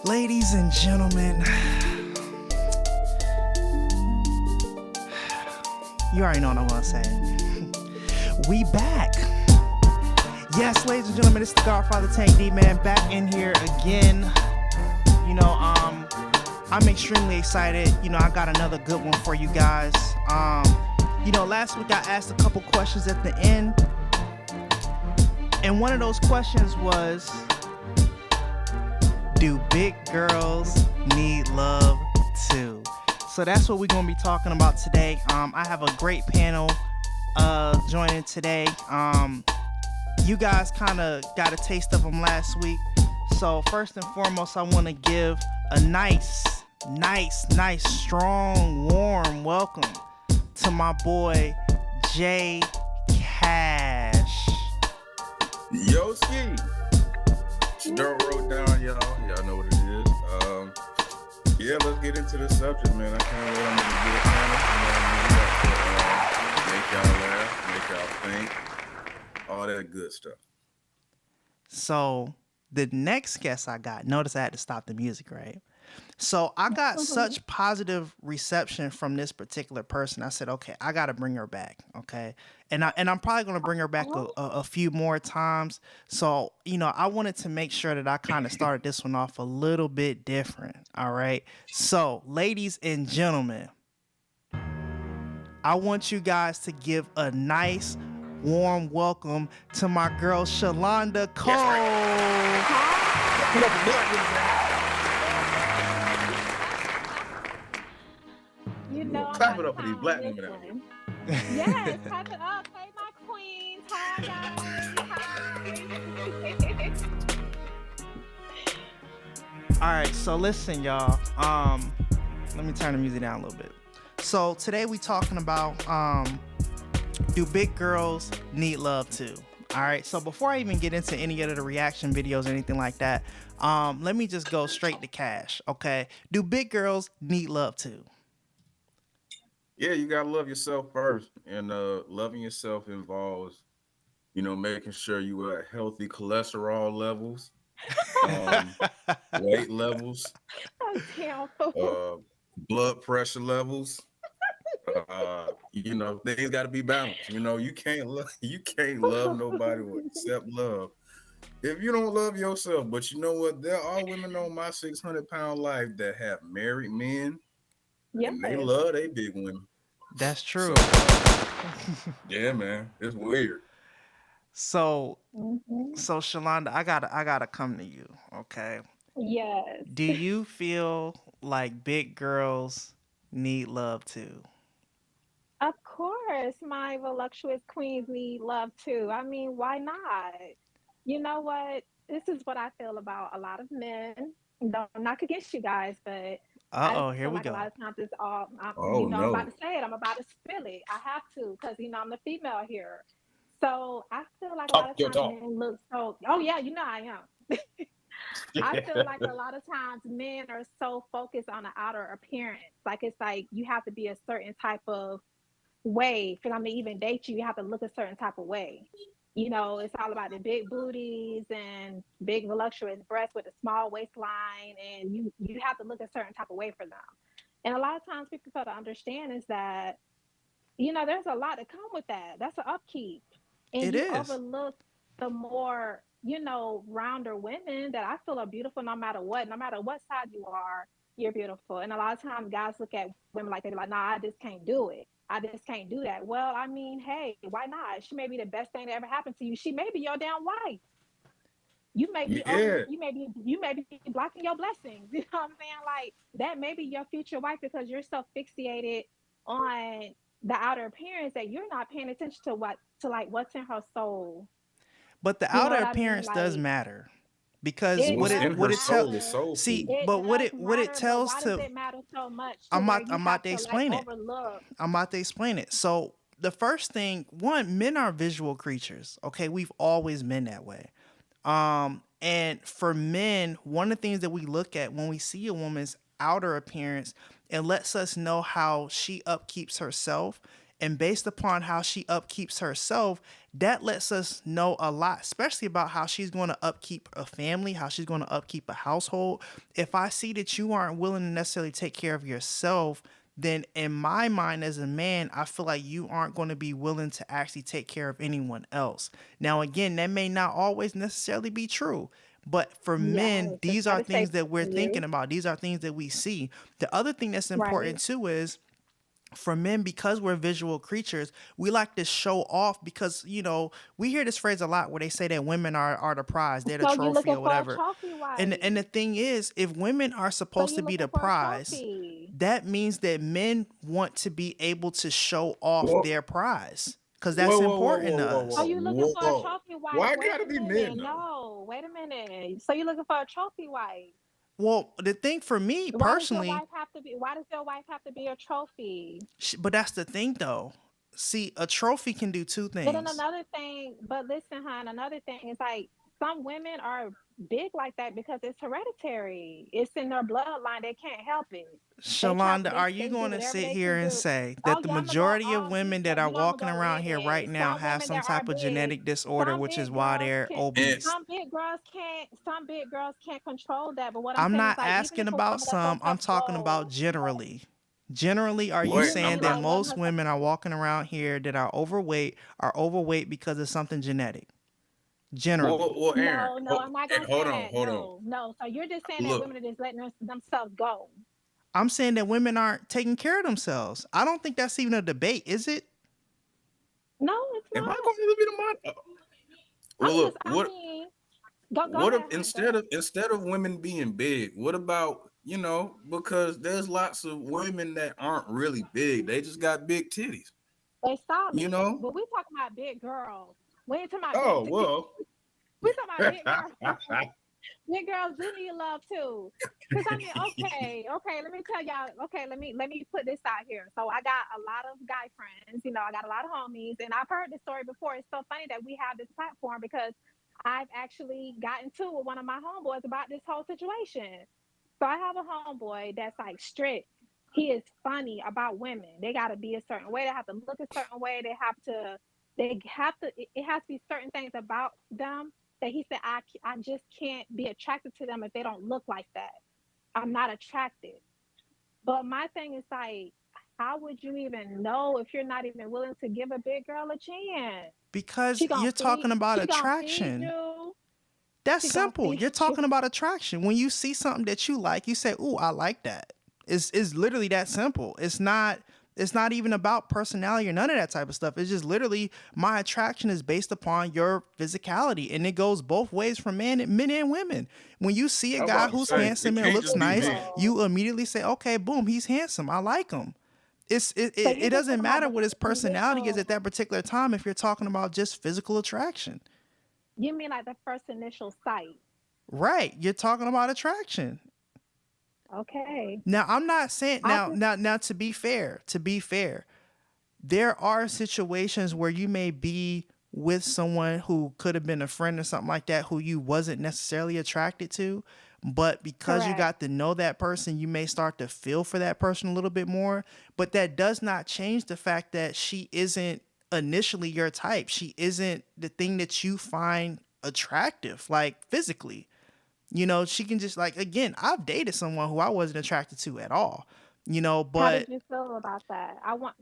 Ladies and gentlemen, you already know what I'm gonna say. We back. Yes, ladies and gentlemen, it's the Godfather Tank D Man back in here again. I'm extremely excited. I got another good one for you guys. Last week I asked a couple questions at the end, and one of those questions was, do big girls need love too? So that's what we're going to be talking about today. I have a great panel joining today. You guys kind of got a taste of them last week. So first and foremost, I want to give a nice, strong, warm welcome to my boy, J. Cash. Yo, Ski. Dirt wrote down, y'all. Y'all know what it is. Yeah, let's get into the subject, man. I can't wait. I'm gonna get a panel. Make y'all laugh, make y'all think, all that good stuff. So the next guest I got, notice I had to stop the music, right? So I got such positive reception from this particular person. I said, okay, I got to bring her back. Okay. And I'm probably going to bring her back a few more times. So, I wanted to make sure that I kind of started this one off a little bit different. All right. So, ladies and gentlemen, I want you guys to give a nice, warm welcome to my girl, Shalonda Cole. Clap it up for these black women out here. Yes, clap it up. Hey, my queens. Hi, guys. All right, so listen, y'all. Let me turn the music down a little bit. So today we talking about do big girls need love too? All right, so before I even get into any of the reaction videos or anything like that, let me just go straight to Cash. Okay, do big girls need love too? Yeah, you gotta love yourself first, and loving yourself involves, making sure you are at healthy cholesterol levels, weight levels, blood pressure levels. Things got to be balanced. You can't love nobody except love. If you don't love yourself, but you know what? There are women on my 600-pound life that have married men, and they love they big women. That's true. So, yeah, man, it's weird. So Shalonda, I gotta come to you. Okay. Yes. Do you feel like big girls need love too? Of course, my voluptuous queens need love too. I mean, why not? You know what? This is what I feel about a lot of men. Don't knock against you guys, but I just Here feel we like a go. lot of times it's all, Oh I'm no. about to say it. I'm about to spill it. I have to because, I'm the female here. So I feel like a lot Talk of your times talk. men look so, oh yeah, I am. I feel like a lot of times men are so focused on the outer appearance. It's like you have to be a certain type of way for them to even date you. You have to look a certain type of way. It's all about the big booties and big voluptuous breasts with a small waistline, and you have to look a certain type of way for them. And a lot of times people fail to understand is that there's a lot to come with that. That's an upkeep, and It you is. overlook the more rounder women that I feel are beautiful no matter what. No matter what side you are, you're beautiful. And a lot of times guys look at women like they're like, nah, I just can't do it. I just can't do that. Well, I mean, hey, why not? She may be the best thing that ever happened to you. She may be your damn wife. You may be Yeah. you may be blocking your blessings. You know what I'm saying? Like that may be your future wife because you're so fixated on the outer appearance that you're not paying attention to what's in her soul. But the You know outer what I mean? appearance does Like matter because it What's does in her what it tell soul is matter. soul see, food. It but does what it matter, but tells why does to it matter so much to where you I'm have about to to like explain it. overlook? I'm about to explain it. So the first thing, one, men are visual creatures. Okay, we've always been that way. And for men, one of the things that we look at when we see a woman's outer appearance, it lets us know how she upkeeps herself And based upon how she upkeeps herself, that lets us know a lot, especially about how she's going to upkeep a family, how she's going to upkeep a household. If I see that you aren't willing to necessarily take care of yourself, then in my mind as a man, I feel like you aren't going to be willing to actually take care of anyone else. Now, again, that may not always necessarily be true. But for men, Yes, it's these got are to stay things that we're for you. thinking about. These are things that we see. The other thing that's Right. important too is for men, because we're visual creatures, we like to show off because, we hear this phrase a lot where they say that women are the prize, they're the So you trophy looking or for a whatever. trophy And the wife. thing is, if women are So supposed you to be looking the for a prize, trophy. that means that men want to be able to show off Whoa, their prize because whoa, that's whoa, whoa, important whoa, to whoa, So us. you looking whoa, for a whoa. trophy wife. Why Wait gotta a be men minute. though? No, wait a minute. So you looking for a trophy wife. Well, the thing for me personally, Why does your wife have to be a trophy? but that's the thing though. See, a trophy can do two And then things. another thing, but listen, hon, another thing is like some women are big like that because it's hereditary. It's in their bloodline. They can't help it. They try Shalonda, they are you they do going to whatever sit they here can and do. say Oh that the yeah, I'm gonna go majority of all women that are you know I'm walking gonna go around here in. right now Some have women some that are type of big, genetic disorder, some which is big why girls they're can And obese? some big girls can't control that. But what I'm I'm saying is not like even asking if a about woman that's some, supposed to I'm have talking about goals, generally. Generally, are you you wait, saying mean that like letting most herself women are walking around here that are overweight because of something genetic? Generally. Aaron, no, I'm not gonna hold say on, that. hold on. No, no. So you're just saying that Look, women are just letting themselves go. I'm saying that women aren't taking care of themselves. I don't think that's even a debate, is it? No, it's am I not. going to be the mind? Well, I'm just. look, I mean, go what if ahead, honey. Go ahead. instead of women being big, what about because there's lots of women that aren't really big, they just got big titties, They you solid, know? but we talking about big girls. We ain't talking about big. Oh well. We talking about big girls. Big girls do need love too. Cause I mean, okay. Let me tell y'all. Okay, let me put this out here. So I got a lot of guy friends. I got a lot of homies, and I've heard this story before. It's so funny that we have this platform because I've actually gotten to with one of my homeboys about this whole situation. So I have a homeboy that's like strict. He is funny about women. They got to be a certain way. They have to look a certain way. They have to. It has to be certain things about them that he said I just can't be attracted to them if they don't look like that. I'm not attracted. But my thing is like, how would you even know if you're not even willing to give a big girl a chance? Because She gonna you're feed. talking about She gonna feed attraction. you. That's She gonna simple. feed You're you. talking about attraction. When you see something that you like, you say, "Ooh, I like that." It's literally that simple. It's not even about personality or none of that type of stuff. It's just literally my attraction is based upon your physicality, and it goes both ways for men and women. When you see a I'm guy about to who's say it handsome and can't looks just be nice, men. So, you immediately say, "Okay, boom, he's handsome. I like him." so It you're just doesn't talking about matter the what his first personality is initial. at that particular time if you're talking about just physical attraction. You mean like the first initial sight? Right. You're talking about attraction. Okay. Now, I'm not saying I now just now now to be fair, there are situations where you may be with someone who could have been a friend or something like that who you wasn't necessarily attracted to, but because you correct. got to know that person, you may start to feel for that person a little bit more, but that does not change the fact that she isn't initially your type. She isn't the thing that you find attractive like physically. She can just like again, I've dated someone who I wasn't attracted to at all. How did But you feel about that? I want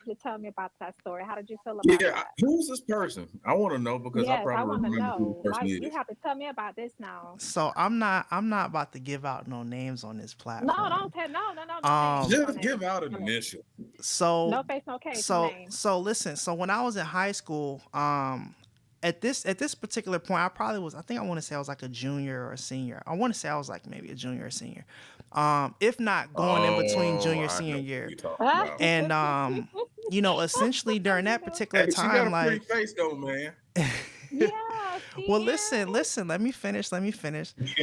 you to tell me about that story. How did you feel about Yeah, that? who's this person? I want to know because I Yes, I probably want to remember who know. the person Like you is. have to tell me about this now. so I'm not about to give out no names on this No, don't platform. tell. No, no, no, no names. Um No Just give names. out an No names. initial. so No face, no case, no so name. so listen, so when I was in high school, at this particular point, I think I want to say I was like a junior or a senior. I want to say I was like maybe a junior or senior. If not going in between Oh, junior I know senior what year. you're talking Ah, about. And essentially during you that know. particular Hey, she got time, a pretty like face though, man. Yeah. See, well, listen, Aaron. listen. Let me finish.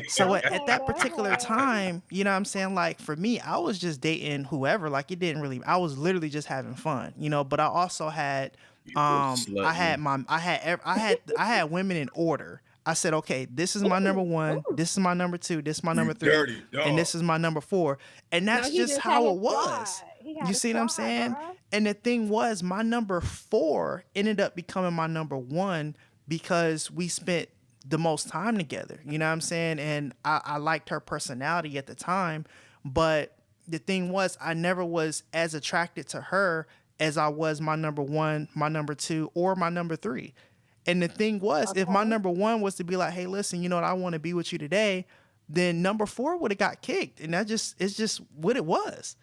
So at Okay, that go particular ahead. time, you know what I'm saying? Like for me, I was just dating whoever. Like it didn't really. I was literally just having fun, But I also had, You little slut, you. I had women in order. I said, okay, this is my number Ooh, one, ooh. this is my number two, this is my You number three, dirty and dog. this is my number four, and No, that's he just just had how his it was. squad. He You had a see what I'm squad, saying? bruh. And the thing was, my number 4 ended up becoming my number 1 because we spent the most time together. You know what I'm saying? And I liked her personality at the time. But the thing was, I never was as attracted to her as I was my number 1, my number 2, or my number 3. And the thing was, if my Okay. number 1 was to be like, hey, listen, you know what, I want to be with you today, then number 4 would have got kicked. And it's just what it was.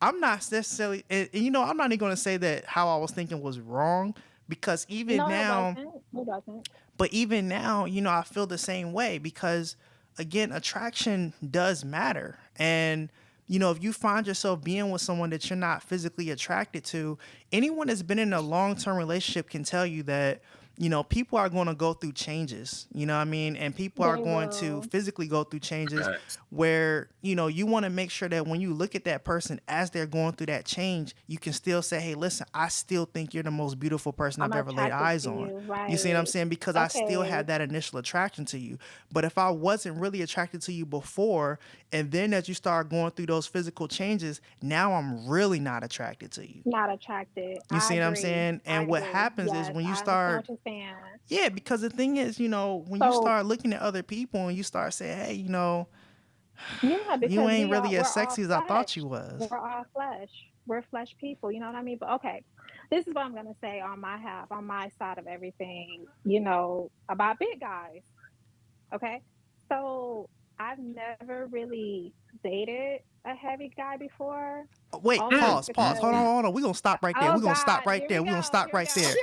I'm not necessarily, and you know, I'm not even going to say that how I was thinking was wrong, because even No, it now, wasn't. It wasn't. but even now, you know, I feel the same way because, again, attraction does matter. And, you know, if you find yourself being with someone that you're not physically attracted to, anyone that's been in a long term relationship can tell you that, you know, people are going to go through changes, you know what I mean? And people are They going to will. physically go through changes Facts. where, you know, you want to make sure that when you look at that person as they're going through that change, you can still say, hey, listen, I still think you're the most beautiful person I'm I've ever laid attracted eyes to on. you, You see what I'm right? saying? Because I still Okay. had that initial attraction to you. But if I wasn't really attracted to you before, and then as you start going through those physical changes, now I'm really not attracted to you. Not attracted. You I see what I'm agree. saying? I And what agree. happens is Yes, when you I understand start, what you're saying. yeah, because the thing is, you know, when you So start looking at other people and you start saying, hey, you know, yeah, you because ain't really as we're all sexy as I thought you flesh. was. We're all flesh. We're flesh people. You know what I mean? But okay, this is what I'm gonna say on my half, on my side of everything. About big guys. Okay, so I've never really dated a heavy guy before, Wait, only Mm, pause, pause. because. mm. Hold on. We're going to stop right there. Oh We're going to stop God, right here we there. We're going to go. stop Here we right go. there.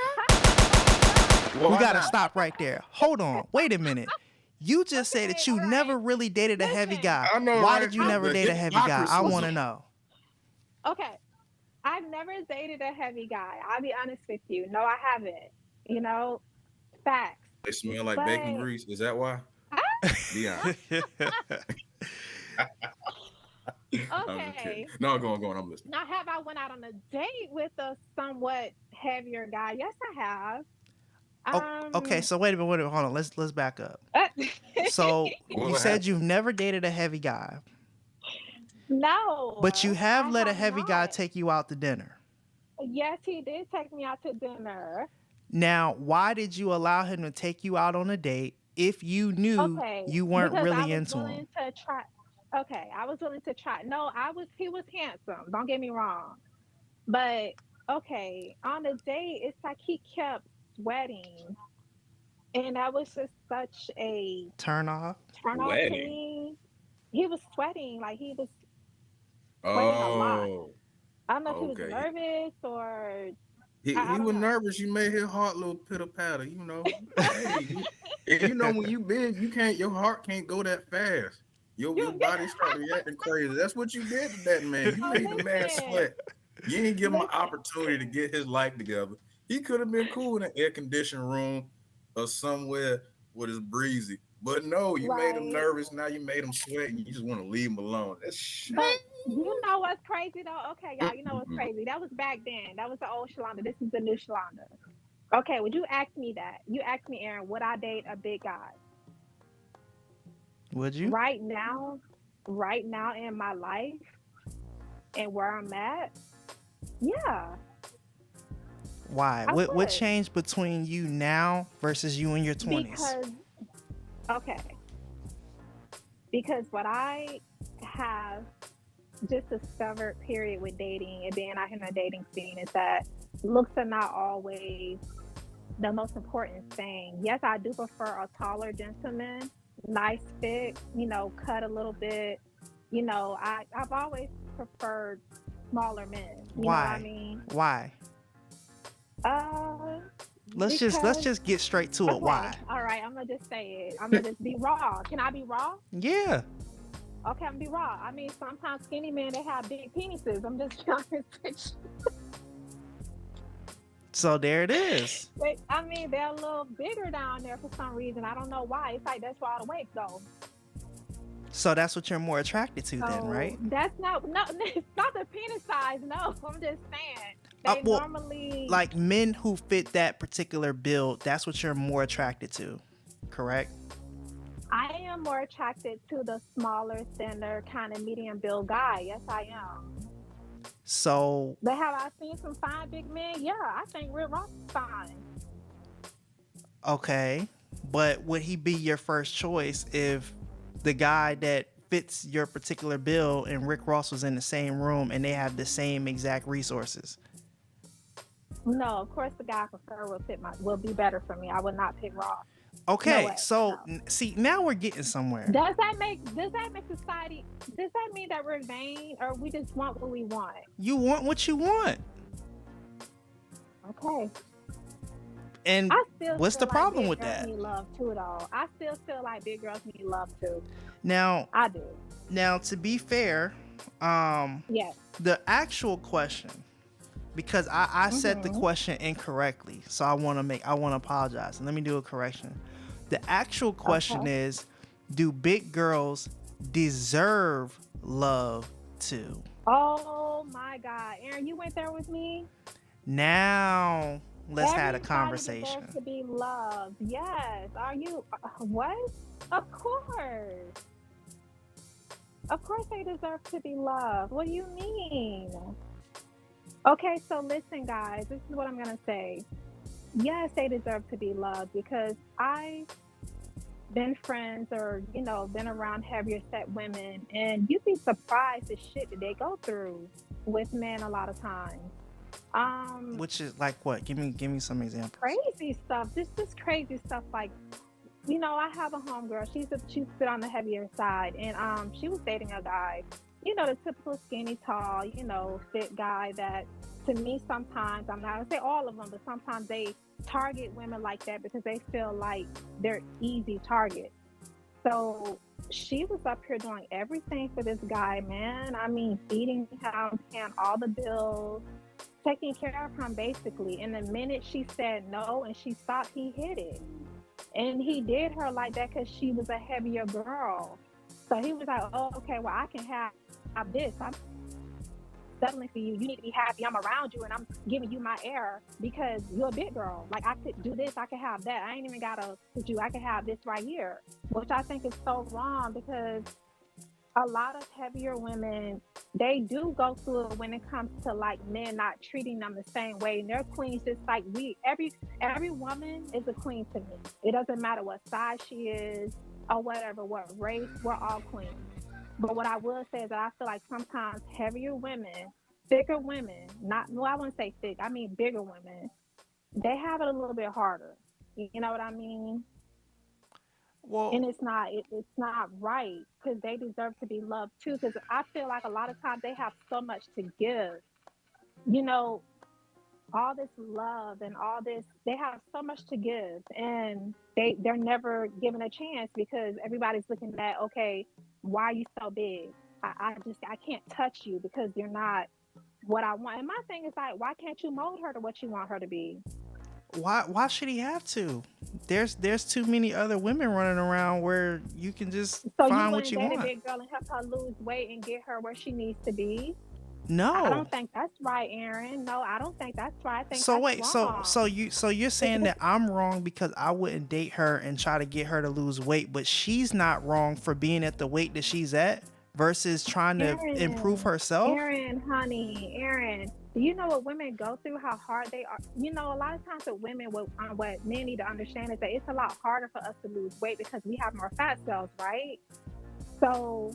We Why got to not? stop right there. Hold on. Wait a minute. You just said Okay, that you all right. never really dated a heavy Listen, guy. I know, Why right? did you I never The date a heavy guy? I want to hypocrisy. know. okay. I've never dated a heavy guy. I'll be honest with you. No, I haven't. You know, facts. They smell like bacon But grease. Is that why? Be honest. I'm just kidding. okay. No, go on. I'm listening. Now, have I went out on a date with a somewhat heavier guy? Yes, I have. Oh, okay. Um, So wait a minute. Hold on. Let's back up. So you What said happened? you've never dated a heavy guy, no, but you have I let a have heavy guy not. take you out to dinner. Yes, he did take me out to dinner. Now, why did you allow him to take you out on a date if you knew Okay, you weren't because I really was into him? willing to try. Okay, I was willing to try. No, he was handsome. Don't get me wrong. But okay, on the date, it's like he kept sweating. And that was just such a Turn off. turn off to Wedding. me. He was sweating, like he was sweating a lot. Oh, I don't know if he was okay. nervous or I He don't was know. nervous. You made his heart a little pitter patter. Hey, and you know when you big, you can't. Your heart can't go that fast. Your You body start reacting crazy. That's what you did to that man. You oh made the man listen, sweat. You didn't give him an listen. opportunity to get his life together. He could have been cool in an air conditioned room or somewhere where it's breezy. But no, you made him Right. nervous. Now you made him sweat, and you just want to leave him alone. That's shame. But you know what's crazy though? Okay, y'all, you know what's Mm-mm. crazy? That was back then. That was the old Shalonda. This is the new Shalonda. Okay, would you ask me that? You asked me, Aaron, would I date a big guy? Would you? Right now, right now in my life and where I'm at, yeah, Why? I What would. changed between you now versus you in your 20s? Because okay, because what I have just discovered period with dating and being out here in the dating scene is that looks are not always the most important thing. Yes, I do prefer a taller gentleman, nice fit, cut a little bit. I've always preferred smaller men. You know what I Why? mean? Why? Uh, Let's because just get straight to it. okay, Why? all right, I'm gonna just say it. I'm gonna just be raw. Can I be raw? Yeah. Okay, I'm gonna be raw. I mean, sometimes skinny men they have big penises. I'm just trying to. So there it is. I mean, they're a little bigger down there for some reason. I don't know why. It's like that's where all the weight goes. So that's what you're more attracted to then, So right? that's not no, it's not the penis size. No, I'm just saying they Well, normally. like men who fit that particular build, that's what you're more attracted to, correct? I am more attracted to the smaller, thinner, kind of medium build guy. Yes, I am. So, But have I seen some fine big men? Yeah, I think Rick Ross is fine. okay, but would he be your first choice if the guy that fits your particular bill and Rick Ross was in the same room and they have the same exact resources? No, of course the guy I prefer will be better for me. I would not pick Ross. No Okay, way. so No. see, now we're getting somewhere. Does that make society, does that mean that we're vain or we just want what we want? You want what you want. Okay. And I still what's feel the like problem big with girls that? need love too though. I still feel like big girls need love too. Now, I do. to be fair, Yes. the actual question, because I said the Mm-hmm. question incorrectly, so I want to apologize. And let me do a correction. The actual question Okay. is, do big girls deserve love too? Oh my God. Aaron, you went there with me? Now, let's have a Everybody conversation. deserves to be loved. Yes. Are you what? Of course. Of course they deserve to be loved. What do you mean? Okay, so listen guys, this is what I'm going to say. Yes, they deserve to be loved because I've been friends or, been around heavier set women and you'd be surprised the shit that they go through with men a lot of times. Which is like what? Give me some examples. Crazy stuff. Just crazy stuff like I have a homegirl. She's a bit on the heavier side, and she was dating a guy, the typical skinny, tall, fit guy that, to me, sometimes I'm not gonna say all of them, but sometimes they target women like that because they feel like they're easy targets. So she was up here doing everything for this guy, man. I mean, feeding him, paying all the bills, taking care of him basically. And the minute she said no and she stopped, he hit it. And he did her like that because she was a heavier girl. So he was like, oh, okay, well, I can have this. I'm settling for you. You need to be happy. I'm around you and I'm giving you my air because you're a big girl. Like, I could do this. I could have that. I ain't even got to do. I could have this right here, which I think is so wrong because a lot of heavier women, they do go through it when it comes to like men not treating them the same way. And they're queens just like every woman is a queen to me. It doesn't matter what size she is or whatever, what race, we're all queens. But what I will say is that I feel like sometimes heavier women, thicker women, I wouldn't say thick, I mean bigger women, they have it a little bit harder. You know what I mean? Well, And it's not right because they deserve to be loved too. Because I feel like a lot of times they have so much to give, you know, all this love and all this. They have so much to give, and they're never given a chance because everybody's looking at, okay, why are you so big? I can't touch you because you're not what I want. And my thing is like, why can't you mold her to what you want her to be? why should he have to? There's too many other women running around where you can just So you find what wouldn't you date a want. big girl and help her lose weight and get her where she needs to be? I No. don't think that's right, Aaron. No, I don't think that's right. I think So that's wait, wrong. you're saying that I'm wrong because I wouldn't date her and try to get her to lose weight, but she's not wrong for being at the weight that she's at versus trying to improve herself? Aaron, do you know what women go through? How hard they are? You know, a lot of times with women, what men need to understand is that it's a lot harder for us to lose weight because we have more fat cells, right? So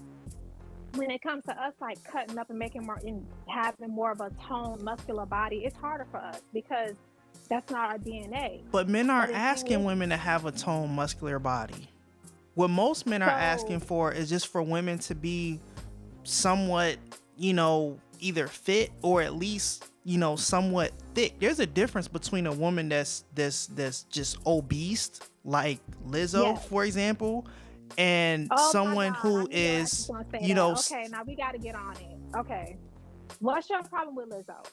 when it comes to us like cutting up and making more and having more of a toned muscular body, it's harder for us because that's not our DNA. But men aren't But the thing asking is, women to have a toned muscular body. What most men are asking so for is just for women to be somewhat, either fit or at least, somewhat thick. There's a difference between a woman that's just obese, like Lizzo, yes. for example, and Oh my someone God, I who knew your ass was is, gonna say you that. know, Okay, now we got to get on it. Okay, what's your problem with Lizzo?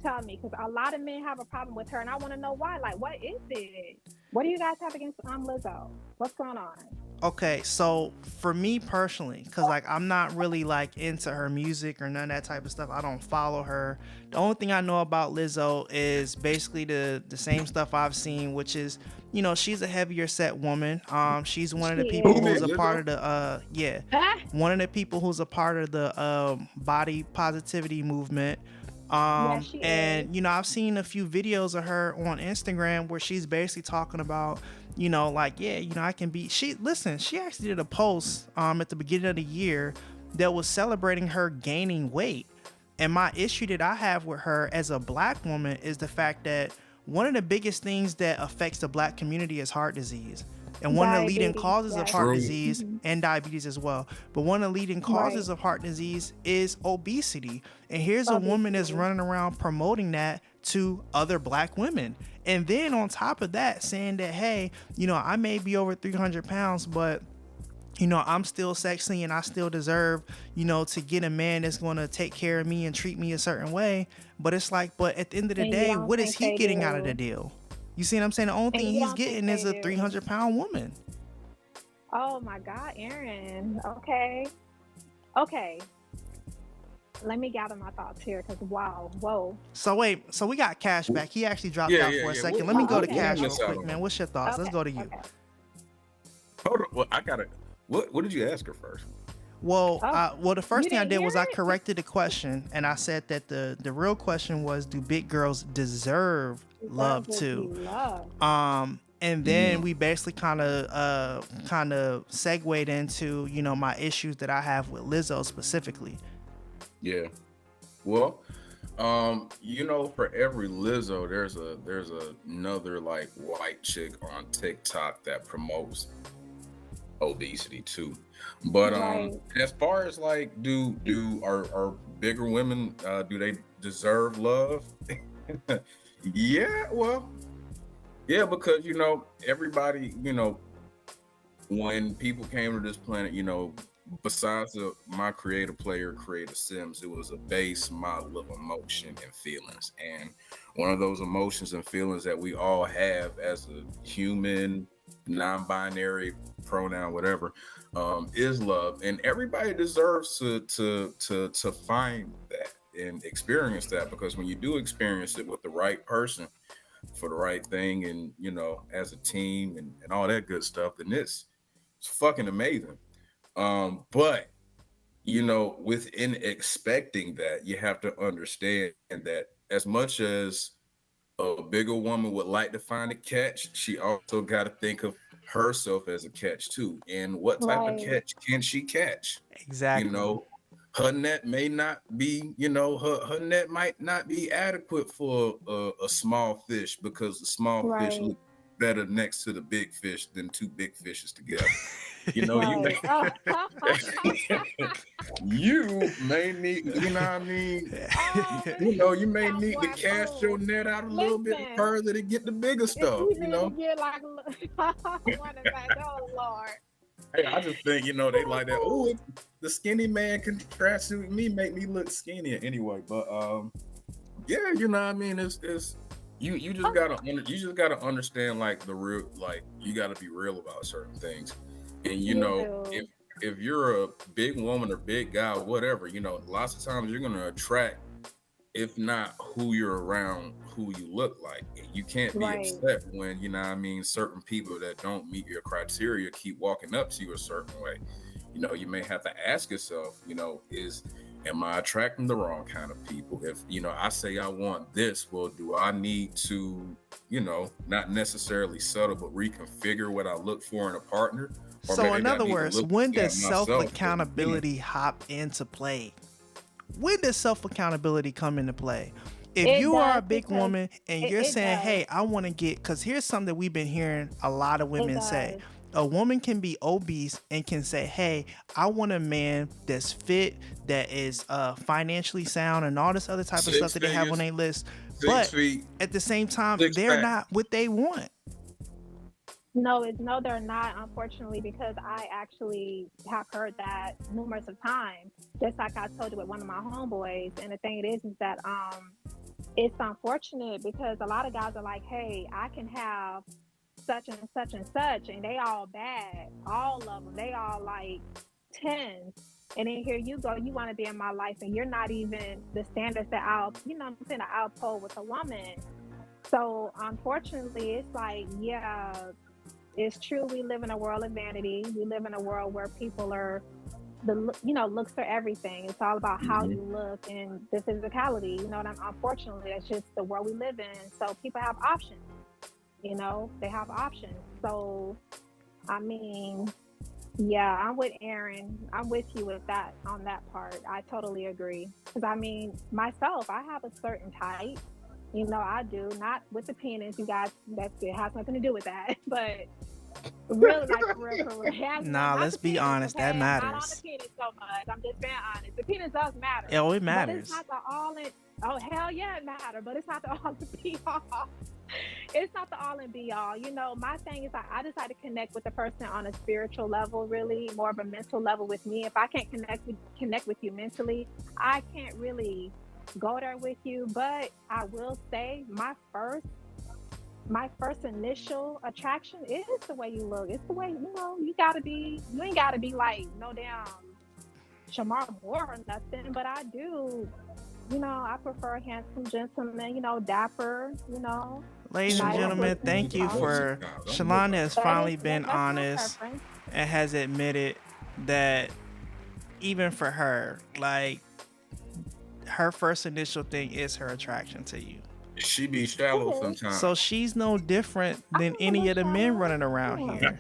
Tell me, because a lot of men have a problem with her, and I want to know why. Like, what is it? What do you guys have against Lizzo? What's going on? okay, so for me personally, because like I'm not really like into her music or none of that type of stuff. I don't follow her. The only thing I know about Lizzo is basically the same stuff I've seen, which is, she's a heavier set woman. She's one of the She people Who who's did a part Lizzo? of the Ah, one of the people who's a part of the body positivity movement. Yeah, she is. And I've seen a few videos of her on Instagram where she's basically talking about, like, yeah, I can be. She actually did a post at the beginning of the year that was celebrating her gaining weight. And my issue that I have with her as a black woman is the fact that one of the biggest things that affects the black community is heart disease. And one of the leading Diabetes, causes of yes. heart True. disease and diabetes as well. But one of the leading causes Right. of heart disease is obesity. And here's a woman that's Obesity. running around promoting that to other black women. And then on top of that, saying that, hey, I may be over 300 pounds, but I'm still sexy and I still deserve, to get a man that's going to take care of me and treat me a certain way. But it's like, but at the end of the And you day, don't what is think he they getting out of the do. deal? You see what I'm saying? The only And thing you he's don't think getting is they a do. 300-pound woman. Oh my God, Aaron. Okay. Okay. Let me gather my thoughts here because wow, whoa. So wait, so we got Cash back. He actually dropped Yeah, out yeah, for a yeah. second. What, Let me what, go Oh, to what, what okay. I Cash real miss out quick, on? man. What's your thoughts? Let's Okay. go to you. Okay. Hold on. Well, I gotta. What did you ask her first? Well, Oh, the first you thing I didn't did hear was I it? corrected the question, and I said that the real question was, do big girls deserve love Deserve to be too? loved. And then we basically kind of segued into my issues that I have with Lizzo specifically. Yeah. Well, for every Lizzo, there's another like white chick on TikTok that promotes obesity too. But Right. as far as like, are bigger women, do they deserve love? Yeah, well, yeah, because everybody, when people came to this planet, besides my creator player, Creator Sims, it was a base model of emotion and feelings. And one of those emotions and feelings that we all have as a human, non-binary, pronoun, whatever, is love. And everybody deserves to find that and experience that, because when you do experience it with the right person for the right thing, and as a team and all that good stuff, then it's fucking amazing. But within expecting that, you have to understand that as much as a bigger woman would like to find a catch, she also got to think of herself as a catch too. And what type of Right. catch can she catch? You Exactly. know, her net may not be, her net might not be adequate for a small fish, because the small fish Right. look better next to the big fish than two big fishes together. You may Right. Oh. you may need, what I mean? Oh, You may need to cowboy cast your food. net out a little bit Listen, further to get the bigger if stuff, you need to get like one of that, oh Lord. Hey, I just think, they like that. Oh, the skinny man contrasted with me, make me look skinnier anyway. But yeah, what I mean? It's you just gotta understand, like, the real, like, you gotta be real about certain things. And You do. if you're a big woman or big guy or whatever, lots of times you're gonna attract, if not who you're around, who you look like. And you can't be Right. upset when, certain people that don't meet your criteria keep walking up to you a certain way. You may have to ask yourself, am I attracting the wrong kind of people? If, I say I want this, well, do I need to, not necessarily settle, but reconfigure what I look for in a partner? Or So in maybe I other need to words, look when at does myself self first. accountability hop into play? When does self accountability come into play? If It you are a does big because woman and you're it saying, does. hey, I want to get, because here's something that we've been hearing a lot of It women say. does. A woman can be obese and can say, hey, I want a man that's fit, that is financially sound, and all this other type of stuff 6 that they have on figures, their list. 6 But feet, at the same time, 6 they're pack. not what they want. No, they're not, unfortunately, because I actually have heard that numerous of times. Just like I told you with one of my homeboys. And the thing is that it's unfortunate because a lot of guys are like, hey, I can have such and such and such, and they all bad. All of them. They all like 10s. And then here you go, you want to be in my life, and you're not even the standards that I'll pull with a woman. So unfortunately, it's like, yeah, it's true. We live in a world of vanity. We live in a world where people are looks are everything. It's all about how you look and the physicality. You know what I'm. Unfortunately, that's just the world we live in. So people have options. They have options. So, I mean, yeah, I'm with Aaron. I'm with you with that on that part. I totally agree. Because I mean, myself, I have a certain type. I do. Not with the penis, you guys. It has nothing to do with that. But really, like for real, it has Nah, not let's the be penis, honest. okay? That I'm not on the matters. penis so much. I'm just being honest. The penis does matter. Oh, it But matters. it's not the all in. Oh hell yeah, it matter. But it's not the all in be all. It's not the all and be all. My thing is I decide to connect with the person on a spiritual level, really more of a mental level with me. If I can't connect with you mentally, I can't really go there with you. But I will say my first initial attraction is the way you look. It's the way, you ain't gotta be like no damn Shamar Moore or nothing, but I do, I prefer handsome gentlemen, dapper, Ladies and nice gentlemen, looking. thank you for Shalana has finally been That's my honest preference. and has admitted that even for her, like her first initial thing is her attraction to you. She be shallow sometimes. So she's no different than any of the men running around here.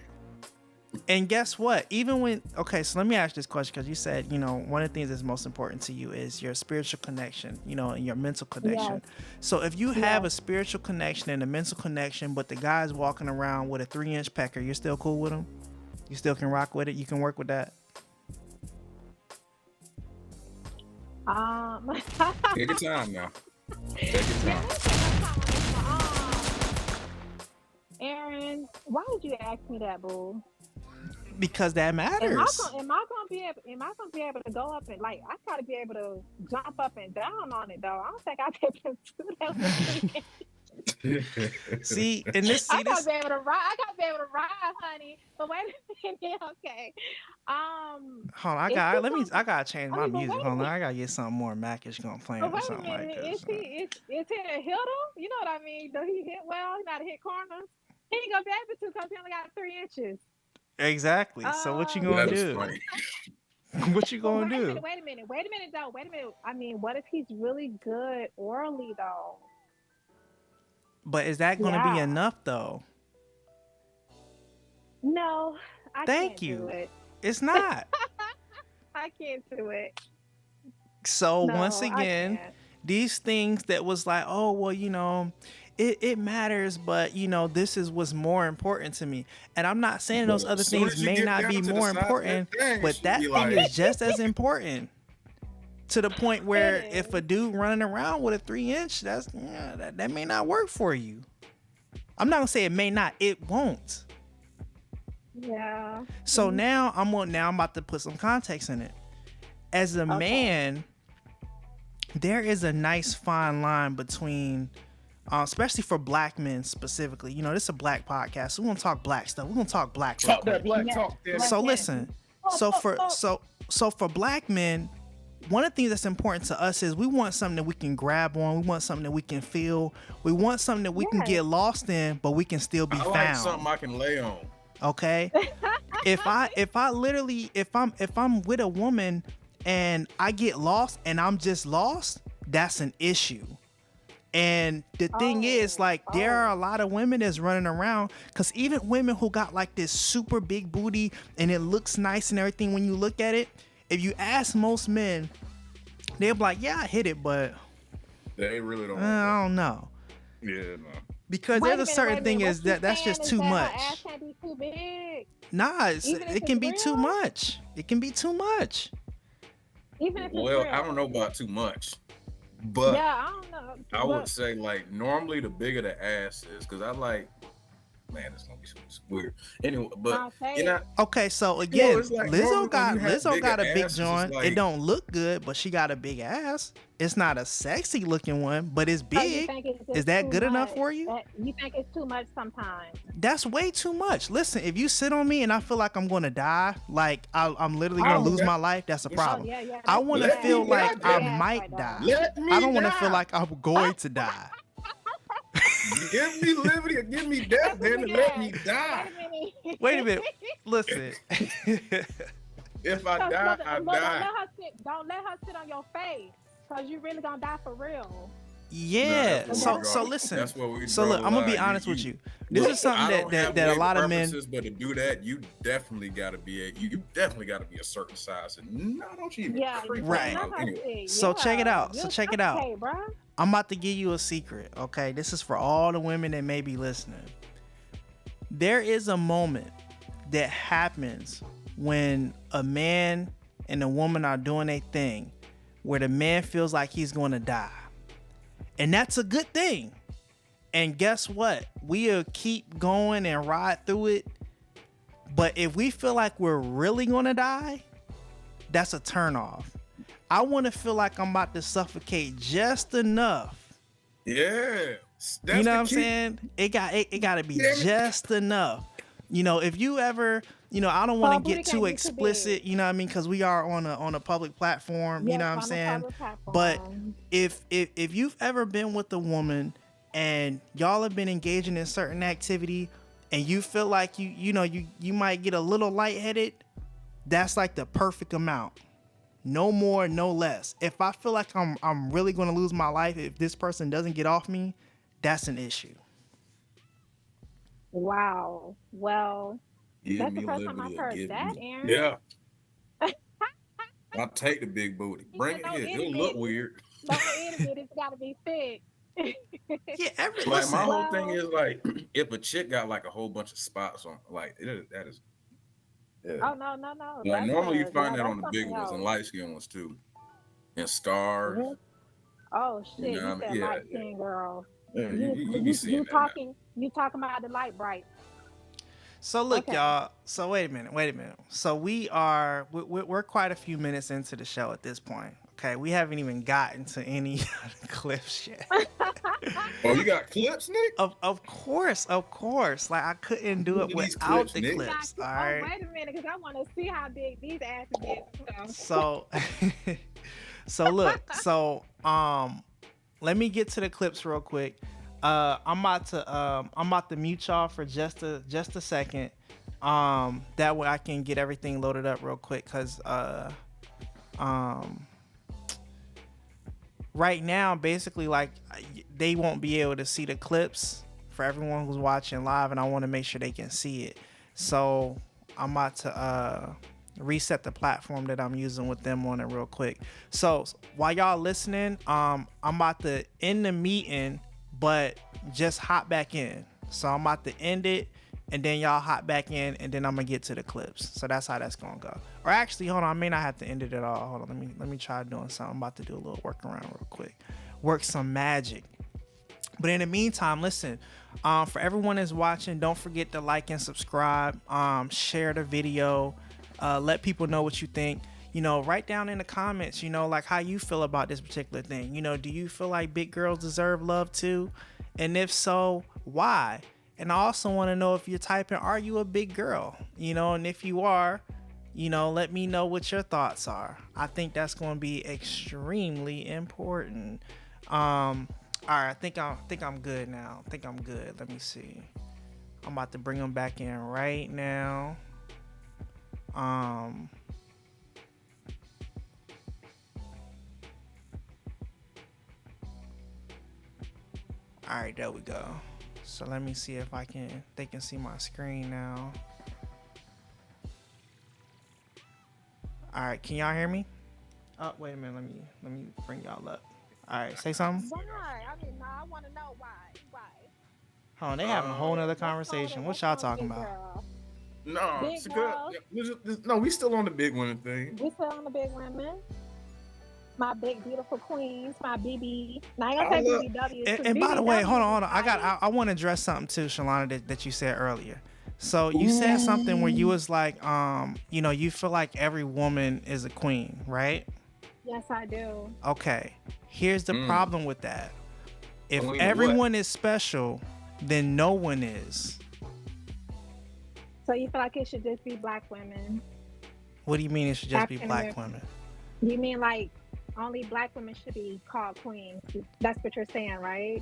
And guess what? So let me ask this question, because you said, one of the things that's most important to you is your spiritual connection, and your mental connection. Yes. So if you have a spiritual connection and a mental connection, but the guy's walking around with a 3-inch pecker, you're still cool with him? You still can rock with it? You can work with that? Take your time now. Take your time. Aaron, why would you ask me that, boo? Because that matters. Am I gonna be able to go up and I gotta be able to jump up and down on it though? I don't think I can do that. See, I gotta be able to ride, honey. But wait a minute, okay. Hold on, I gotta change my music. Hold on, I gotta get something more Mackish gonna play or something like this. Is he hit him? You know what I mean? Does he hit well? He not hit corners. He ain't gonna be able to because he only got 3 inches. Exactly. So what you gonna do? What you gonna do? Wait a minute though. I mean, what if he's really good orally though? But is that gonna be enough though? No, I Thank can't you. do it. It's not. I can't do it. So once again, these things that was like, oh well, it matters, but this is what's more important to me. And I'm not saying those other things may not be more important, but that thing is just as important. To the point where if a dude running around with a 3-inch, that may not work for you. I'm not gonna say it may not, it won't. Yeah. So now I'm about to put some context in it. As a man, there is a nice fine line between especially for black men specifically. This is a black podcast, so we're gonna talk black stuff. We're gonna talk black. Talk that black talk. So listen. So for black men, one of the things that's important to us is we want something that we can grab on. We want something that we can feel. We want something that we can get lost in, but we can still be found. Like something I can lay on. Okay. if I'm with a woman and I get lost and I'm just lost, that's an issue. And the thing is, there are a lot of women that's running around, because even women who got this super big booty and it looks nice and everything, when you look at it, if you ask most men, they'll be like, yeah, I hit it, but they really don't. I don't know. Yeah, no. Because there's a certain thing is that's just too much. Ass can't be too big. Nah, it can be too much. It can be too much. Even if it's real. I don't know about too much. But I don't know. I would say normally the bigger the ass is, because I man, it's gonna be weird. Anyway, but okay, so again, Lizzo big got a big ass, joint. It don't look good, but she got a big ass. It's not a sexy looking one, but it's big. Is that good enough for you? You think it's too much sometimes? That's way too much. Listen, if you sit on me and I feel like I'm gonna die, I'm literally gonna lose my life, that's a problem. I want to feel like I might die. I don't want to feel like I'm going to die. Give me liberty or give me death, then, and let me die. Wait a minute. Listen. If I Cause die, look, I look, die. don't let her sit on your face, cause you really gonna die for real. No, Yeah. that's where we So draw. listen. That's where we So draw look, the I'm gonna be line. honest with you. This Look. is something I don't have that a weight lot of men. preferences, but to do that, you definitely got to be you definitely got to be a certain size. And no, don't you even Yeah, creep on Right. my let her anyway. see. So check it Yeah, out. So you check it out. okay, bro? I'm about to give you a secret. Okay, this is for all the women that may be listening. There is a moment that happens when a man and a woman are doing a thing where the man feels like he's going to die. And that's a good thing. And guess what? We'll keep going and ride through it. But if we feel like we're really going to die, that's a turnoff. I want to feel like I'm about to suffocate just enough. Yeah, that's You know the what I'm key. saying? It got to be Damn it. just enough. You know, if you ever, I don't want to booty get can't too be too explicit, big. you know what I mean? Because we are on a public platform, you Yes, know what I'm on a saying? public platform. But if you've ever been with a woman and y'all have been engaging in certain activity and you feel like you might get a little lightheaded, that's like the perfect amount. No more, no less. If I feel like I'm really gonna lose my life if this person doesn't get off me, that's an issue. Wow. Well, Give that's the me first time I've liberty or heard give that, me. Aaron. Yeah, I'll take the big booty. He Bring said it no here. itty It'll look bitty. weird. No itty bitty. It's gotta be thick. Yeah, Like my listen. whole thing Well, is like, if a chick got like a whole bunch of spots on, like that is, yeah. oh no. Like normally you find that That's on the big something ones and else. light skin ones too, and scars. Really? Oh You shit, know, you what I said mean, light skin girl. yeah. You be You seeing you that now. talking about the light bright. So look, Okay. y'all. So wait a minute. So we're quite a few minutes into the show at this point. Okay, we haven't even gotten to any of the clips yet. Oh, you got clips, Nick? Of course. Like I couldn't do it Look at these without clips, the Nick. clips. All Oh, right. wait a minute, because I want to see how big these asses is. So so let me get to the clips real quick. I'm about to mute y'all for just a second. That way I can get everything loaded up real quick, cause right now basically like they won't be able to see the clips for everyone who's watching live, and I want to make sure they can see it. So I'm about to reset the platform that I'm using with them on it real quick. So while y'all listening, I'm about to end the meeting, but just hop back in. So I'm about to end it, and then y'all hop back in, and then I'm gonna get to the clips. So that's how that's gonna go. Or actually, hold on, I may not have to end it at all. Hold on, let me try doing something. I'm about to do a little workaround real quick. Work some magic. But in the meantime, listen, for everyone that's watching, don't forget to like and subscribe, share the video, let people know what you think. Write down in the comments, like how you feel about this particular thing. Do you feel like big girls deserve love too? And if so, why? And I also want to know if you're typing, are you a big girl? And if you are, let me know what your thoughts are. I think that's going to be extremely important. All right, I think I'm good now. Let me see. I'm about to bring them back in right now. All right, there we go. So let me see if they can see my screen now. All right, can y'all hear me? Oh, wait a minute. Let me bring y'all up. All right, say something. Why? I mean, no, I want to know why. Hold on, they having a whole nother conversation. What y'all talking about? Girl. No, Big it's girl. good. No, we still on the big women thing. We still on the big women. My big beautiful queens, my BB. Now I gotta say BBW. And by the way, hold on. I want to address something too, Shalana, that you said earlier. So you said something where you was like, you feel like every woman is a queen, right? Yes, I do. Okay. Here's the problem with that. If Queen everyone is special, then no one is. So you feel like it should just be black women? What do you mean it should just be African black American. women? You mean like only black women should be called queens? That's what you're saying, right?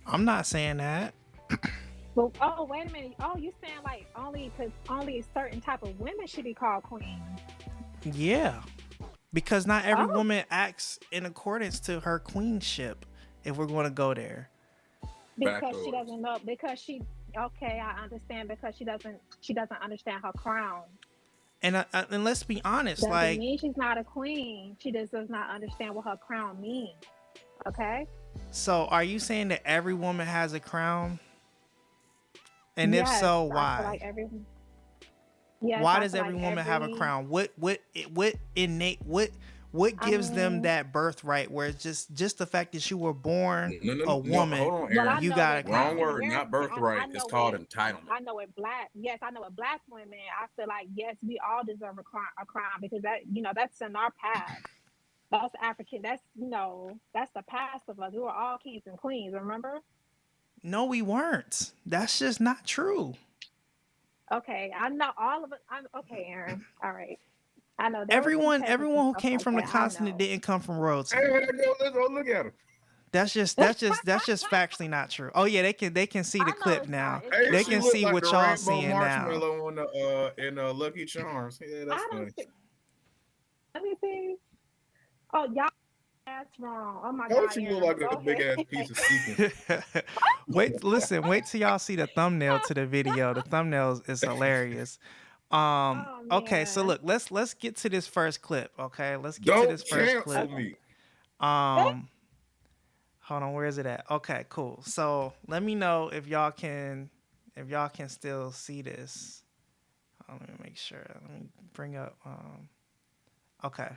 I'm not saying that. Well, oh, wait a minute. Oh, you saying like only certain type of women should be called queens? Yeah, because not every woman acts in accordance to her queenship. If we're going to go there, because she doesn't know. Because she. Okay, I understand. Because she doesn't understand her crown. and let's be honest, Doesn't like mean she's not a queen. She just does not understand what her crown means. Okay. so are you saying that every woman has a crown? And if Yes, so, I feel why? like yes, Why I does feel every like woman have a crown? What innate what gives them that birthright where it's just the fact that you were born a woman? Hold on, Aaron. You got a wrong crown. word, not birthright. It's called entitlement. I know it black. Yes, I know it black women. I feel like yes, we all deserve a crown because that's in our past. That's African. That's that's the past of us. We were all kings and queens. Remember? No, we weren't. That's just not true. Okay, I know all of it. Okay, Aaron. All right. I know everyone who came from the continent didn't come from royalty. Hey, let's go look at him. That's just factually not true. Oh yeah, they can see the clip now. Hey, they can see what y'all seeing now. Marshmallow in Lucky Charms. Yeah, that's funny. Let me see. Oh, y'all, that's wrong. Oh my God. God. You look like a big ass piece of sequin. Wait till y'all see the thumbnail to the video. The thumbnail is hilarious. Okay, so look, let's get to this first clip. Okay, let's get to this first clip. Hold on, where is it at? Okay, cool. So let me know if y'all can still see this. Let me make sure. Let me bring up. Okay.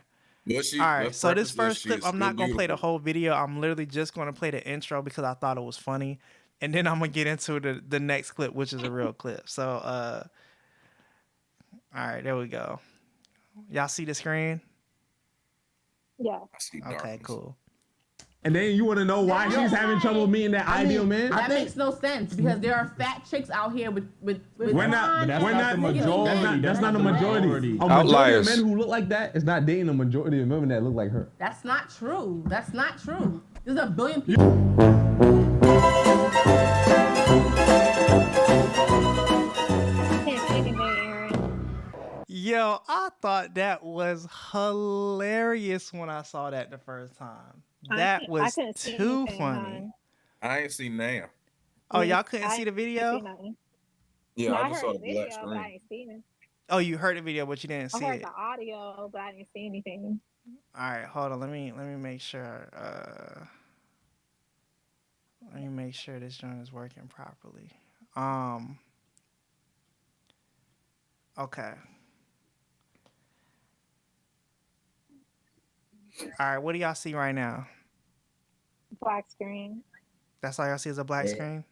All right. So this first clip, I'm not gonna play the whole video. I'm literally just gonna play the intro because I thought it was funny, and then I'm gonna get into the next clip, which is a real clip. So all right, there we go. Y'all see the screen? Yeah. Okay, cool. And then you want to know why she's having trouble meeting that ideal man? That makes no sense because there are fat chicks out here with we're not the majority. That's not the majority. A Outliers. majority of men who look like that is not dating a majority of women that look like her. That's not true. That's not true. There's a billion people. Yo, I thought that was hilarious when I saw that the first time. That was too funny. I ain't seen now. Oh, y'all couldn't see the video? Yeah, I just saw the black screen. I ain't seen it. Oh, you heard the video, but you didn't see it. I heard the audio, but I didn't see anything. All right, hold on. Let me make sure. Let me make sure this joint is working properly. Okay. All right, what do y'all see right now? Black screen. That's all y'all see is a black screen?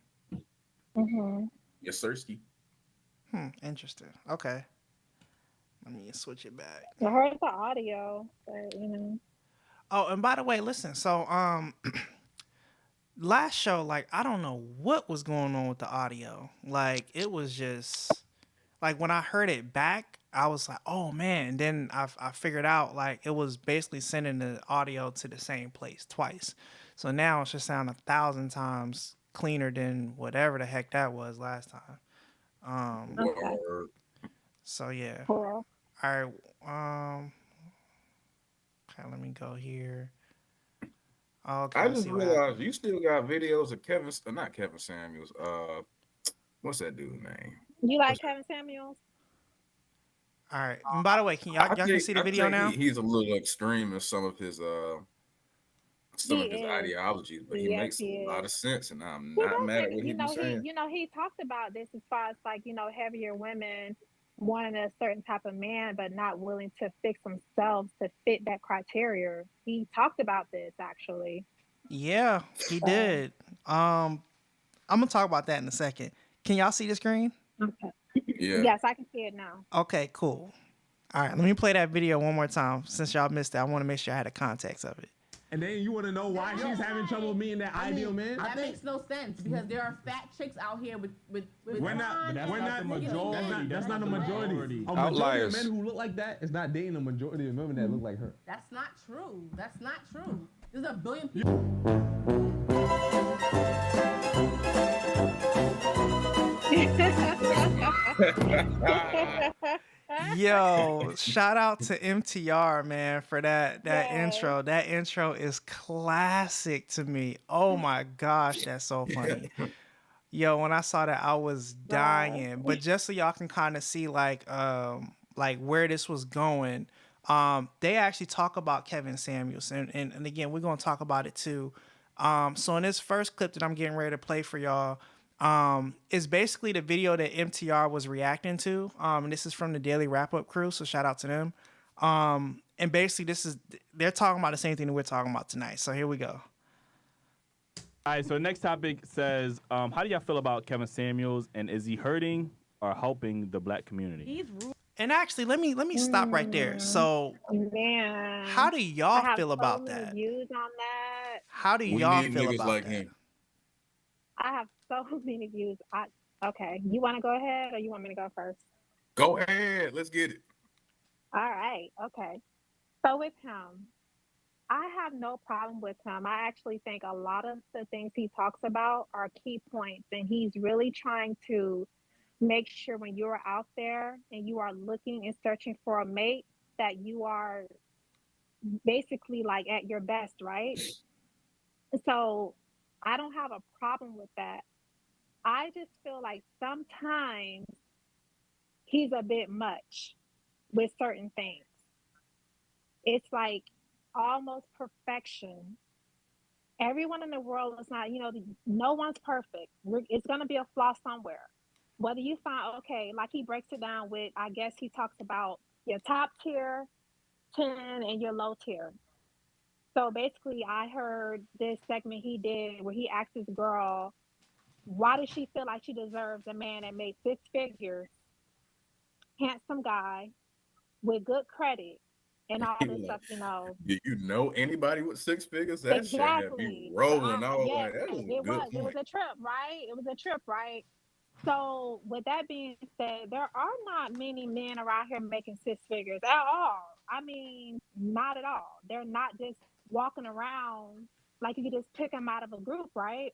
Mm-hmm. Yes, sirski. Interesting. Okay. Let me switch it back. I heard the audio, but Oh, and by the way, listen, so last show, like, I don't know what was going on with the audio. Like, it was just like when I heard it back, I was like, oh man. And then I figured out like it was basically sending the audio to the same place twice. So now it's just sound 1,000 times cleaner than whatever the heck that was last time. okay. So yeah. Cool. All right. Okay, let me go here. Okay, I just realized you still got videos of not Kevin Samuels. What's that dude's name? You like Kevin Samuels? All right. And by the way, y'all can see the video now? He's a little extreme in some of his ideologies, but he makes a lot of sense, and I'm not mad at what he's saying. He talked about this as far as like heavier women wanting a certain type of man, but not willing to fix themselves to fit that criteria. He talked about this actually. Yeah, he did. I'm gonna talk about that in a second. Can y'all see the screen? Okay. Yeah. Yes, I can see it now. Okay, cool. All right, let me play that video one more time. Since y'all missed it, I want to make sure I had the context of it. And then you want to know why she's having trouble meeting that ideal man? That makes no sense because there are fat chicks out here with we're not the majority. That's not the majority. A majority Outliers. of men who look like that is not dating a majority of women that look like her. That's not true. That's not true. There's a billion people. Yo, shout out to MTR, man, for that Yes. intro. That intro is classic to me. Oh my gosh, that's so funny. Yo, when I saw that, I was Bruh. dying. But just so y'all can kind of see like where this was going, they actually talk about Kevin Samuels, and again, we're gonna talk about it too. So in this first clip that I'm getting ready to play for y'all, is basically the video that MTR was reacting to. And this is from the Daily Wrap Up crew, so shout out to them. And basically, they're talking about the same thing that we're talking about tonight. So here we go. All right, so the next topic says, how do y'all feel about Kevin Samuels, and is he hurting or helping the black community? He's rude. And actually, let me stop right there. So, Man, how do I y'all have feel so about many that? views on that. How do We y'all need feel niggas about like that? him. I have so many views. Okay. You want to go ahead or you want me to go first? Go ahead. Let's get it. All right. Okay. So with him, I have no problem with him. I actually think a lot of the things he talks about are key points, and he's really trying to make sure when you're out there and you are looking and searching for a mate that you are basically like at your best, right? So I don't have a problem with that. I just feel like sometimes he's a bit much with certain things. It's like almost perfection. Everyone in the world is not, no one's perfect. It's going to be a flaw somewhere. Whether you find, okay, like he breaks it down with, I guess he talks about your top tier 10 and your low tier. So basically, I heard this segment he did where he asked this girl, why does she feel like she deserves a man that made 6 figures, handsome guy with good credit, and all He this was like, stuff? do you know anybody with 6 figures? That shit had me Exactly. rolling. I was Yes, like, that was a it good was. It was point. a trip, right? It was a trip, right? So, with that being said, there are not many men around here making 6 figures at all. I mean, not at all. They're not just walking around like you could just pick them out of a group, right?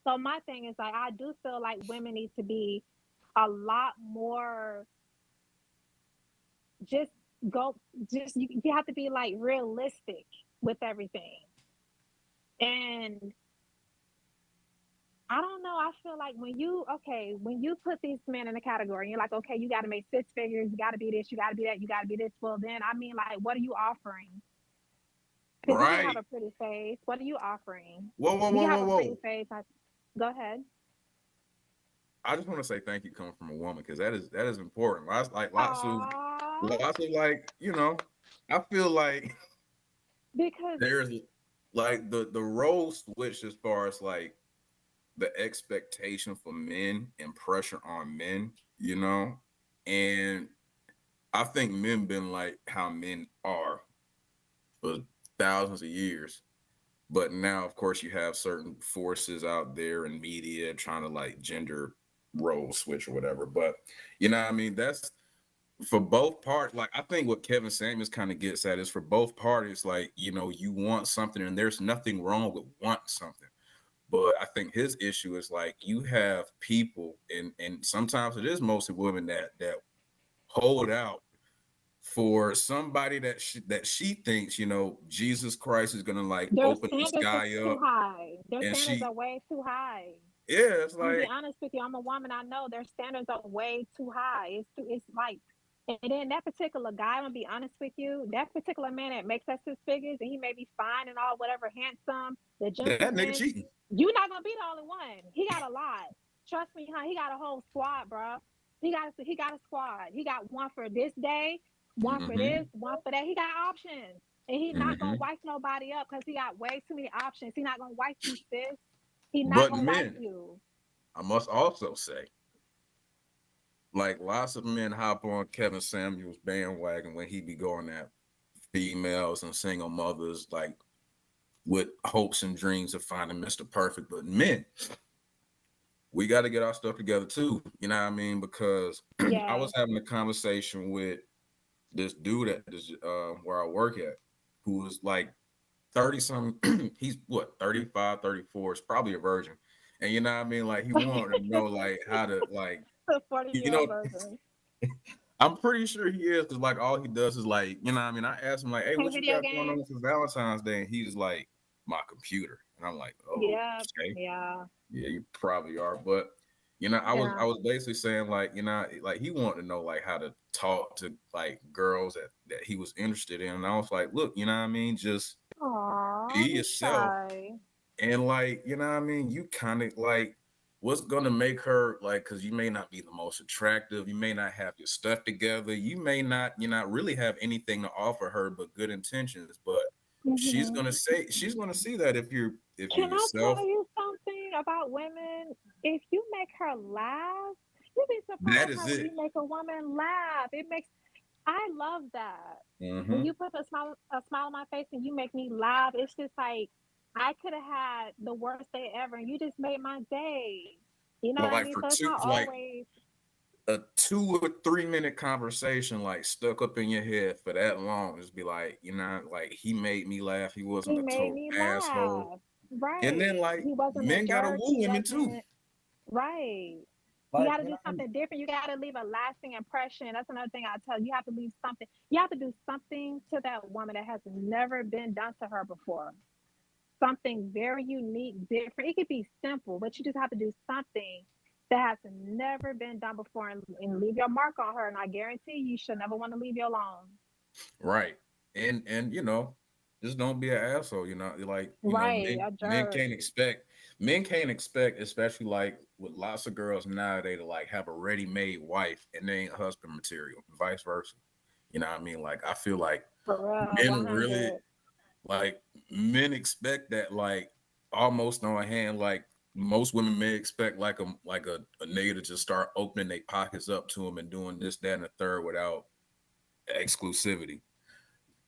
So, my thing is like, I do feel like women need to be a lot more just you have to be like realistic with everything. And I don't know. I feel like when you put these men in a category, you're like, okay, you got to make 6 figures, you got to be this, you got to be that, you got to be this. Well, then, I mean, like, what are you offering? Because you can have Right. a pretty face. What are you offering? Whoa, whoa, You whoa, can have whoa, a pretty whoa. face. Go ahead. I just want to say thank you coming from a woman because that is important. Lots of Aww. like, I feel like Because there's like the role switch as far as like the expectation for men and pressure on men, and I think men been like how men are for thousands of years. But now, of course, you have certain forces out there in media trying to like gender role switch or whatever. But you know what I mean? That's for both parts. Like, I think what Kevin Samuels kind of gets at is for both parties, like, you want something and there's nothing wrong with wanting something. But I think his issue is like you have people, and sometimes it is mostly women that hold out for somebody that she thinks, Jesus Christ is gonna like their open the standards are sky too up, high. Their and standards she, are way too high. yeah, it's I'm gonna be like honest with you. I'm a woman. I know their standards are way too high. It's like, and then that particular guy. I'm gonna be honest with you. That particular man that makes us 6 figures, and he may be fine and all, whatever, handsome, the that nigga gentleman. cheating. You're not gonna be the only one. He got a lot. Trust me, huh? He got a whole squad, bro. He got a squad. He got one for this day, one for Mm-hmm. this, one for that. He got options, and he not Mm-hmm. gonna wipe nobody up because he got way too many options. He not gonna wipe you, sis. He not But gonna wipe men, you. I must also say, like lots of men hop on Kevin Samuels bandwagon when he be going at females and single mothers, like with hopes and dreams of finding Mr. Perfect. But men, we got to get our stuff together too. You know what I mean? Because I Yeah. was having a conversation with this dude at this where I work at, who was like 30 something. He's what, 35, 34. It's probably a virgin. And you know what I mean? Like he wanted to know like how to like, 40-year-old version. I'm pretty sure he is, because like all he does is like, you know what I mean? I asked him like, hey, Play what you video got going games. on for Valentine's Day? And he's like, my computer. And I'm like, oh, Yeah, okay. yeah, Yeah, you probably are. But you know, I yeah. was basically saying like, you know, like he wanted to know like how to talk to like girls that he was interested in. And I was like, look, you know what I mean? Just Aw, be he's yourself. shy. And like, you know what I mean? You kind of like what's gonna make her like, because you may not be the most attractive, you may not have your stuff together, you may not, you not really have anything to offer her but good intentions. But Hmm. she's gonna see that if you're Can I yourself. tell you something about women? If you make her laugh, you'd be That surprised is how when it. you make a woman laugh, it makes. I love that. When Mm-hmm. you put a smile on my face and you make me laugh, it's just like I could have had the worst day ever, and you just made my day. You know what I Like mean? for So it's two, not like always a 2 or 3 minute conversation, like stuck up in your head for that long, just be like, you know, like he made me laugh. He wasn't he a made total me asshole. laugh. And then Right. like He wasn't a men gotta jerk. woo He women too. wasn't right. You Like, got to you do know, something different. You got to leave a lasting impression. That's another thing I tell you. You have to leave something. You have to do something to that woman that has never been done to her before. Something very unique, different. It could be simple, but you just have to do something that has never been done before and leave your mark on her. And I guarantee you, she'll never want to leave you alone. right. And you know, just don't be an asshole, you know. Like, you know, Right, a men jerk. can't expect, especially like with lots of girls nowadays, to like have a ready-made wife and they ain't husband material, and vice versa. You know what I mean? Like I feel like For real, men really 100. like men expect that like almost on hand, like most women may expect like a nigga to just start opening their pockets up to them and doing this, that, and the third without exclusivity.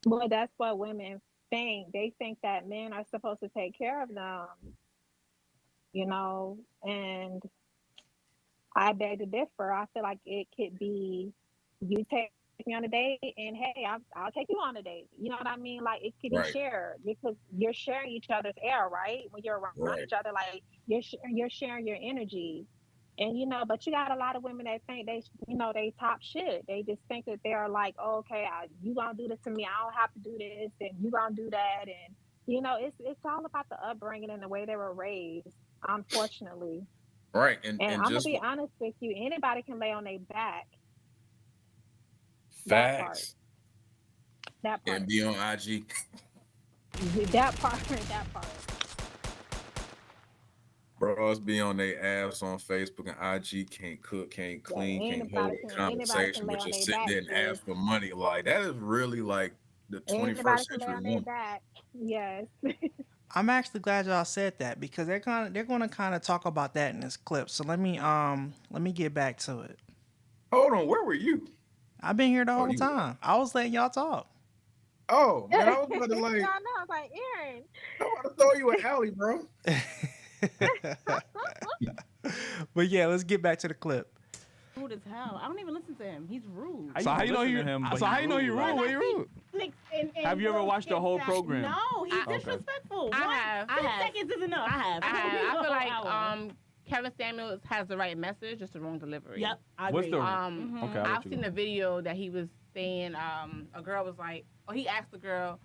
Well, that's what women think. They think that men are supposed to take care of them, and I beg to differ. I feel like it could be you take me on a date, and hey, I'll take you on a date. You know what I mean? Like it could be Right, shared because you're sharing each other's air, right? When you're around each right, other, like you're sharing your energy. And but you got a lot of women that think they top shit. They just think that they're like, oh, okay, you gonna do this to me. I don't have to do this, and you gonna do that, and it's all about the upbringing and the way they were raised. Unfortunately, right, and and I'm gonna just be honest with you, anybody can lay on their back. That part, facts that and part, be on IG. that part, that part. Bros be on their ass on Facebook and IG, can't cook, can't Yeah, clean, can't hold anybody a can anybody can conversation, lay but on just their sit back, there and sis. ask for money. Like that is really like the Anybody 21st can lay century on their woman. back. Yes. I'm actually glad y'all said that because they're gonna kind of talk about that in this clip. So let me get back to it. Hold on, where were you? I've been here the Oh, whole you. time. I was letting y'all talk. Oh man, I was about to Yeah, like, I know. I was like, Aaron. I was about to throw you an alley, bro. But yeah, let's get back to the clip. Rude as hell. I don't even listen to him. He's rude. So how you know listen he? to him, but So how he you know he rude, rude? like- Where you rude? Netflix and Have you ever little watched the whole skits program? No, he's Okay. disrespectful. I have. 10 seconds is enough. I feel like Kevin Samuels has the right message, just the wrong delivery. Yep, I What's agree. the- Okay, I'll I've let you seen go. a video that he was saying a girl was like, or he asked the girl,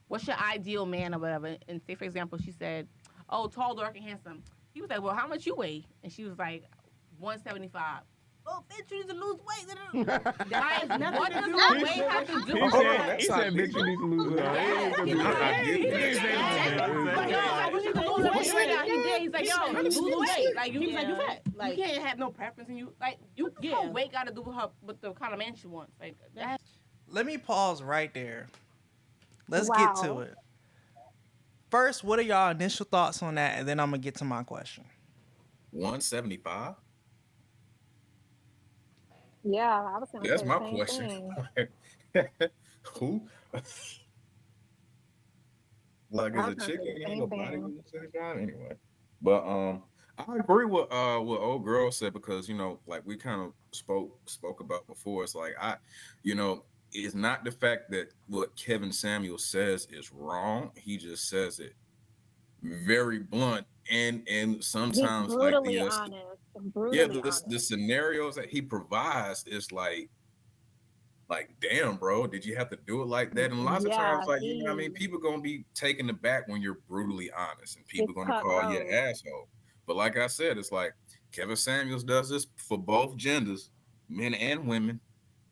what's your ideal man or whatever? And say, for example, she said, oh, tall, dark, and handsome. He was like, well, how much you weigh? And she was like, 175. Oh, bitch, you need to lose weight. Guys, what does the weight have to do He with Hold on, it? said, that's he not said, bitch, you need to lose weight. Yes, he did not get he that. did say that. But yo, like, you need to lose weight right now. He did. He's like, yo, lose weight. Like, He was like, you fat. you can't have no preference in you. Like, what the Yeah. fuck weight got to do with her, with the kind of man she wants? Like, that's Let me pause right there. Let's Wow. get to it. First, what are y'all initial thoughts on that? And then I'm gonna get to my question. 175. Yeah, I was gonna That's say my the same question. thing. Who? Like, I is was a gonna chick say the ain't same nobody thing. with the same job anyway. But I agree with what old girl said, because like we kind of spoke about before. It's like it's not the fact that what Kevin Samuel says is wrong. He just says it very blunt, and He's sometimes like brutally honest. yeah, Brutally the honest. scenarios that he provides is like Like, damn, bro, did you have to do it like that? And lots of times, Yeah, like, you know what I mean? People gonna be taken aback when you're brutally honest, and people it's gonna call you an cutthroat. asshole. But like I said, it's like Kevin Samuels does this for both genders, men and women.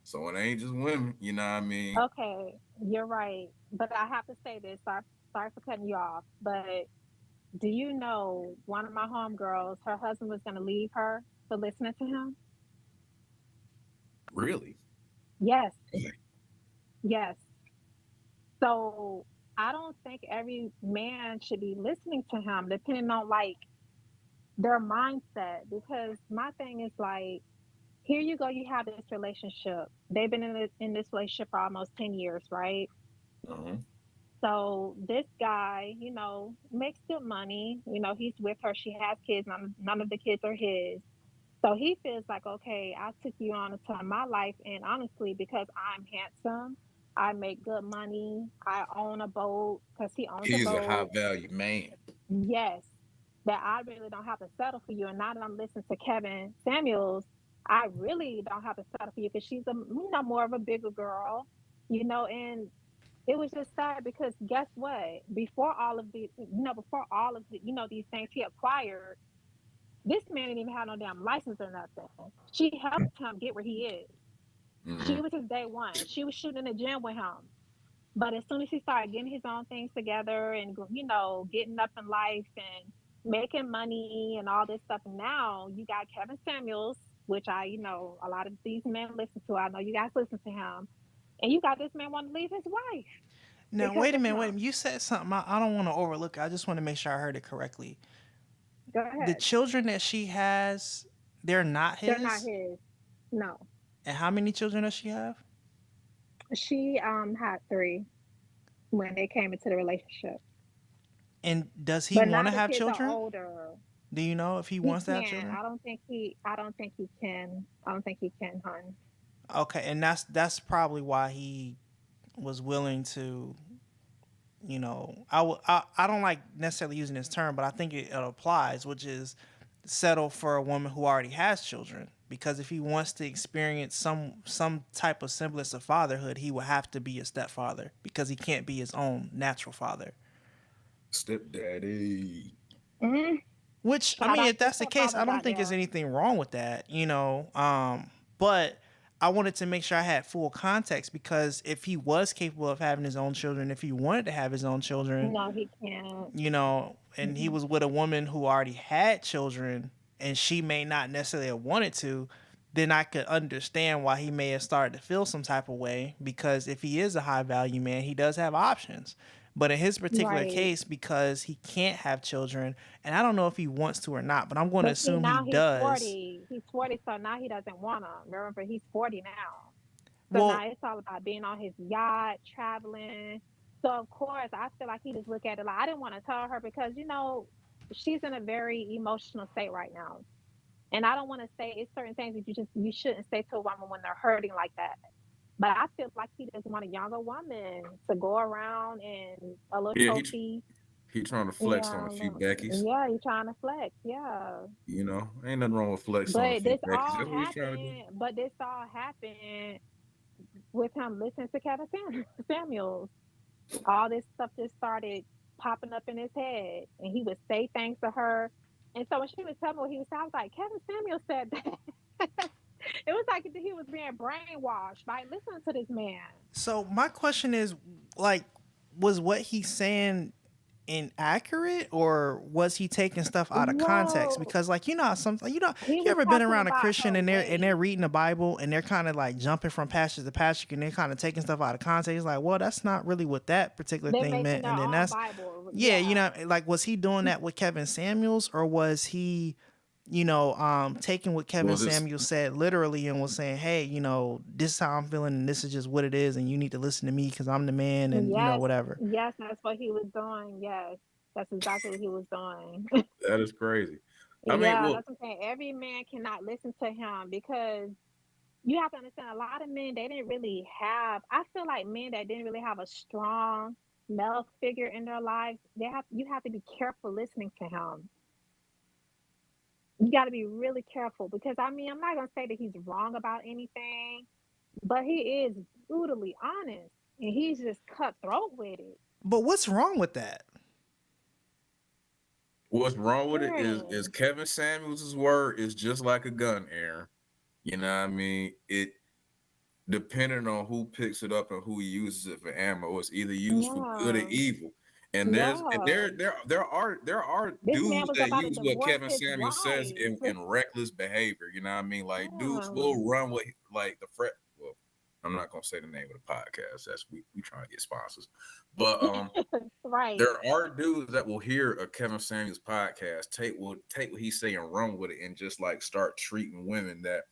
So it ain't just women, you know what I mean? Okay, you're right. But I have to say this. Sorry for cutting you off. But do you know one of my homegirls, her husband was going to leave her for listening to him? Really? Yes, yes. So I don't think every man should be listening to him, depending on like their mindset. Because my thing is like, here you go, you have this relationship. They've been in this relationship for almost 10 years, right? Uh-huh. So this guy, makes good money. He's with her. She has kids. None of the kids are his. So he feels like, okay, I took you on into my life. And honestly, because I'm handsome, I make good money. I own a boat because he owns a He's a high boat. value man. Yes, that I really don't have to settle for you. And now that I'm listening to Kevin Samuels, I really don't have to settle for you because she's more of a bigger girl, and it was just sad because guess what? Before all of the these things he acquired, this man didn't even have no damn license or nothing. She helped him get where he is. Mm-hmm. She was his day one. She was shooting in the gym with him. But as soon as he started getting his own things together and getting up in life and making money and all this stuff, now you got Kevin Samuels, which a lot of these men listen to. I know you guys listen to him, and you got this man wanting to leave his wife Now, because wait a of minute, wait a him. minute. You said something I don't want to overlook. I just want to make sure I heard it correctly. Go The ahead. children that she has, they're not They're not his? his. No. And how many children does she have? She had three when they came into the relationship. And does he But want now to the have kids are children? older. Do you know if he He wants to have can't. children? I don't think he can. I don't think he can, hon. Okay, and that's probably why he was willing to, I don't like necessarily using this term, but I think it applies, which is settle for a woman who already has children. Because if he wants to experience some type of semblance of fatherhood, he will have to be a stepfather because he can't be his own natural father. Stepdaddy. Hmm. Which, I Shout mean, out if to the that's the case, I stepfathers don't out think there's there. anything wrong with that, But I wanted to make sure I had full context because if he was capable of having his own children, if he wanted to have his own children, No, he can't. and he Mm-mm. was with a woman who already had children and she may not necessarily have wanted to, then I could understand why he may have started to feel some type of way because if he is a high value man, he does have options. But in his particular Right. case, because he can't have children, and I don't know if he wants to or not, but I'm going to But see, assume he now he's does. 40. He's 40, so now he doesn't want to. Remember, he's 40 now. So Well, now it's all about being on his yacht, traveling. So of course, I feel like he just look at it like I didn't want to tell her because she's in a very emotional state right now, and I don't want to say it's certain things that you shouldn't say to a woman when they're hurting like that. But I feel like he just want a younger woman to go around and a little Yeah, trophy. he trying to flex on Yeah, a few Beckys. yeah, he's trying to flex. Yeah, Ain't nothing wrong with flex on a but few this Beckys. all That's what he's trying to do. happened. But this all happened with him listening to Kevin Samuels. All this stuff just started popping up in his head, and he would say things to her. And so when she was telling me what he was saying, I was like, Kevin Samuel said that. It was like he was being brainwashed by listening to this man. so my question is, like, was what he's saying inaccurate or was he taking stuff out of context? No, Because like how some he you was ever been talking around a about Christian her and they're weight. reading the Bible and they're kind of like jumping from passage to passage and they're kind of taking stuff out of context. It's like, well, that's not really what that particular They're thing making meant. their And then own that's Bible. yeah, Yeah. like was he doing that with Kevin Samuels or was he taking what Kevin Was this Samuels said literally and was saying, hey, this is how I'm feeling and this is just what it is and you need to listen to me because I'm the man and Yes. whatever. Yes, that's what he was doing. Yes. That's exactly what he was doing. that is crazy. I mean, Yeah, well, that's what I'm saying. Every man cannot listen to him because you have to understand a lot of men they didn't really have I feel like men that didn't really have a strong male figure in their lives, you have to be careful listening to him. You got to be really careful because I mean, I'm not going to say that he's wrong about anything, but he is brutally honest, and he's just cutthroat with it. But what's wrong with that? What's wrong with it is Aaron, Kevin Samuels' word is just like a gun, Aaron. You know what I mean? It depending on who picks it up and who uses it for ammo, it's either used for good or yeah, evil. And yeah. there are This man dudes was that about to use what divorce Kevin his Samuels says wife. in reckless behavior. You know what I mean? Like dudes Yeah. will run with like the fret. Well, I'm not gonna say the name of the podcast. That's we trying to get sponsors, but Right. there are dudes that will hear a Kevin Samuels podcast, take what he's saying, run with it, and just like start treating women that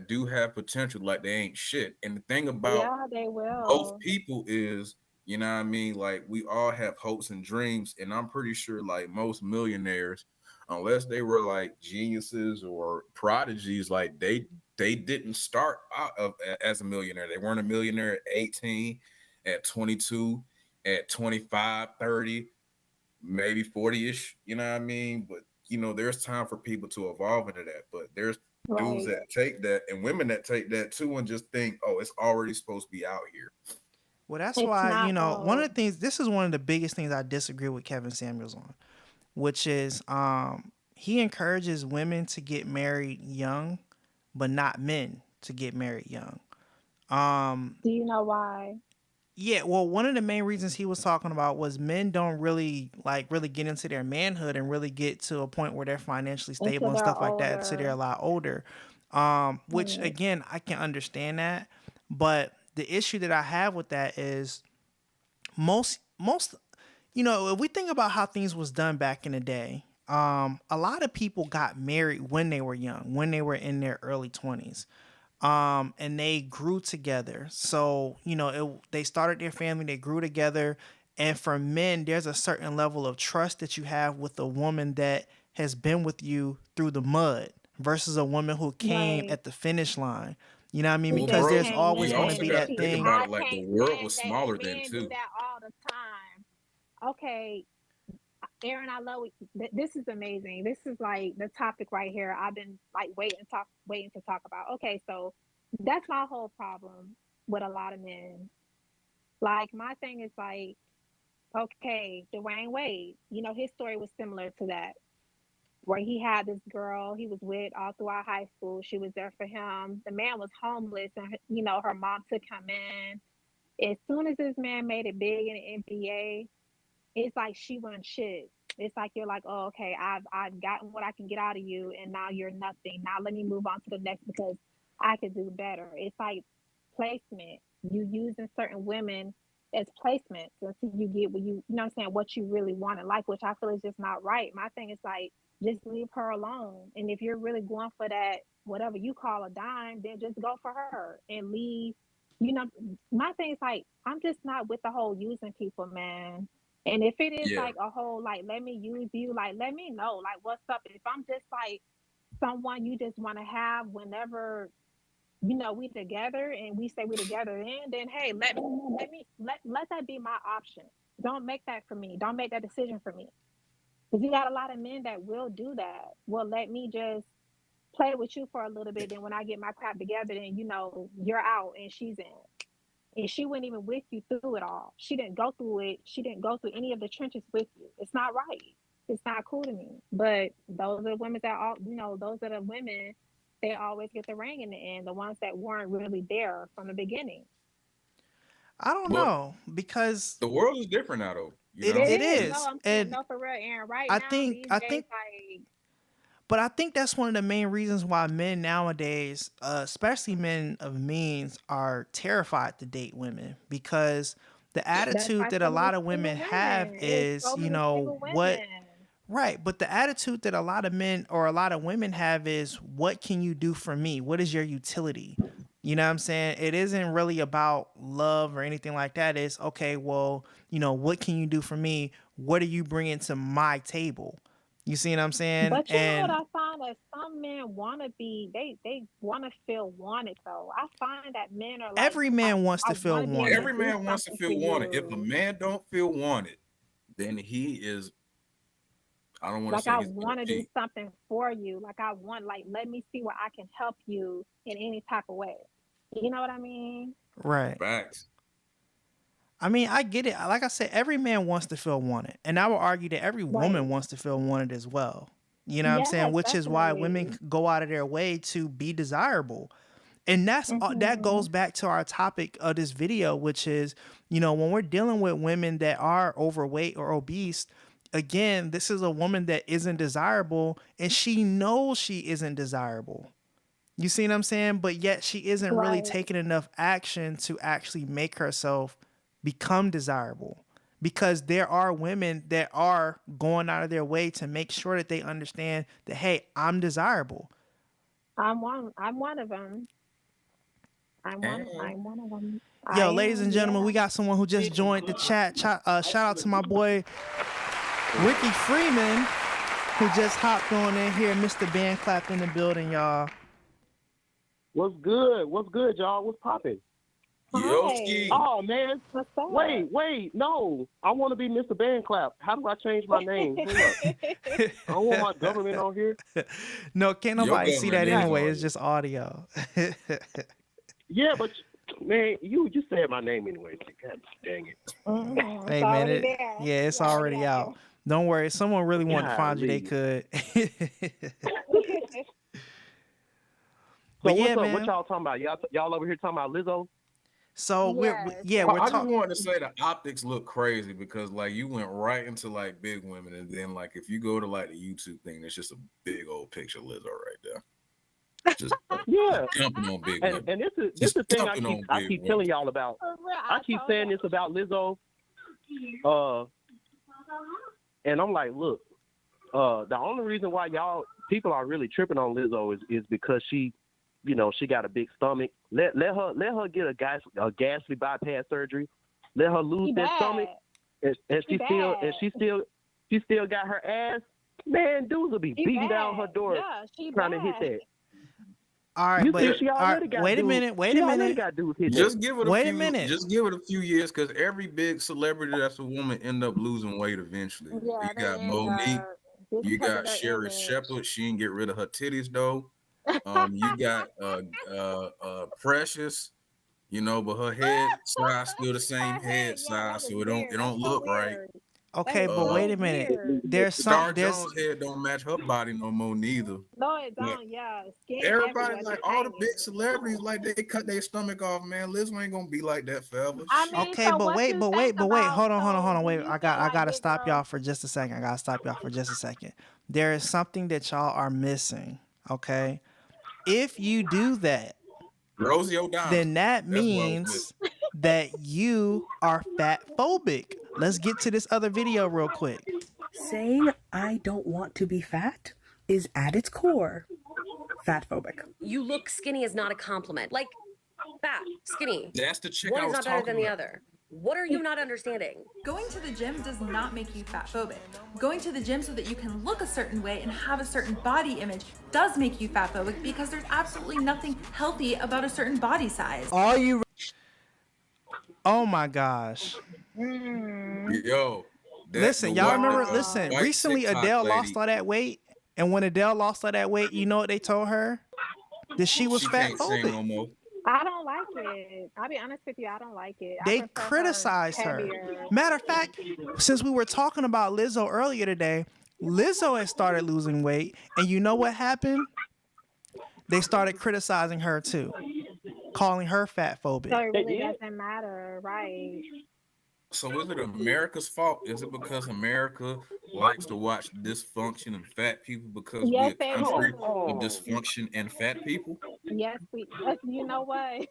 do have potential like they ain't shit. And the thing about Yeah, they both will. people is, you know what I mean, like we all have hopes and dreams, and I'm pretty sure like most millionaires, unless they were like geniuses or prodigies, like they didn't start out as a millionaire. They weren't a millionaire at 18, at 22, at 25, 30, maybe 40ish, you know what I mean? But there's time for people to evolve into that. But there's dudes Right. that take that and women that take that too and just think, oh, it's already supposed to be out here. Well, that's It's why, not one of though. the things, this is one of the biggest things I disagree with Kevin Samuels on, which is he encourages women to get married young, but not men to get married young. Um, Do you know why? yeah, well, one of the main reasons he was talking about was men don't really get into their manhood and really get to a point where they're financially stable Until and they're stuff like that until they're a older. lot older. Which Right. again, I can understand that, but the issue that I have with that is most if we think about how things was done back in the day, a lot of people got married when they were young, when they were in their early 20s, and they grew together. So they started their family, they grew together. And for men, there's a certain level of trust that you have with a woman that has been with you through the mud versus a woman who came Right. at the finish line. You know what I mean? Who Well, Because just bro, there's came always we going to in also be and got that to she think thing. about I it like the can't world stand was that, smaller and then men do too. that all the time. Okay, Aaron, I love this is amazing. This is like the topic right here. I've been like waiting to talk about. Okay, so that's my whole problem with a lot of men. Like my thing is like, okay, Dwayne Wade, his story was similar to that, where he had this girl he was with all throughout high school. She was there for him. The man was homeless, and her mom took him in. As soon as this man made it big in the NBA, it's like she wasn't shit. It's like you're like, oh, okay, I've gotten what I can get out of you, and now you're nothing. Now let me move on to the next because I could do better. It's like placement. You using certain women as placements until you get what you know what I'm saying, what you really want in life, which I feel is just not right. My thing is like, just leave her alone. And if you're really going for that, whatever you call a dime, then just go for her and leave. You know, my thing is like, I'm just not with the whole using people, man. And if it is Yeah, like a whole like, let me use you, like let me know like what's up. If I'm just like someone you just want to have whenever we together and we say we together, then hey, let that be my option. Don't make that for me. Don't make that decision for me. Because you got a lot of men that will do that. Will let me just play with you for a little bit. Then when I get my crap together, then you're out and she's in. And she wasn't even with you through it all. She didn't go through it. She didn't go through any of the trenches with you. It's not right. It's not cool to me. But those are the women that those are the women, they always get the ring in the end. The ones that weren't really there from the beginning. I don't but know because the world is different now, though. You it It know, it is. No, is, I'm saying and no for real, Aaron. Right I now, think these I days, think like But I think that's one of the main reasons why men nowadays, especially men of means, are terrified to date women because the that's attitude why that a so many lot of women single have women. It's is, so many single what, women. right. But the attitude that a lot of men or a lot of women have is, what can you do for me? What is your utility? You know what I'm saying? It isn't really about love or anything like that. It's okay, well, what can you do for me? What are you bringing to my table? You see what I'm saying? But you know what And I find that some men want to be, they want to feel wanted though. I find that men are like, every man wants I to want feel to be able to wanted. every do man wants to something for feel wanted. If a you. man don't feel wanted, then he is I don't want to Like say I he's gonna want to do cheat. something for you. Like I want, like, let me see where I can help you in any type of way. You know what I mean? Right. Facts. I mean, I get it. Like I said, every man wants to feel wanted. And I would argue that every Right. woman wants to feel wanted as well. You know what I'm saying? Yes, Which is why women definitely. go out of their way to be desirable. And that Hmm. goes back to our topic of this video, which is, when we're dealing with women that are overweight or obese, again, this is a woman that isn't desirable and she knows she isn't desirable. You see what I'm saying? But yet she isn't really Right. taking enough action to actually make herself become desirable. Because there are women that are going out of their way to make sure that they understand that, hey, I'm desirable. I'm one of them. And I'm one of them. I Yo, ladies am. and gentlemen, Yeah. we got someone who just joined the chat. Shout out to my boy Ricky Freeman, who just hopped on in here. Mr. Band Clap in the building, y'all. What's good? What's good, y'all? What's popping? Yo, Hi. Ski. Oh man, What's up? wait, no. I want to be Mr. Bandclap. How do I change my name? Hold up. I don't want my government on here. No, can't Your nobody see government that is anyway. on It's you. just audio. Yeah, but man, you said my name anyway. God dang it. Mhm. Hey It's man, already there. yeah, it's It's already out out. Don't worry. If someone really wanted to find you, they Golly. could. there. So But yeah, what's up? What man. y'all talking about? Y'all over here talking about Lizzo? So we're Yes. we're I just talking. wanted to say the optics look crazy because like you went right into like big women, and then like if you go to like the YouTube thing, it's just a big old picture of Lizzo right there. Just Yeah. dumping on big And women. this is Just the thing I dumping keep on I big keep women. telling y'all about. For real, I keep told saying y'all. this about Lizzo. And I'm like, look, the only reason why people are really tripping on Lizzo is because she got a big stomach. Let her get a gastric bypass surgery. Let her lose She that bad. stomach, and she still got her ass. Man, dudes will be She beating down her bad. door Yeah, she trying bad. to hit that. All right, You but see, she all already right, got wait a dudes. minute. Wait She a already minute. got dudes hit that. Just give it a Wait a few. minute. Just give it a few years because every big celebrity that's a woman end up losing weight eventually. Yeah, You they got end Monique. up just You because of got their Sherry image. Shepherd. She didn't get rid of her titties though. You got Precious. But her head size still the same Her head, head yeah, that size, was so it weird. don't That's so look right. weird. That Okay, is but Uh, wait so a minute. weird. Star Jones head don't match her body no more neither. No, it But don't. Yeah, skin everybody everywhere, like just all the hanging. big celebrities like they cut their stomach off, man. Liz ain't gonna be like that forever. I Shit. mean, Okay, so but what wait, you but wait, think but wait. about? Hold on. So do Wait. you I feel like gotta big stop y'all girls? for just a second. I gotta stop y'all for just a second. There is something that y'all are missing. Okay. If you do that, Rosie O'Donnell. then that That's what I was means missing. that you are fat phobic. Let's get to this other video real quick. Saying I don't want to be fat is at its core fat phobic. You look skinny is not a compliment. Like fat, skinny. That's the chick One I is was not better talking than the about. other. What are you not understanding? Going to the gym does not make you fat phobic. Going to the gym so that you can look a certain way and have a certain body image does make you fat phobic because there's absolutely nothing healthy about a certain body size. Are you? Oh my gosh. Yo, Listen, y'all remember? the Listen, white recently TikTok Adele lady, lost all that weight, and when Adele lost all that weight, you know what they told her? That she was she fat can't sing no phobic. more. I don't like it. I'll be honest with you. I don't like it. They I prefer criticized her. heavier. Matter of fact, since we were talking about Lizzo earlier today, Lizzo had started losing weight, and you know what happened? They started criticizing her too, calling her fat So phobic. it really did? doesn't matter, right? So is it America's fault? Is it because America likes to watch dysfunction and fat people because we're Yes, a they country do. of dysfunction and fat people? Yes, you know what?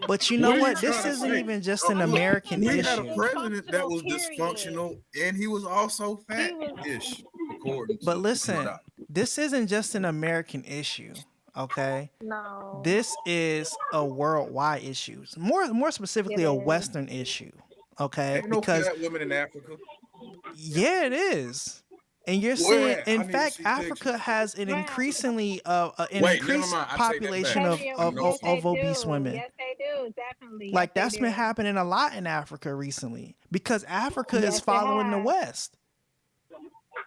But you What know are you what? This trying to isn't say? even just an Look, American we had a issue. president that was Dysfunctional, dysfunctional and he was also He was fat-ish, according to But his listen, doctor. this isn't just an American issue, okay? no. This is a worldwide issue. More specifically, It a is. Western issue, okay? Ain't no Because fat women in Africa. yeah, it is. And you're Where seeing, at? I in need to fact, see Africa pictures. has an Well, increasingly an Wait, never increased mind. I take that population back. of heavier. I of, know of, Yes, they of obese do. women. Yes, they do. Definitely. Yes, Like they that's been do. happening a lot in Africa recently because Africa is Yes, it following the has. West.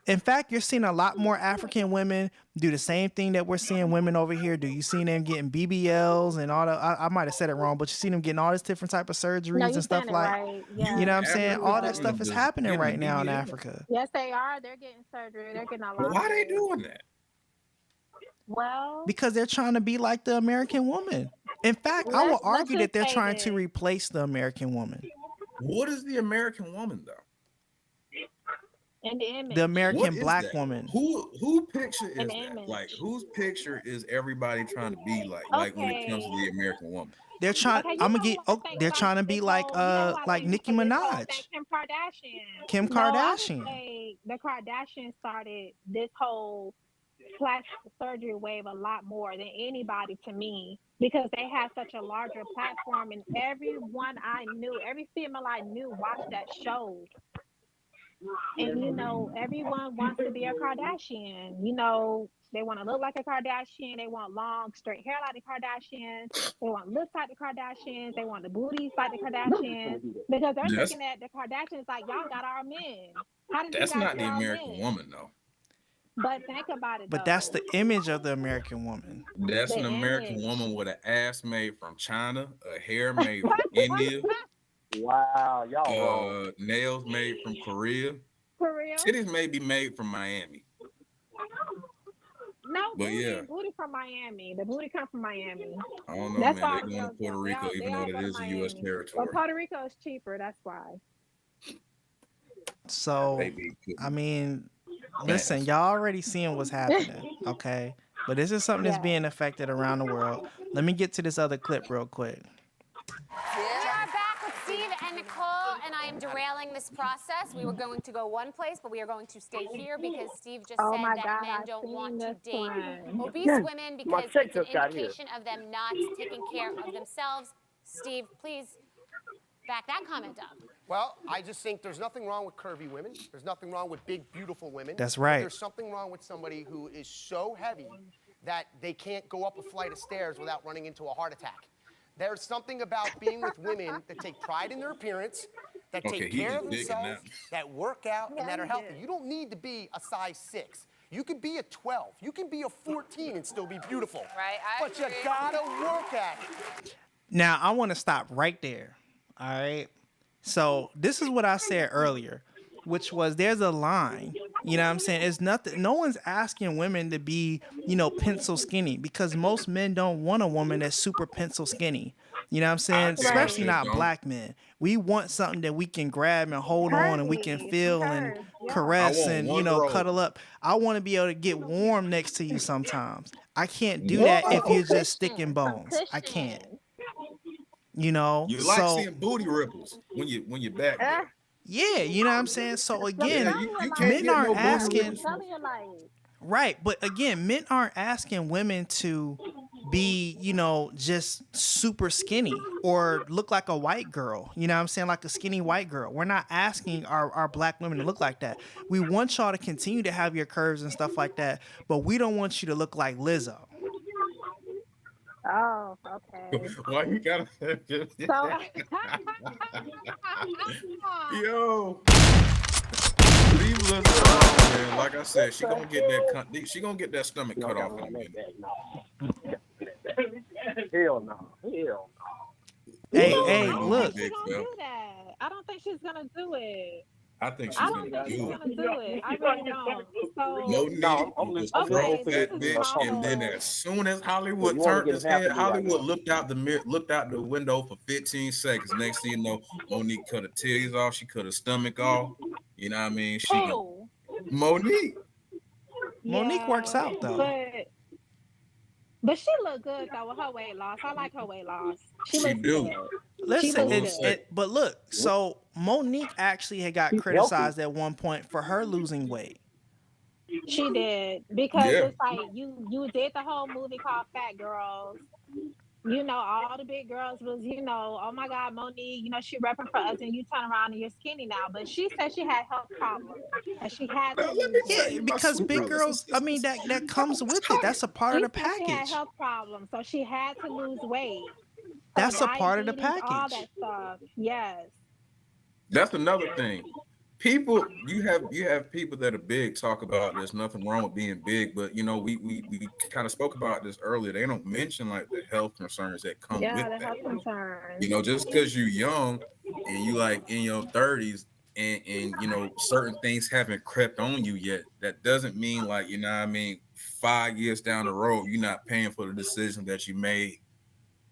In fact, you're seeing a lot more African women do the same thing that we're seeing women over here do. You see them getting BBLs and all the. I might have said it wrong, but you see them getting all this different type of surgeries No, and you stuff saying it like. right. Yeah. You know what I'm saying? African All that Yeah. stuff women is just happening getting right now in BBL. Africa. Yes, they are. They're getting surgery. They're getting a lot. Why of they it. doing that? Well, Because they're trying to be like the American woman. In fact, I will let's argue that just they're say trying to this. replace the American woman. What is the American woman though? In the image. The What American is black that? woman. Who picture An is that? image. Like whose picture is everybody trying to be like? Like when it comes to Okay. the American woman. They're trying. Okay, you I'm know gonna get. who I Oh, think they're started trying to this be like whole, you know who I think Nicki started this whole thing? Minaj, Kim Kardashian. Kim No, I would Kardashian. say the Kardashians started this whole plastic surgery wave a lot more than anybody to me because they had such a larger platform and everyone I knew, every female I knew watched that show. And you know, everyone wants to be a Kardashian. You know, they want to look like a Kardashian. They want long, straight hair like the Kardashians. They want lips like the Kardashians. They want the booties like the Kardashians. Because they're That's looking at the Kardashians like, y'all got our men. How did you that's guys not get the our American men? woman though. But think about it But though. that's the image of the American woman. That's The an American image. woman with an ass made from China, a hair made from India, Wow, y'all wrong. nails made from Korea, For real? titties may be made from Miami. No, But booty, yeah. booty from Miami. The booty come from Miami. I don't know, That's man. why They're going to girls Puerto Rico, they even all though go that to is a U.S. Miami. territory. But Puerto Rico is cheaper. That's why. So They be good. I mean, listen, y'all already seeing what's happening, okay? But this is something that's Yeah. being affected around the world. Let me get to this other clip real quick. We are back with Steve and Nicole, and I am derailing this process. We were going to go one place, but we are going to stay here because Steve just Oh said my that God, men I've don't seen want to this date one. obese Yes, women my because check it's an just got here. indication of them not taking care of themselves. Steve, please back that comment up. Well, I just think there's nothing wrong with curvy women. There's nothing wrong with big, beautiful women. That's But right. there's something wrong with somebody who is so heavy that they can't go up a flight of stairs without running into a heart attack. There's something about being with women that take pride in their appearance, that Okay, take he care is of digging themselves, that work out, and that are he healthy. did. You don't need to be a size 6. You could be a 12. You can be a 14 and still be beautiful. Right, But you gotta work at it. Now, I want to stop right there. All right. So, this is what I said earlier, which was there's a line. You know what I'm saying? It's nothing. No one's asking women to be, pencil skinny because most men don't want a woman that's super pencil skinny. You know what I'm saying? damn Especially sure not don't. black men. We want something that we can grab and hold on and we can Curvy, feel some and curves, yeah. caress I want and, one roll. cuddle up. I want to be able to get warm next to you sometimes. I can't do that if you're just sticking bones. I can't. You like so seeing booty ripples when you back there. yeah, you know what I'm saying? So again, Yeah, you can't men get no aren't booty asking ripples. right, but again, men aren't asking women to be, just super skinny or look like a white girl. You know what I'm saying? Like a skinny white girl. We're not asking our black women to look like that. We want y'all to continue to have your curves and stuff like that, but we don't want you to look like Lizzo. Oh, okay. Why you gotta? So, Yo, leave Lizzo alone, man. Like I said, she gonna get that. She gonna get that stomach cut off in a minute. Hell no. Hell no. Hey, Lizzo hey, ain't gonna look. be big, gonna fella. do that. I don't think she's gonna do it. I think she's I don't gonna think she's do gonna it. do it. I really don't. So, Monique was Okay, broke so that this is bitch, and then how- as soon as Hollywood You wanna turned get his half head, of me right Hollywood now. looked out the window for 15 seconds. Next thing you know, Monique cut her titties off. She cut her stomach off. You know what I mean? Who? Monique. Monique works out though. But she look good though with her weight loss. I like her weight loss. She She looks do. good. Listen, She looks good. but look, so Monique actually had got criticized at one point for her losing weight. She did because Yeah. it's like you did the whole movie called Fat Girls. All the big girls was, oh my God, Monique, she repping for us, and you turn around and you're skinny now. But she said she had health problems and she had to Let lose me tell weight. you, my Because sweet big brothers girls, and I mean, sisters. that comes with it. That's a part of the She said she had package. health problems, so she had to lose weight. So That's a part of the diabetes, all package. that stuff. Yes. That's another thing. people, you have people that are big talk about there's nothing wrong with being big, but we kind of spoke about this earlier. They don't mention like the health concerns that come with Yeah, the that. health concerns. Just because you're young and you like in your 30s and certain things haven't crept on you yet, that doesn't mean like, 5 years down the road, you're not paying for the decision that you made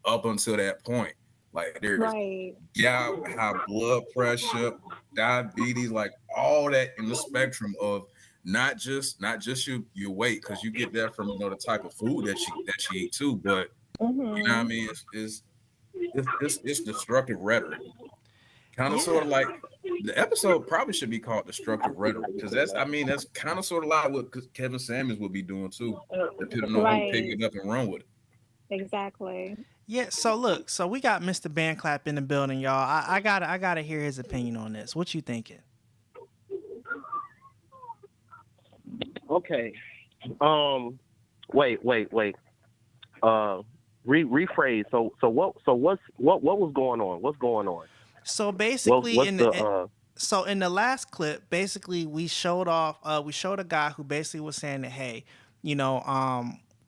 up until that point. Like there's Right. high blood pressure, diabetes, like all that in the spectrum of not just your weight, because you get that from the type of food that you eat too, but it's destructive rhetoric. Kind of sort of like the episode probably should be called destructive rhetoric, because that's kind of sort of like what Kevin Samuels would be doing too, depending on who pick it up and run with it. Exactly. Yeah, so look, so we got Mr. Bandclap in the building, y'all. I gotta hear his opinion on this. What you thinking? Okay. Wait. Rephrase. So what was going on? What's going on? So basically, in the last clip, basically we showed a guy who basically was saying that, hey,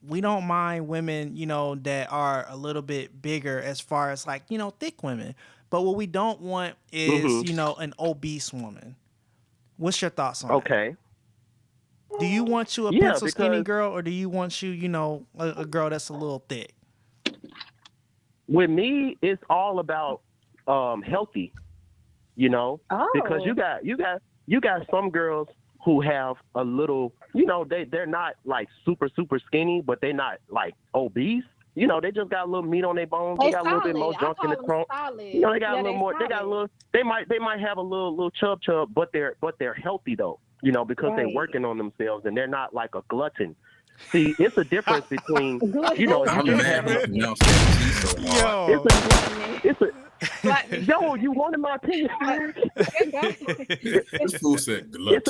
we don't mind women, that are a little bit bigger as far as like, thick women. But what we don't want is, an obese woman. What's your thoughts on that? Okay. Do you want you a pencil skinny girl, or do you want you, a girl that's a little thick? With me, it's all about healthy, because you got some girls who have a little, they're not like super skinny, but they're not like obese. They just got a little meat on their bones. They got a little bit more junk in the trunk. They got a little more. They got a little. They might have a little chub, but they're healthy though. Because they're working on themselves and they're not like a glutton. See, it's a difference between Yo, you wanted my opinion. This fool said glutton. It's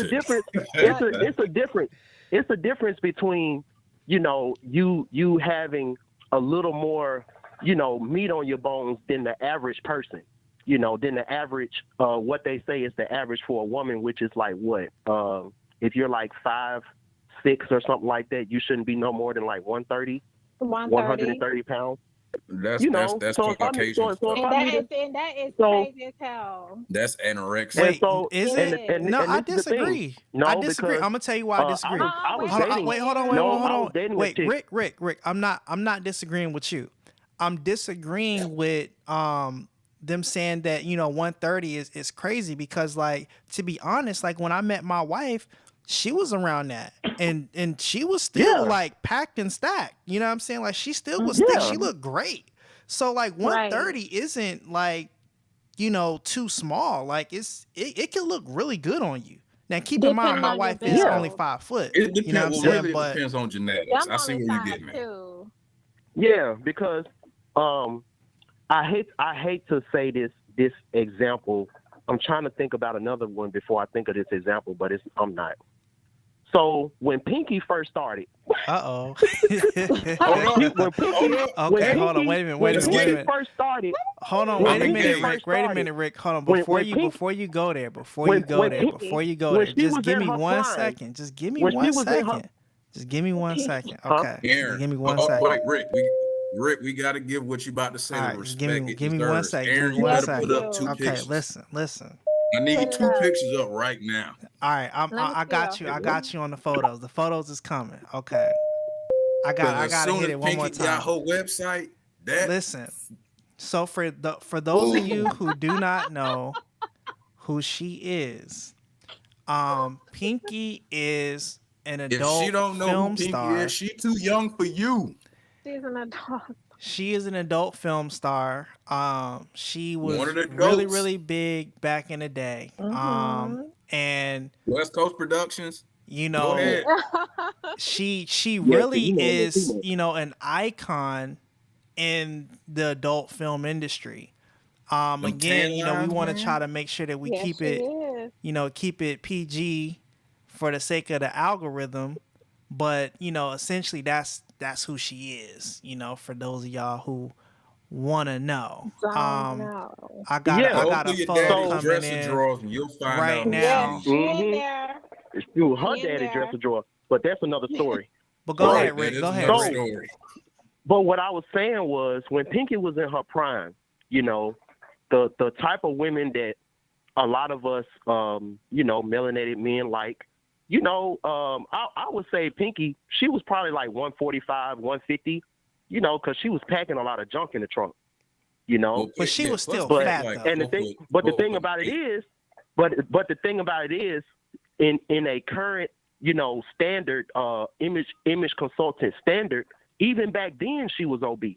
a difference. It's a difference between you having a little more meat on your bones than the average person. Than the average. What they say is the average for a woman, which is like what? If you're like 5'6" or something like that, you shouldn't be no more than like 130, 130 pounds. That's Caucasian. And that is crazy as hell. That's anorexia. Wait, is it? No, I disagree. No, I disagree. I'm gonna tell you why I disagree. Hold on. Wait, Rick. I'm not disagreeing with you. I'm disagreeing with them saying that 130 is crazy, because like, to be honest, like when I met my wife, she was around that, and she was still like packed and stacked. You know what I'm saying? Like she still was thick. She looked great. So like 130 isn't like too small. Like it can look really good on you. Now keep in mind, my wife is only 5 foot. It depends. You know what I'm saying? But it depends on genetics. I see where you get, man. Too. Yeah, because I hate to say this example. I'm trying to think about another one before I think of this example, but I'm not. So when Pinky first started, hold on. Wait a minute. First started. Hold on. Wait a minute, Rick. Hold on. Before you go there, just give me 1 second. Just give me 1 second. Just give me 1 second. Okay. Just give me 1 second. Wait, Rick, we got to give what you about to say the respect. Give me 1 second. Aaron, you got to put up 2 Okay, pictures. listen. I need 2 pictures up right now. All right, I got you. I got you on the photos. The photos is coming. Okay. I got to hit it one more time. Got her website. Listen. So for those of you who do not know who she is, Pinky is an adult if she don't know film who Pinky star. Is, she too young for you. She's an adult. She is an adult film star. She was really, really big back in the day. And West Coast Productions. Go ahead. she really is, an icon in the adult film industry. Again, we want to try to make sure that we keep it PG for the sake of the algorithm. But, essentially that's who she is, for those of y'all who wanna know. Don't know. I got Yeah. I Go got through a your photo daddy's coming dresser in drawers and you'll find right out who now. she is. She in there. It's through her She in daddy there. dresser drawer, but that's another story. But go Right. ahead, That Rick. is Go ahead, another Rick. story. But what I was saying was when Pinky was in her prime, you know, the type of women that a lot of us, you know, melanated men like, you know, I would say Pinky, she was probably like 145, 150, you know, because she was packing a lot of junk in the trunk, you know. Well, But she yeah, was still plus fat like though. And the thing, but the thing about it is, but the thing about it is, in a current, you know, standard image consultant standard, even back then she was obese.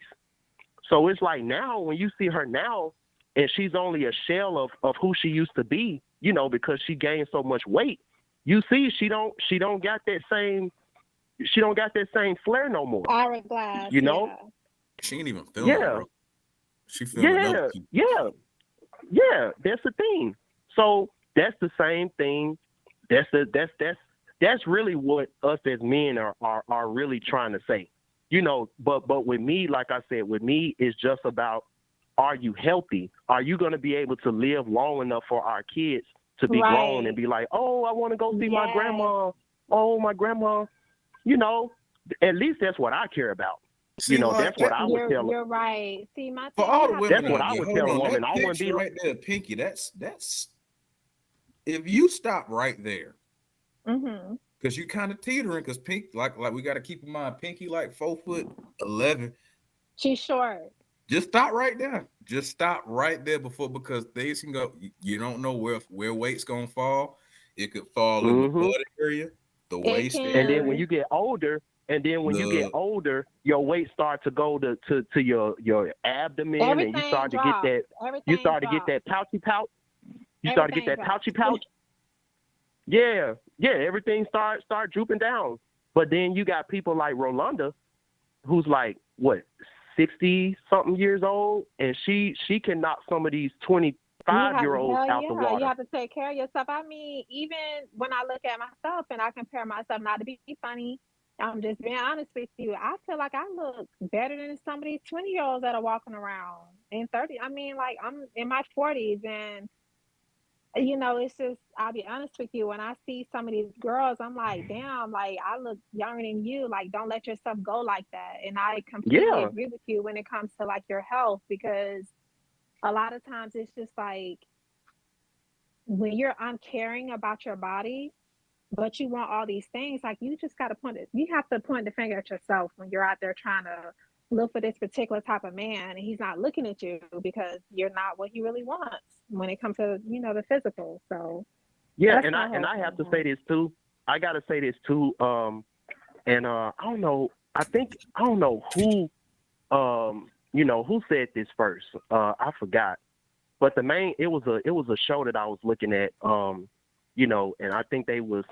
So it's like now when you see her now, and she's only a shell of who she used to be, you know, because she gained so much weight. You see, she don't got that same flair no more. Hourglass. You know? Yeah. She ain't even filming, Yeah. bro. She filming other people. Yeah. That's the thing. So that's the same thing. That's really what us as men are really trying to say. You know, but with me, like I said, with me, it's just about, are you healthy? Are you going to be able to live long enough for our kids to be grown and be like, oh, I want to go see my grandma. Oh, my grandma. You know, at least that's what I care about. See, you know, like, that's what I would tell her. You're right. See, my For thing, all you the have women That's what out I there, would hold tell a on, woman. that I wouldn't picture be right there, Pinky. That's if you stop right there, because you kind of teetering. Because Pink, like we got to keep in mind, Pinky like 4'11". She's short. Just stop right there. Just stop right there before, because things can go. You don't know where weight's gonna fall. It could fall in the butt area, the waist area. And then when you get older, your weight starts to go to your abdomen, Everything and you start drops. to get that. Everything You start to get that pouchy pouch. You start to get that pouchy pouch. Yeah, everything start drooping down. But then you got people like Rolanda, who's like what, 60-something years old, and she can knock some of these 25-year-olds out the water. You have to take care of yourself. I mean, even when I look at myself and I compare myself, not to be funny, I'm just being honest with you. I feel like I look better than some of these 20-year-olds that are walking around in 30. I mean, like, I'm in my 40s, and you know, it's just, I'll be honest with you, when I see some of these girls, I'm like, damn, like, I look younger than you. Like, don't let yourself go like that. And I completely agree with you when it comes to like your health, because a lot of times it's just like when you're uncaring about your body, but you want all these things, like, you just got to you have to point the finger at yourself when you're out there trying to look for this particular type of man, and he's not looking at you because you're not what he really wants when it comes to, you know, the physical. So yeah, and I have to say this too. I gotta say this too. And I don't know. I don't know who, you know, who said this first. I forgot. But it was a show that I was looking at. You know, and I think they was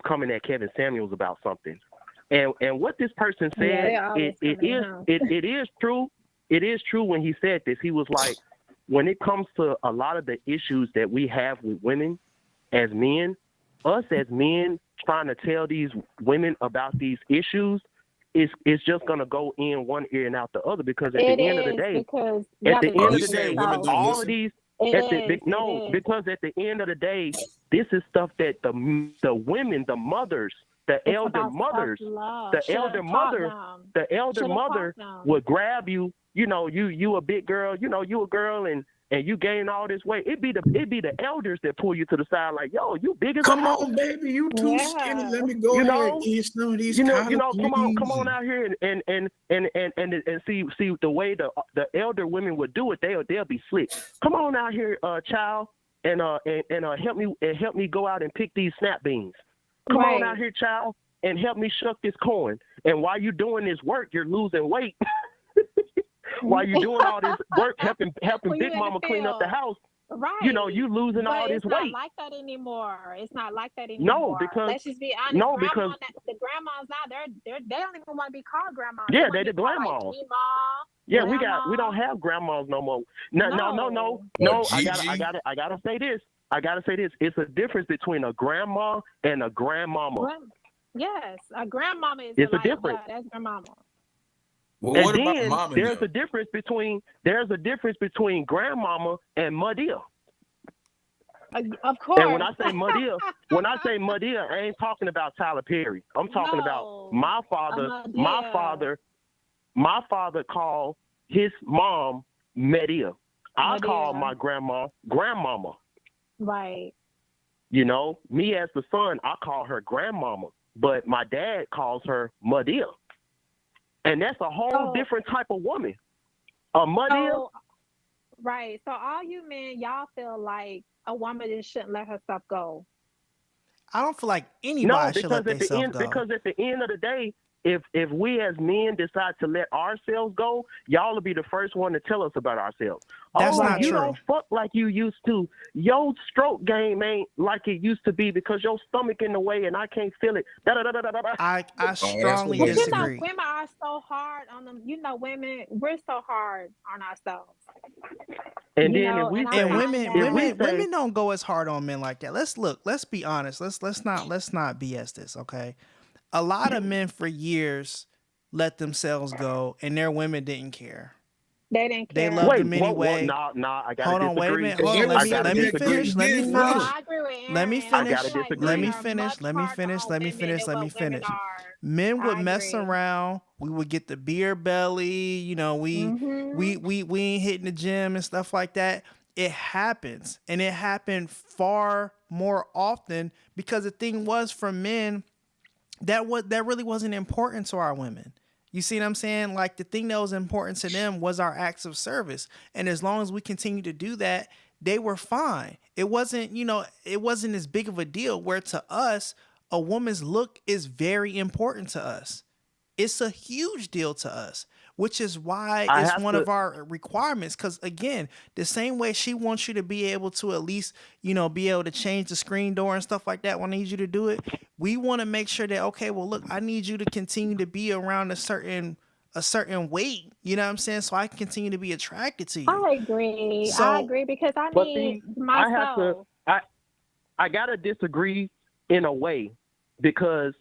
coming at Kevin Samuels about something. And what this person said, it is true. It is true when he said this. He was like, when it comes to a lot of the issues that we have with women as men, us as men trying to tell these women about these issues, it's just going to go in one ear and out the other, because at the end of the day, all of these, because at the end of the day, this is stuff that the women, the mothers, the elder mother would grab you. You know, you a big girl, you know, you a girl, and you gain all this weight. It'd be the elders that pull you to the side, like, yo, you big as Come on, baby, you too skinny. Let me go ahead and eat some of these. Come on out here and see the way the elder women would do it. They'll be slick. Come on out here, child, and help me go out and pick these snap beans. Come on out here, child, and help me shuck this corn. And while you're doing this work, you're losing weight. While you're doing all this work, helping Big Mama clean up the house, you know, you losing all this weight. It's not like that anymore. It's not like that anymore. No, because let's just be honest. because the grandmas now, they don't even want to be called grandmas. Yeah, they're the grandmas. Like yeah, we don't have grandmas no more. No. I gotta say this. It's a difference between a grandma and a grandmama. Yes, a grandmama is a difference. That's grandmama. Well, And what about then mom and there's them? a difference between grandmama and Madia. Of course. And when I say Madia, I ain't talking about Tyler Perry. I'm talking about my father. My father called his mom Madia. I call my grandmama. Right. You know, me as the son, I call her grandmama, but my dad calls her Madia. And that's a whole different type of woman. A Madia. Right. So all you men, y'all feel like a woman just shouldn't let herself go. I don't feel like anybody should let at the themselves end, go. because at the end of the day, if we as men decide to let ourselves go, y'all will be the first one to tell us about ourselves. That's not you true. don't fuck like you used to. Your stroke game ain't like it used to be because your stomach in the way and I can't feel it. I strongly But you know, disagree. women are so hard on them. You know, women, we're so hard on ourselves. And You then know, if we and say, I find that- Women don't go as hard on men like that. Let's be honest. Let's not BS this, okay? A lot of men for years let themselves go and their women didn't care. They didn't care. They loved them anyway. Nah, I gotta Hold on, wait a disagree. minute. Hold on, let me finish. No, I agree with Aaron. Let me finish. I gotta disagree. Let me finish. Men would mess around. We would get the beer belly. You know, we ain't hitting the gym and stuff like that. It happens, and it happened far more often because the thing was for men that really wasn't important to our women. You see what I'm saying? Like the thing that was important to them was our acts of service. And as long as we continue to do that, they were fine. It wasn't as big of a deal where to us, a woman's look is very important to us. It's a huge deal to us, which is why it's one of our requirements. Because again, the same way she wants you to be able to at least, be able to change the screen door and stuff like that when I need you to do it, we want to make sure that, okay, well, look, I need you to continue to be around a certain weight, you know what I'm saying? So I can continue to be attracted to you. I agree because I need myself. I gotta disagree in a way because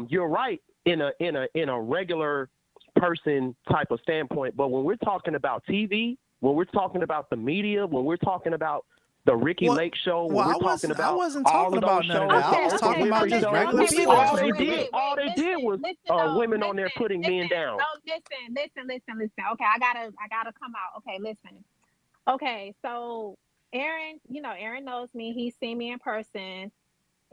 you're right in a regular person type of standpoint, but when we're talking about TV, when we're talking about the media, when we're talking about the Ricky Lake show, when we're talking about I wasn't talking about none of that. I was talking about just regular people. All they did was women on there putting men down. No, listen. Okay, I gotta come out. Okay, listen. Okay, so Aaron, Aaron knows me. He's seen me in person,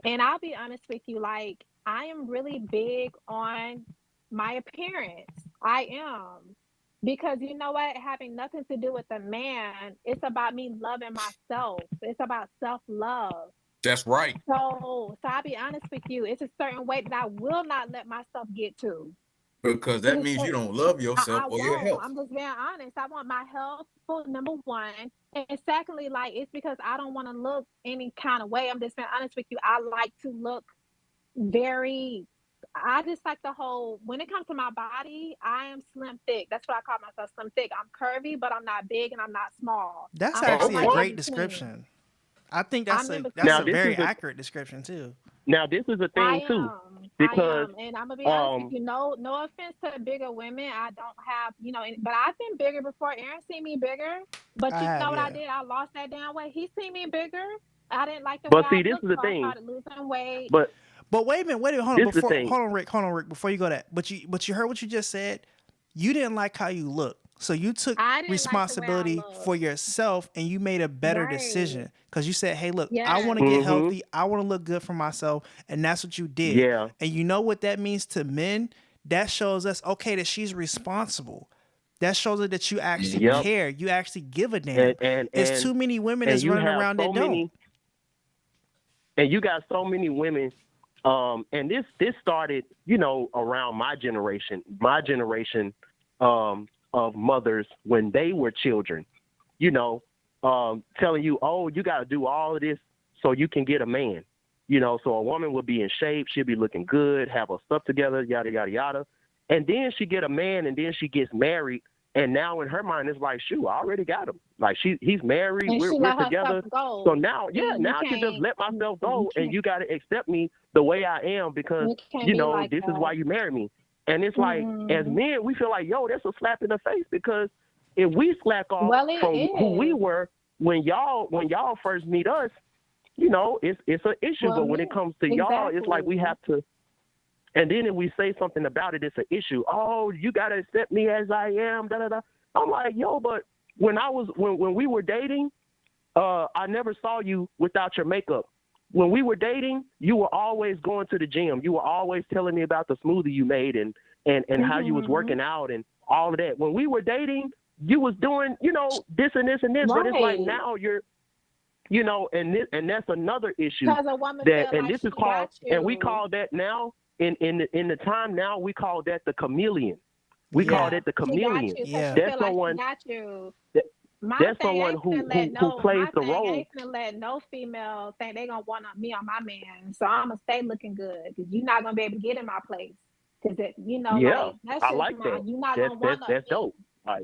and I'll be honest with you, like I am really big on my appearance. I am. Because you know what? Having nothing to do with a man, it's about me loving myself. It's about self-love. That's right. So I'll be honest with you. It's a certain way that I will not let myself get to. Because that means you don't love yourself or your health. I'm just being honest. I want my health for number one. And secondly, like it's because I don't want to look any kind of way. I'm just being honest with you. I like to look I just like the whole, when it comes to my body, I am slim thick. That's what I call myself, slim thick. I'm curvy, but I'm not big and I'm not small. That's actually a great description. I think that's a very accurate description too. Now this is a thing too. Because and I'm gonna be honest with you, no offense to bigger women. I don't have, but I've been bigger before. Aaron seen me bigger. But you know what I did? I lost that damn weight. He seen me bigger. I didn't like the way I looked, so I started losing weight. But wait a minute, hold on, Rick, before you go that. But you heard what you just said? You didn't like how you look. So you took responsibility for yourself and you made a better decision. Because you said, hey, look, I want to get healthy. I want to look good for myself. And that's what you did. Yeah. And you know what that means to men? That shows us, okay, that she's responsible. That shows us that you actually care. You actually give a damn. And it's too many women that's running around that don't. And you got so many women. And this started, around my generation of mothers when they were children, telling you, oh, you got to do all of this so you can get a man, so a woman would be in shape. She'll be looking good, have her stuff together, yada, yada, yada. And then she get a man and then she gets married. And now in her mind, it's like, shoot, I already got him. Like he's married, we're together. So now, I can just let myself go, and you got to accept me the way I am because this is why you married me. And it's like, as men, we feel like, yo, that's a slap in the face, because if we slack off from who we were when y'all first meet us, you know, it's an issue. But when it comes to y'all, it's like we have to. And then if we say something about it, it's an issue. Oh, you gotta accept me as I am. Da da da. I'm like, yo, but when we were dating, I never saw you without your makeup. When we were dating, you were always going to the gym. You were always telling me about the smoothie you made and how you was working out and all of that. When we were dating, you was doing, you know, this and this and this. But it's like now you're, you know, and that's another issue. A woman that, feel and like this is she called, got you. and we call that now in the time now, we call that the chameleon. We call that the chameleon. That's someone. That's someone who plays the role. I ain't gonna let no female think they gonna want me on my man. So I'm gonna stay looking good, because you're not gonna be able to get in my place. Because you know, like, that's just I like that. You're not gonna want that's dope.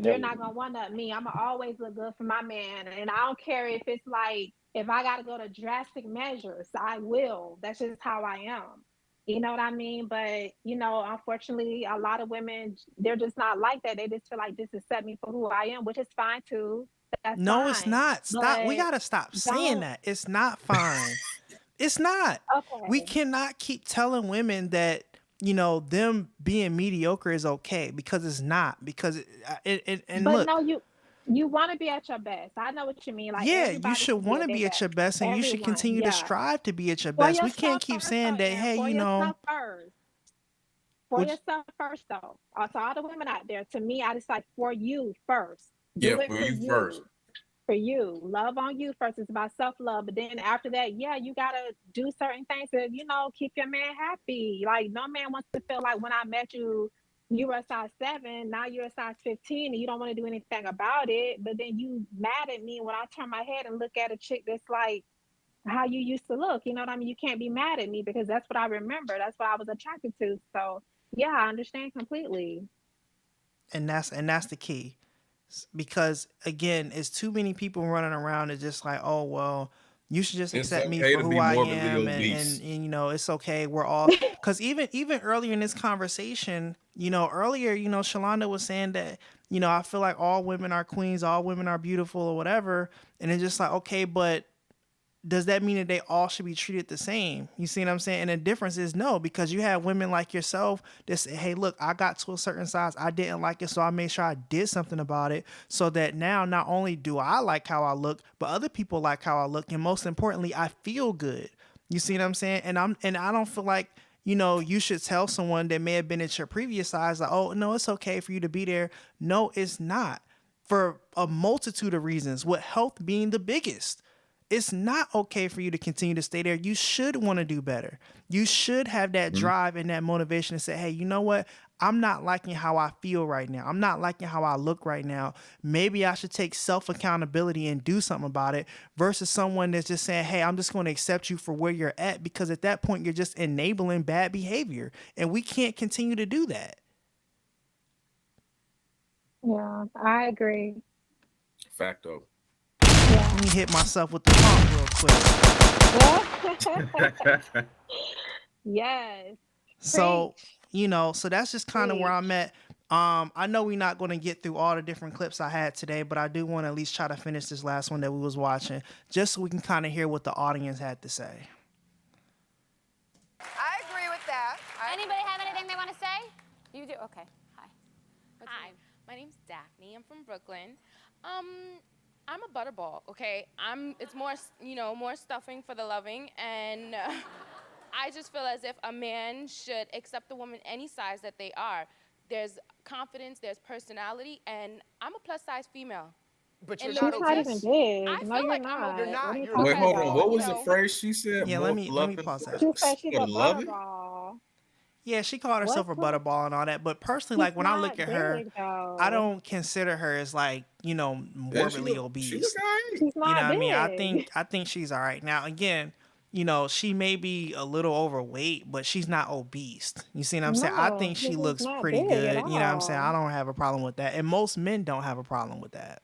You're not gonna want me. I'm gonna always look good for my man, and I don't care if it's like, if I gotta go to drastic measures, I will. That's just how I am. You know what I mean? But, you know, unfortunately, a lot of women, they're just not like that. They just feel like, just accept me for who I am, which is fine too. That's No, fine. it's not. Stop. We But got to stop saying that. It's not fine. It's not. Okay. We cannot keep telling women that, you know, them being mediocre is okay, because it's not. Because and but look. no, you want to be at your best. I know what you mean. Like, yeah, you should want to be at your best, and you should continue to strive to be at your best. We can't keep saying that, hey, you know. For yourself first, though. To all the women out there, to me, I just like, for you first. Do it for you first. For you. Love on you first. It's about self-love. But then after that, yeah, you got to do certain things to, you know, keep your man happy. Like, no man wants to feel like, when I met you, you were a size 7, now you're a size 15, and you don't want to do anything about it. But then you mad at me when I turn my head and look at a chick that's like how you used to look. You know what I mean? You can't be mad at me, because that's what I remember. That's what I was attracted to. So yeah, I understand completely. And that's the key. Because again, it's too many people running around. It's just like, oh well, you should just accept me for who I am, and you know, it's okay. We're all, because even earlier in this conversation, you know, Shalonda was saying that, you know, I feel like all women are queens, all women are beautiful, or whatever, and it's just like, okay, but does that mean that they all should be treated the same? You see what I'm saying? And the difference is no, because you have women like yourself that say, hey, look, I got to a certain size. I didn't like it, so I made sure I did something about it, so that now not only do I like how I look, but other people like how I look. And most importantly, I feel good. You see what I'm saying? And I don't feel like, you know, you should tell someone that may have been at your previous size, like, oh, no, it's okay for you to be there. No, it's not. For a multitude of reasons, with health being the biggest. It's not okay for you to continue to stay there. You should want to do better. You should have that drive and that motivation to say, hey, you know what? I'm not liking how I feel right now. I'm not liking how I look right now. Maybe I should take self-accountability and do something about it, versus someone that's just saying, hey, I'm just going to accept you for where you're at, because at that point, you're just enabling bad behavior. And we can't continue to do that. Yeah, I agree. Facto. Let me hit myself with the pump real quick. Yes. So, you know, so that's just kind of where I'm at. I know we're not going to get through all the different clips I had today, but I do want to at least try to finish this last one that we was watching, just so we can kind of hear what the audience had to say. I agree with that. Anybody have anything they want to say? You do? Okay. Hi. Hi. My name's Daphne. I'm from Brooklyn. I'm a butterball, okay? It's more, you know, more stuffing for the loving, and I just feel as if a man should accept a woman any size that they are. There's confidence, there's personality, and I'm a plus-size female. But you're not obese. I feel like I'm You're not. Wait, hold on. What was the phrase she said? Yeah, let me pause that. She said she's a loving? butterball. Yeah, she called herself a butterball and all that. But personally, like when I look at her, I don't consider her as like, you know, morbidly obese. She's You know what I mean? big. I think she's all right. Now, again, you know, she may be a little overweight, but she's not obese. You see what I'm saying? I think she looks pretty good. You know what I'm saying? I don't have a problem with that. And most men don't have a problem with that.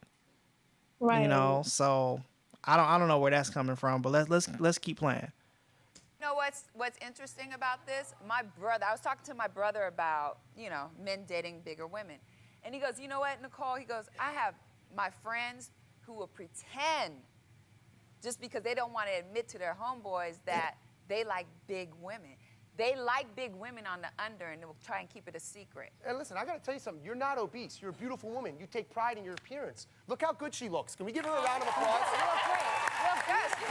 Right. You know, so I don't know where that's coming from, but let's keep playing. know what's interesting about this? My brother, I was talking to my brother about, men dating bigger women. And he goes, you know what, Nicole? He goes, I have my friends who will pretend just because they don't want to admit to their homeboys that they like big women. They like big women on the under, and they will try and keep it a secret. And listen, I got to tell you something. You're not obese. You're a beautiful woman. You take pride in your appearance. Look how good she looks. Can we give her a round of applause?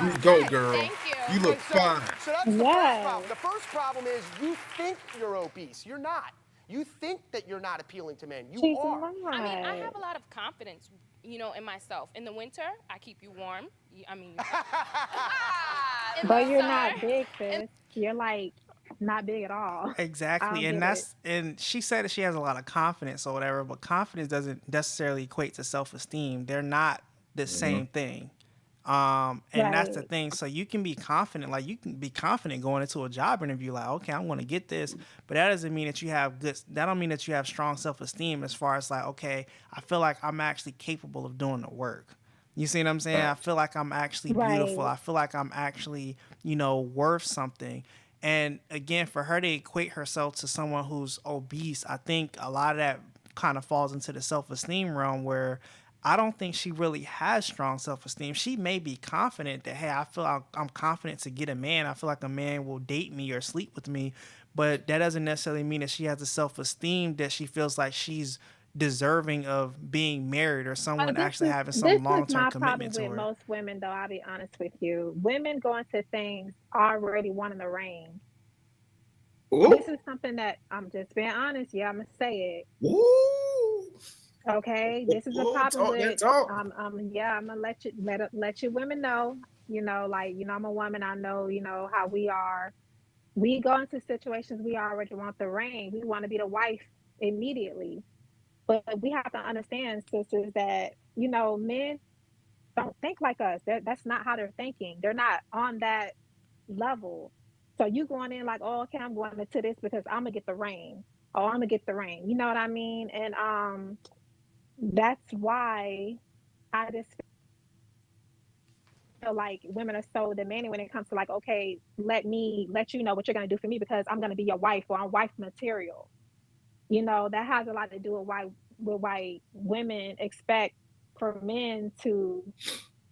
You go, girl. Thank you. You look fine. So that's the first problem. The first problem is you think you're obese. You're not. You think that you're not appealing to men. You are. I mean, I have a lot of confidence, in myself. In the winter, I keep you warm. But you're not big, sis. You're like not big at all. Exactly. And she said that she has a lot of confidence or whatever, but confidence doesn't necessarily equate to self-esteem. They're not the same thing. And that's the thing. So you can be confident, like you can be confident going into a job interview, like, okay, I'm going to get this, but that doesn't mean that that don't mean that you have strong self-esteem as far as like, okay, I feel like I'm actually capable of doing the work. You see what I'm saying? I feel like I'm actually beautiful. I feel like I'm actually, worth something. And again, for her to equate herself to someone who's obese, I think a lot of that kind of falls into the self-esteem realm where I don't think she really has strong self-esteem. She may be confident that, hey, I feel I'm confident to get a man. I feel like a man will date me or sleep with me. But that doesn't necessarily mean that she has the self-esteem that she feels like she's deserving of being married or someone actually having some long-term commitment to her. This is my problem with most women, though, I'll be honest with you. Women go into things already wanting the ring. Ooh. This is something that I'm just being honest. Yeah, I'm going to say it. Ooh. Okay, this is a problem with. I'm gonna let you women know. I'm a woman. I know, how we are. We go into situations we already want the ring. We want to be the wife immediately, but we have to understand, sisters, that men don't think like us. That's not how they're thinking. They're not on that level. So you going in like, oh, okay, I'm going into this because I'm gonna get the ring. Oh, I'm gonna get the ring. You know what I mean? And that's why I just feel like women are so demanding when it comes to like, okay, let you know what you're going to do for me because I'm going to be your wife or I'm wife material. That has a lot to do with why women expect for men to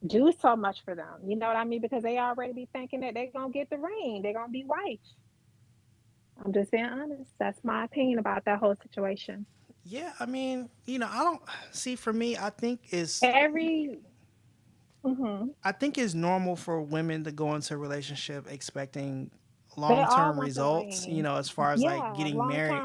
do so much for them. You know what I mean? Because they already be thinking that they're going to get the ring. They're going to be wife. I'm just being honest. That's my opinion about that whole situation. Yeah, I mean, I don't see, for me, I think it's I think it's normal for women to go into a relationship expecting long-term results, as far as like getting married.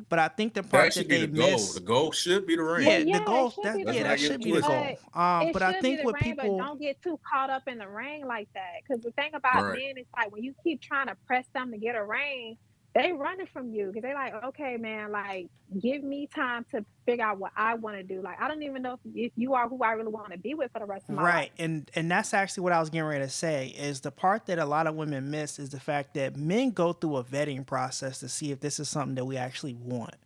But I think the part that they miss, the goal should be the ring. Yeah, the goal, that should be the goal. But I think what people, but don't get too caught up in the ring like that. Because the thing about men is like when you keep trying to press them to get a ring, they running from you because they like, okay, man, like give me time to figure out what I want to do. Like I don't even know if you are who I really want to be with for the rest of my life. Right, and that's actually what I was getting ready to say. Is the part that a lot of women miss is the fact that men go through a vetting process to see if this is something that we actually want.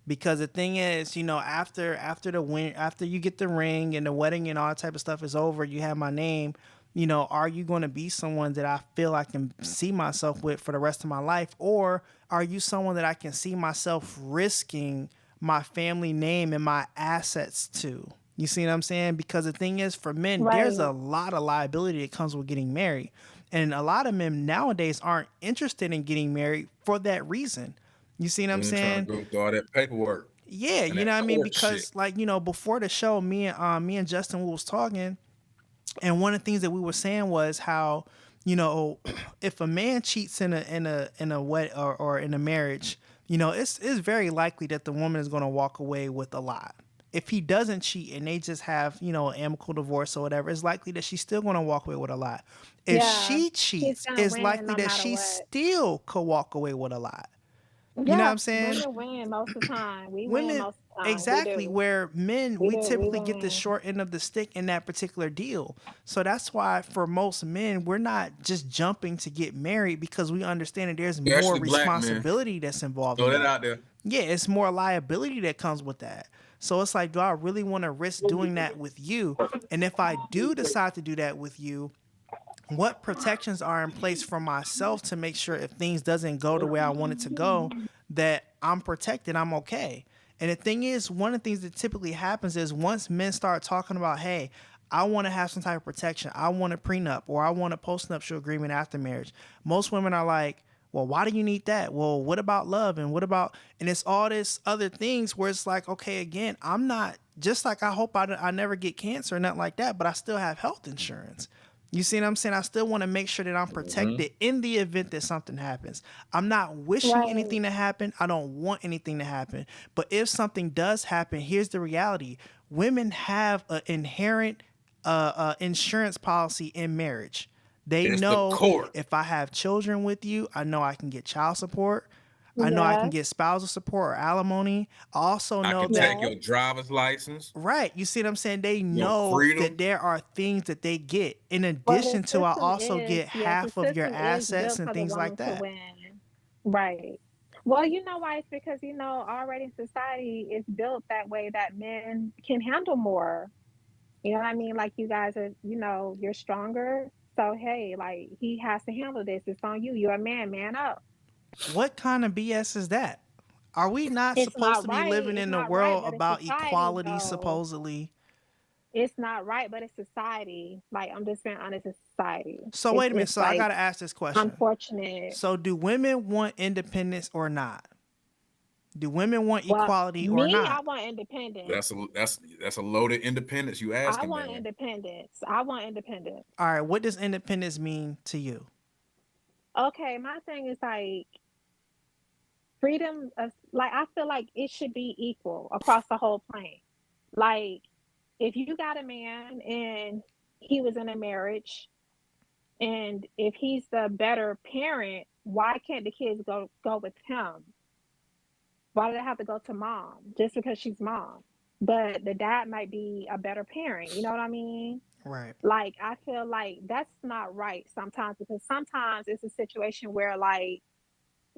Because the thing is, after you get the ring and the wedding and all that type of stuff is over, you have my name. Are you going to be someone that I feel I can see myself with for the rest of my life? Or are you someone that I can see myself risking my family name and my assets to? You see what I'm saying? Because the thing is, for men, there's a lot of liability that comes with getting married. And a lot of men nowadays aren't interested in getting married for that reason. You see what I'm saying? Trying to go through all that paperwork. Yeah, you know what I mean? Because like, before the show, me and Justin was talking. And one of the things that we were saying was how, if a man cheats in a wed or in a marriage, it's very likely that the woman is going to walk away with a lot. If he doesn't cheat and they just have, an amicable divorce or whatever, it's likely that she's still going to walk away with a lot. If she cheats, it's likely that she still could walk away with a lot. You know what I'm saying? Women win most of the time. We win most of the time. Exactly. Where men, we typically get the short end of the stick in that particular deal. So that's why for most men, we're not just jumping to get married because we understand that there's more responsibility that's involved. Throw that out there. Yeah, it's more liability that comes with that. So it's like, do I really want to risk doing that with you? And if I do decide to do that with you, what protections are in place for myself to make sure if things doesn't go the way I want it to go, that I'm protected, I'm okay. And the thing is, one of the things that typically happens is once men start talking about, hey, I want to have some type of protection, I want a prenup, or I want a postnuptial agreement after marriage, most women are like, well, why do you need that? Well, what about love? And what about, and it's all this other things where it's like, okay, again, I'm not, just like I hope I never get cancer or nothing like that, but I still have health insurance. You see what I'm saying? I still want to make sure that I'm protected in the event that something happens. I'm not wishing anything to happen. I don't want anything to happen. But if something does happen, here's the reality. Women have an inherent insurance policy in marriage. They It's the know core. if I have children with you, I know I can get child support. I know I Yeah. can get spousal support or alimony. I also I know can that take your driver's license. right. You see what I'm saying? They Your know freedom. that there are things that they get in Well, the addition to I system also is, get yes, the half of your system is assets built and for the things woman like to that. win. Right. Well, you know why? It's because, already society is built that way that men can handle more. You know what I mean? Like you guys are, you're stronger. So, hey, like he has to handle this. It's on you. You're a man, man up. What kind of BS is that? Are we not It's supposed not to be right. living It's in a not right, world but it's about society, equality though. supposedly? It's not right, but it's society. Like, I'm just being honest, it's society. So It's, wait a minute. it's So I like gotta ask this question. unfortunate. So do women want independence or not? Do women want Well, equality or me, I not? want independence. That's a loaded independence you I asking, want man. independence. I want independence. All right. What does independence mean to you? Okay, my thing is like freedom of, like, I feel like it should be equal across the whole plane. Like, if you got a man and he was in a marriage, and if he's the better parent, why can't the kids go with him? Why do they have to go to mom just because she's mom? But the dad might be a better parent. You know what I mean? Right. Like, I feel like that's not right sometimes, because sometimes it's a situation where, like,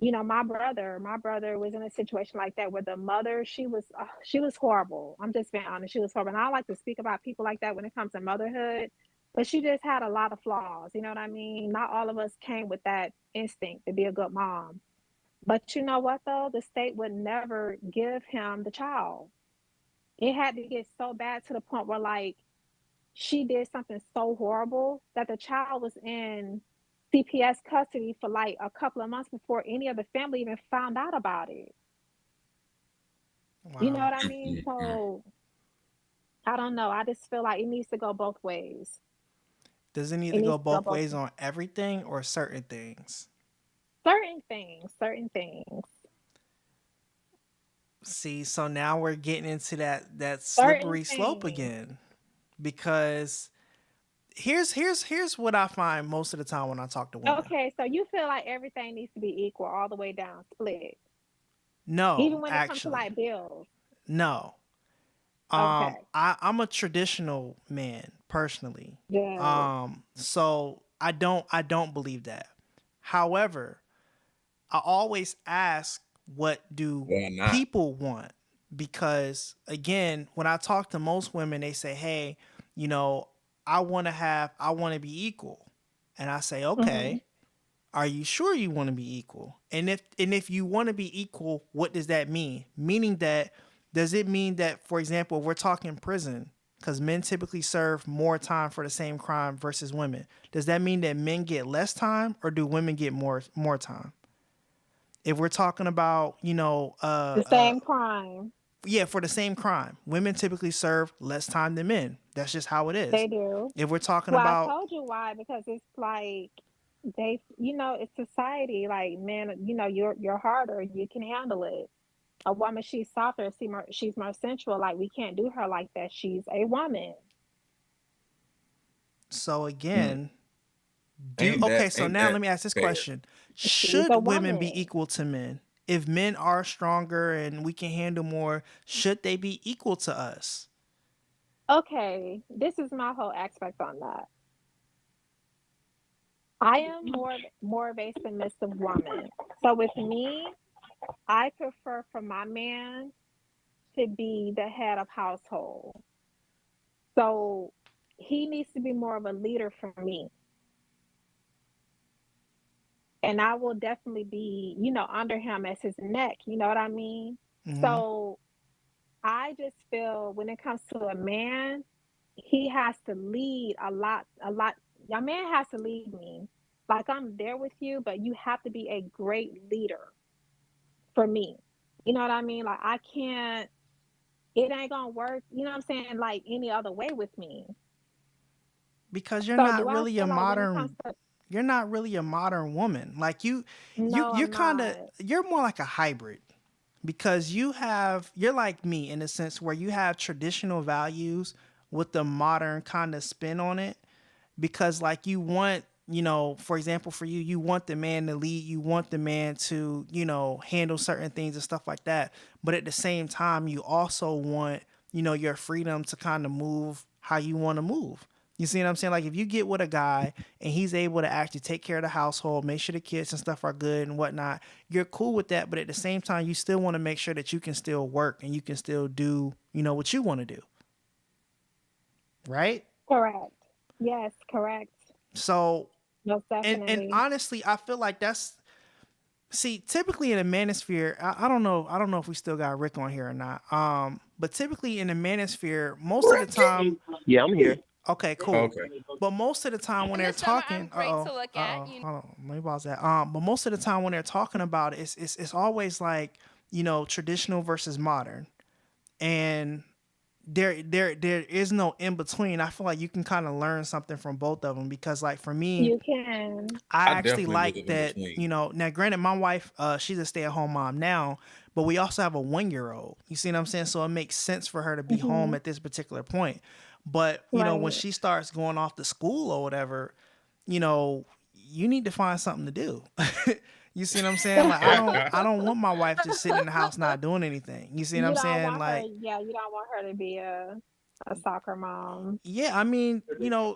my brother was in a situation like that where the mother, she was horrible. I'm just being honest, she was horrible. And I don't like to speak about people like that when it comes to motherhood, but she just had a lot of flaws. You know what I mean? Not all of us came with that instinct to be a good mom. But you know what though? The state would never give him the child. It had to get so bad to the point where, like, she did something so horrible that the child was in CPS custody for like a couple of months before any of the family even found out about it. You know Wow. what I mean? So I don't know. I just feel like it needs to go both ways. Does it need It to go needs to go both both ways on everything or certain things? certain things, certain things, See, so now we're getting into that certain slippery slope things. again. Because here's what I find most of the time when I talk to women. Okay, so you feel like everything needs to be equal all the way down, split, No, even when it comes to actually. like bills. No. Okay, I'm a traditional man personally. good. So I don't believe that. However, I always ask what do Why not? people want? Because again, when I talk to most women, they say, "Hey, you know, I want to be equal." And I say, Hmm. "Okay, are you sure you want to be equal? And if you want to be equal, what does that mean? Meaning that does it mean that, for example, if we're talking prison, because men typically serve more time for the same crime versus women, does that mean that men get less time or do women get more time? If we're talking about, The same crime. yeah, for the same crime, women typically serve less time than men. That's just how it is. They do. If we're talking Well, I about, told you why, because it's like it's society. Like, man, you're harder. You can handle it. A woman, she's softer. She's more sensual. Like, we can't do her like that. She's a woman. so Mm. again, Ain't okay, that so ain't now that let me ask this fair? question. She's a Should women be woman. equal to men? If men are stronger and we can handle more, should they be equal to us? Okay, this is my whole aspect on that. I am more of a submissive woman. So with me, I prefer for my man to be the head of household. So he needs to be more of a leader for me. and I will definitely be, under him as his neck. You know what I mean? Hmm. So I just feel when it comes to a man, he has to lead a lot, a lot. Your man has to lead me. Like I'm there with you, but you have to be a great leader for me. You know what I mean? Like I can't, it ain't gonna work, you know what I'm saying, like any other way with me. Because you're So do not I really a feel like when it comes modern to you're not really a modern woman. Like no, you're I'm kind of not. you're more like a hybrid because you're like me in a sense where you have traditional values with the modern kind of spin on it because like you want, for example, for you, you want the man to lead, you want the man to, handle certain things and stuff like that. But at the same time, you also want, your freedom to kind of move how you want to move. You see what I'm saying? Like if you get with a guy and he's able to actually take care of the household, make sure the kids and stuff are good and whatnot, you're cool with that. But at the same time, you still want to make sure that you can still work and you can still do, what you want to do. Right? Correct. Yes, correct. So Most and definitely. honestly, I feel like that's see typically in a manosphere. I don't know if we still got Rick on here or not. But typically in the manosphere, most of the time, Yeah, I'm here. okay, cool. Okay. But most of the time when In they're the summer, talking, I'm great to look at. You hold on, let me pause that. But most of the time when they're talking about it, it's always like traditional versus modern, and there is no in between. I feel like you can kind of learn something from both of them because like for me, You can. I I actually definitely look like at in that, between. now granted my wife, she's a stay-at-home mom now, but we also have a 1-year-old. You see what I'm saying? So it makes sense for her to be home Hmm. at this particular point. But, when Right. she starts going off to school or whatever, you need to find something to do. You see what I'm saying? Like I don't want my wife just sitting in the house not doing anything. You see what You I'm don't saying? want her, Like, yeah, you don't want her to be a soccer mom. yeah, I mean,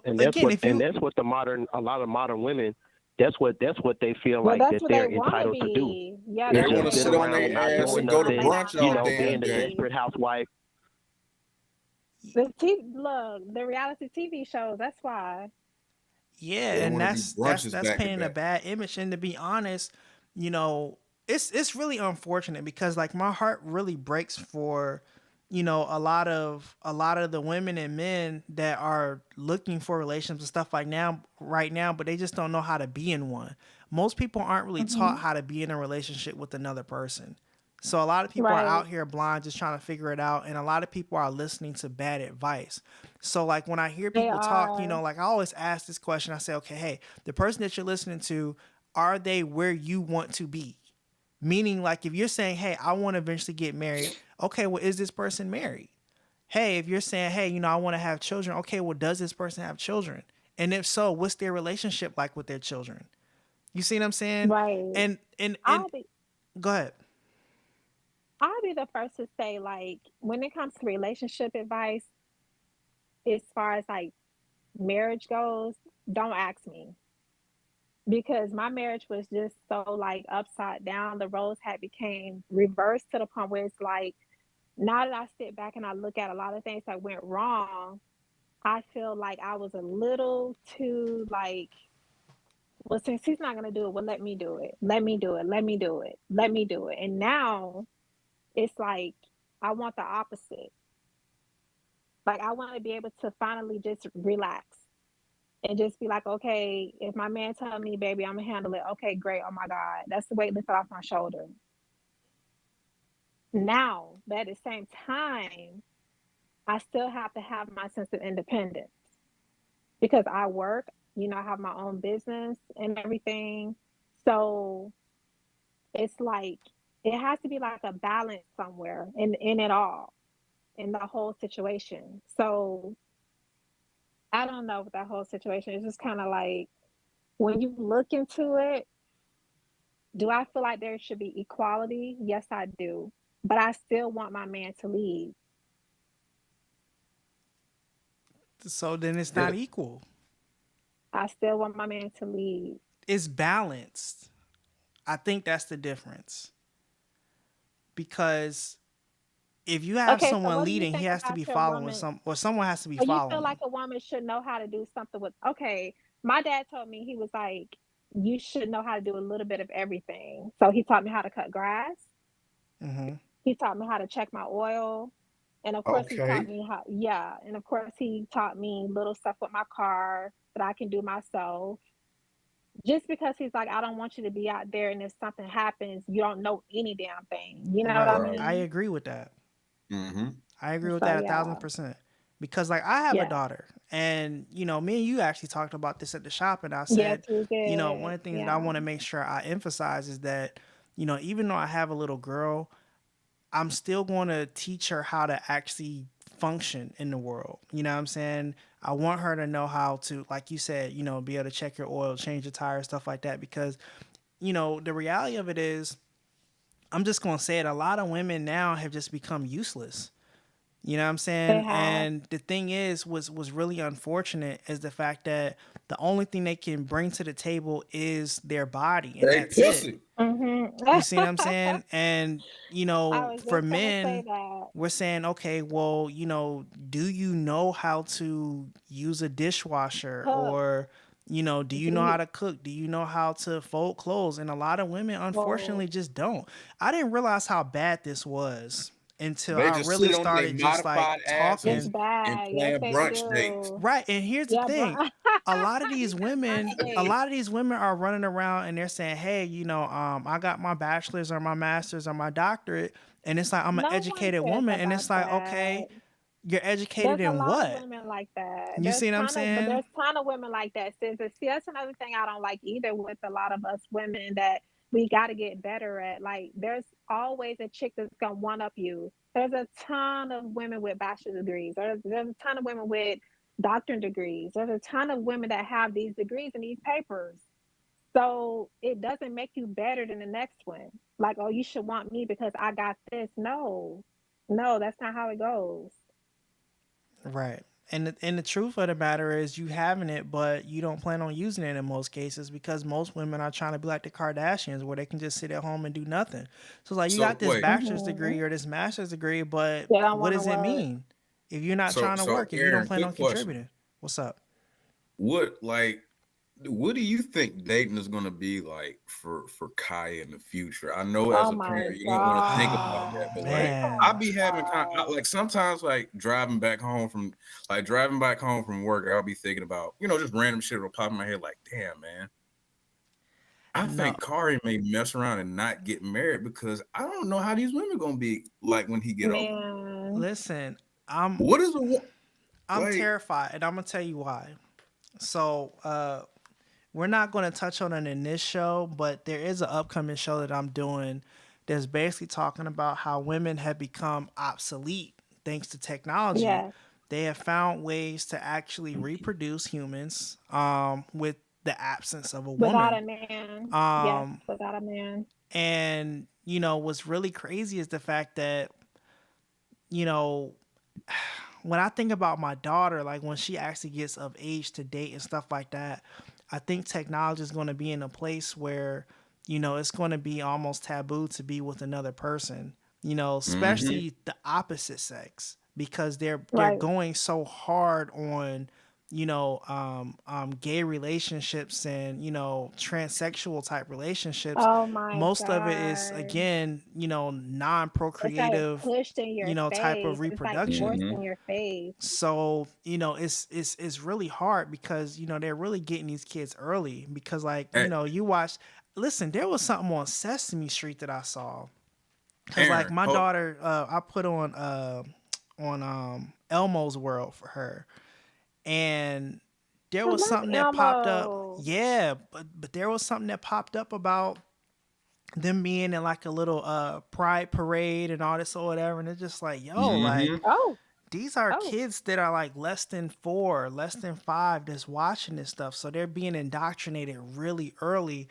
And that's again, what if you a lot of modern women, that's what they feel Well, like that's that what they they're want to entitled to do. be. Yeah, Is They that's what want just to they sit sit want on to around be. their not That's ass what doing and they go want to to nothing, lay brunch down you all know, and being damn the day. be. desperate housewife. The reality TV shows. That's why. Yeah, They and want to do that's brunches that's back to painting a back. bad image. And to be honest, it's really unfortunate because like my heart really breaks for, a lot of the women and men that are looking for relationships and stuff like now right now, but they just don't know how to be in one. Most people aren't really Hmm. taught how to be in a relationship with another person. So a lot of people are Right. out here blind just trying to figure it out, and a lot of people are listening to bad advice. So like when I hear They people talk, are. like I always ask this question. I say, okay, hey, the person that you're listening to, are they where you want to be? Meaning, like if you're saying, hey, I want to eventually get married, okay, well, is this person married? Hey, if you're saying, hey, I want to have children, okay, well, does this person have children? And if so, what's their relationship like with their children? You see what I'm saying? Right. And I'll be go ahead. I'll be the first to say, like, when it comes to relationship advice, as far as like marriage goes, don't ask me. Because my marriage was just so like upside down. The roles had became reversed to the point where it's like now that I sit back and I look at a lot of things that went wrong, I feel like I was a little too like, well, since he's not gonna do it, well, let me do it. Let me do it. Let me do it. Let me do it. And now it's like I want the opposite. Like I want to be able to finally just relax and just be like, okay, if my man tell me, baby, I'm gonna handle it. Okay, great. Oh my God, that's the weight lifted off my shoulder. Now, but at the same time, I still have to have my sense of independence because I work. I have my own business and everything. So it's like it has to be like a balance somewhere in it all, in the whole situation. So I don't know with that whole situation. It's just kind of like when you look into it, do I feel like there should be equality? Yes, I do. But I still want my man to lead. So then it's Yeah. not equal. I still want my man to lead. It's balanced. I think that's the difference. Because if you have Okay, so someone what do you leading, he think has to about be your following woman? or someone has to be Or you feel like following. a woman should know how to do something with, okay, my dad told me, he was like, you should know how to do a little bit of everything. So he taught me how to cut grass. Mm-hmm. He taught me how to check my oil. And of course, he taught Okay. me how, yeah. And of course, he taught me little stuff with my car that I can do myself. Just because he's like, I don't want you to be out there, and if something happens, you don't know any damn thing. You know what I Right. Right. I mean? agree with that. Mm-hmm. I agree with So that yeah, 1,000%. Because like I have a yeah, daughter, and me and you actually talked about this at the shop, and I yes, said, we one did. of the things that I Yeah, want to make sure I emphasize is that, even though I have a little girl, I'm still going to teach her how to actually function in the world. You know what I'm saying? I want her to know how to, like you said, be able to check your oil, change your tires, stuff like that. Because, the reality of it is, I'm just going to say it, a lot of women now have just become useless. You know what I'm they saying? have. And the thing is, was really unfortunate is the fact that the only thing they can bring to the table is their body, and They that's it. pussy. You see what I'm Mm-hmm. saying? And, I was for just gonna say men, that. we're saying, okay, well, do you know how to use a dishwasher? Cook. Or, do you Do know you? how to cook? Do you know how to fold clothes? And a lot of women, Well, unfortunately, just don't. I didn't realize how bad this was until They I just really sit on their started just like modified it's asses talking. and bad. Yes, playing they brunch dates. do. Right. And here's the Yeah, thing. you said brunch A dates. lot of these women are running around and they're saying, hey, I got my bachelor's or my master's or my doctorate. And it's like, I'm an No one educated cares woman. And about it's like, that. okay, you're educated There's a in lot of what? women like that. You see what I'm But saying? there's ton of women like that. See, that's another thing I don't like either with a lot of us women that we got to get better at. Like, there's always a chick that's gonna one up you. There's a ton of women with bachelor's degrees. There's a ton of women with doctorate degrees. There's a ton of women that have these degrees and these papers. So it doesn't make you better than the next one. Like, oh, you should want me because I got this. No, no, that's not how it goes. Right. And the truth of the matter is you having it, but you don't plan on using it in most cases because most women are trying to be like the Kardashians where they can just sit at home and do nothing. So it's like you got So this wait, bachelor's Hmm. degree or this master's degree, but They don't what want to does it work. mean if you're not so trying to so work, if you don't Aaron, plan quick on question. contributing? What's up? What like what do you think dating is gonna be like for Kaya in the future? I know as Oh a my parent you don't want to think about God. that, but like I Man. be having like sometimes like driving back home from work, I'll be thinking about, just random shit will pop in my head like, damn man, I No. think Kari may mess around and not get married because I don't know how these women gonna be like when he get older. Man. Listen, I'm What is a I'm like terrified and I'm gonna tell you why. So we're not going to touch on it in this show, but there is an upcoming show that I'm doing that's basically talking about how women have become obsolete thanks to technology. Yes. They have found ways to actually reproduce humans with the absence of a Without woman. a man. Yes, Um, without a man. and, what's really crazy is the fact that, you know, when I think about my daughter, like when she actually gets of age to date and stuff like that, I think technology is going to be in a place where, it's going to be almost taboo to be with another person, mm-hmm. especially the opposite sex, because they're Right. going so hard on, gay relationships and, transsexual type relationships. Oh my Most of it is, God. again, It's like non-procreative, pushed in your type of face. It's like reproduction. forced Mm-hmm. in your face. So, it's really hard because, they're really getting these kids early because like, Hey, you watch, listen, there was something on Sesame Street that I saw. Cause like Aaron, my hold, daughter, I put on Elmo's World for her, and there I was love something that popped up. Elmo. Yeah, but there was something that popped up about them being in like a little pride parade and all this or whatever, and it's just like, yo, like mm-hmm. Oh, these are oh. kids that are like less than 4, less than 5 that's watching this stuff. So they're being indoctrinated really early.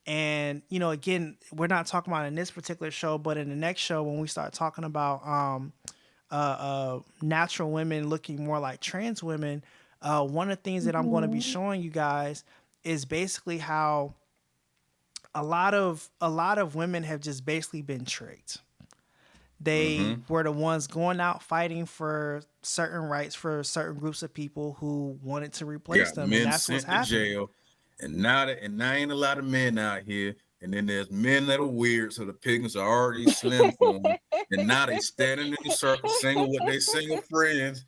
And, again, we're not talking about in this particular show, but in the next show, when we start talking about natural women looking more like trans women, one of the things that I'm going to be Hmm. showing you guys is basically how a lot of women have just basically been tricked. They Mm-hmm. were the ones going out fighting for certain rights for certain groups of people who wanted to replace Got them, and men that's what's sent to happening. jail And now ain't a lot of men out here. And then there's men that are weird, so the pickings are already slim for them. And now they standing in the circle singing with their single friends.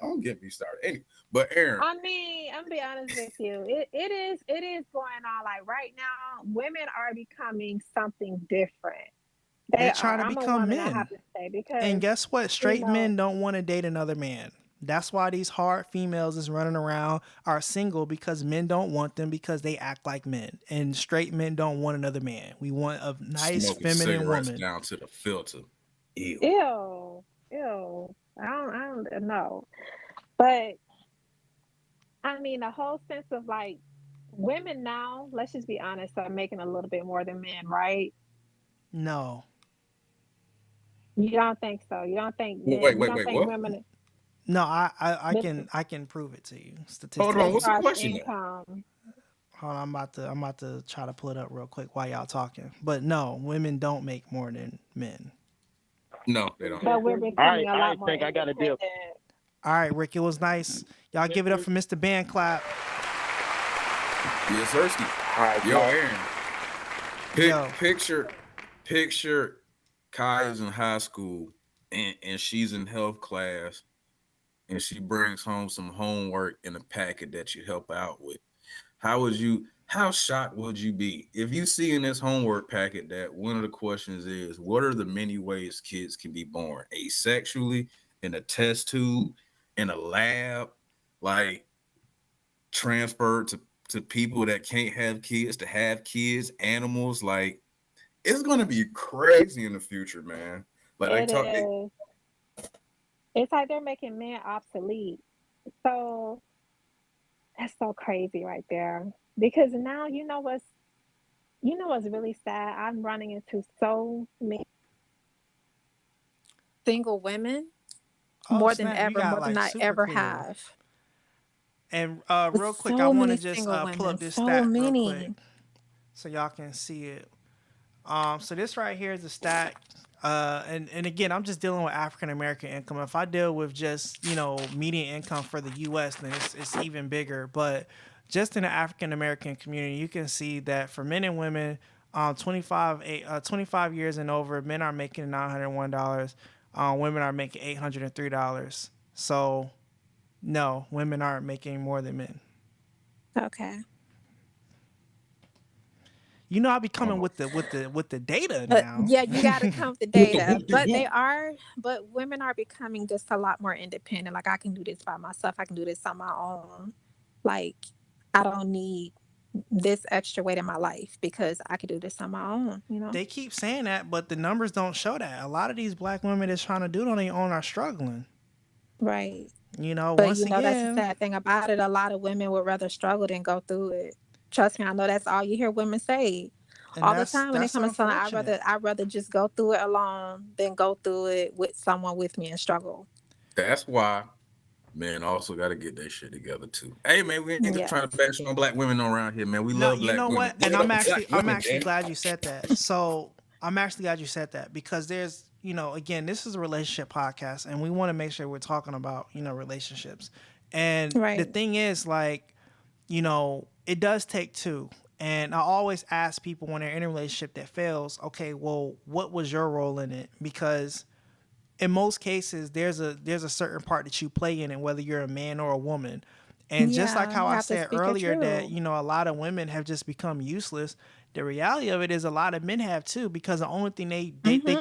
Don't get me started. Anyway, but Aaron. I mean, I'm gonna be honest with you. It is going on. Like right now, women are becoming something different. They're trying to I'm a become woman, I men. have to say, because And guess what? Straight know, men don't want to date another man. That's why these hard females is running around are single, because men don't want them because they act like men. And straight men don't want another man. We want a nice Smoking feminine cigarettes woman. down to the filter. Ew. Ew. I don't know. But I mean, the whole sense of like women now, let's just be honest, are making a little bit more than men, right? No. You don't think so? You don't think Wait, you don't think what? women No, I can prove it to you statistically. Hold on, what's the as question? income? Hold on, I'm about to try to pull it up real quick while y'all talking. But no, women don't make more than men. No, they don't. But we're becoming a lot more think I got a deal. independent. All right, Rick, it was nice. Y'all give it up for Mr. Band Clap. Yes, Ersky. All right, Yo, Aaron. Yo. Picture Kaya's in high school and she's in health class and she brings home some homework in a packet that you help out with. How shocked would you be if you see in this homework packet that one of the questions is, what are the many ways kids can be born? Asexually, in a test tube, in a lab, like transferred to people that can't have kids to have kids, animals. Like, it's gonna be crazy in the future, man. Like It's like they're making men obsolete. So that's so crazy right there. Because now you know what's really sad? I'm running into so many single women more than ever, more than I ever have. And With real quick, so I want to many just single pull women, up this so stat real many. quick so y'all can see it. So this right here is a stat. And again, I'm just dealing with African American income. If I deal with just, median income for the U.S., then it's even bigger. But just in the African American community, you can see that for men and women, 25 years and over, men are making $901. Women are making $803. So, no, women aren't making more than men. Okay. I be coming with the data now. Yeah, you got to come with the data. But women are becoming just a lot more independent. Like, I can do this by myself. I can do this on my own. Like, I don't need this extra weight in my life because I can do this on my own, They keep saying that, but the numbers don't show that. A lot of these black women that's trying to do it on their own are struggling. Right. But once again, that's the sad thing about it. A lot of women would rather struggle than go through it. Trust me, I know that's all you hear women say all the time when it comes to something. I'd rather just go through it alone than go through it with someone with me and struggle. That's why men also got to get their shit together too. Hey man, we ain't just trying to bash on black women around here, man. We love black women. You know what? And I'm actually glad you said that. So I'm actually glad you said that because there's, again, this is a relationship podcast and we want to make sure we're talking about, relationships. And the thing is, like, it does take two. And I always ask people when they're in a relationship that fails, okay, well, what was your role in it? Because in most cases, there's a certain part that you play in it, whether you're a man or a woman. And just like how I said earlier that, a lot of women have just become useless. The reality of it is a lot of men have too, because the only thing they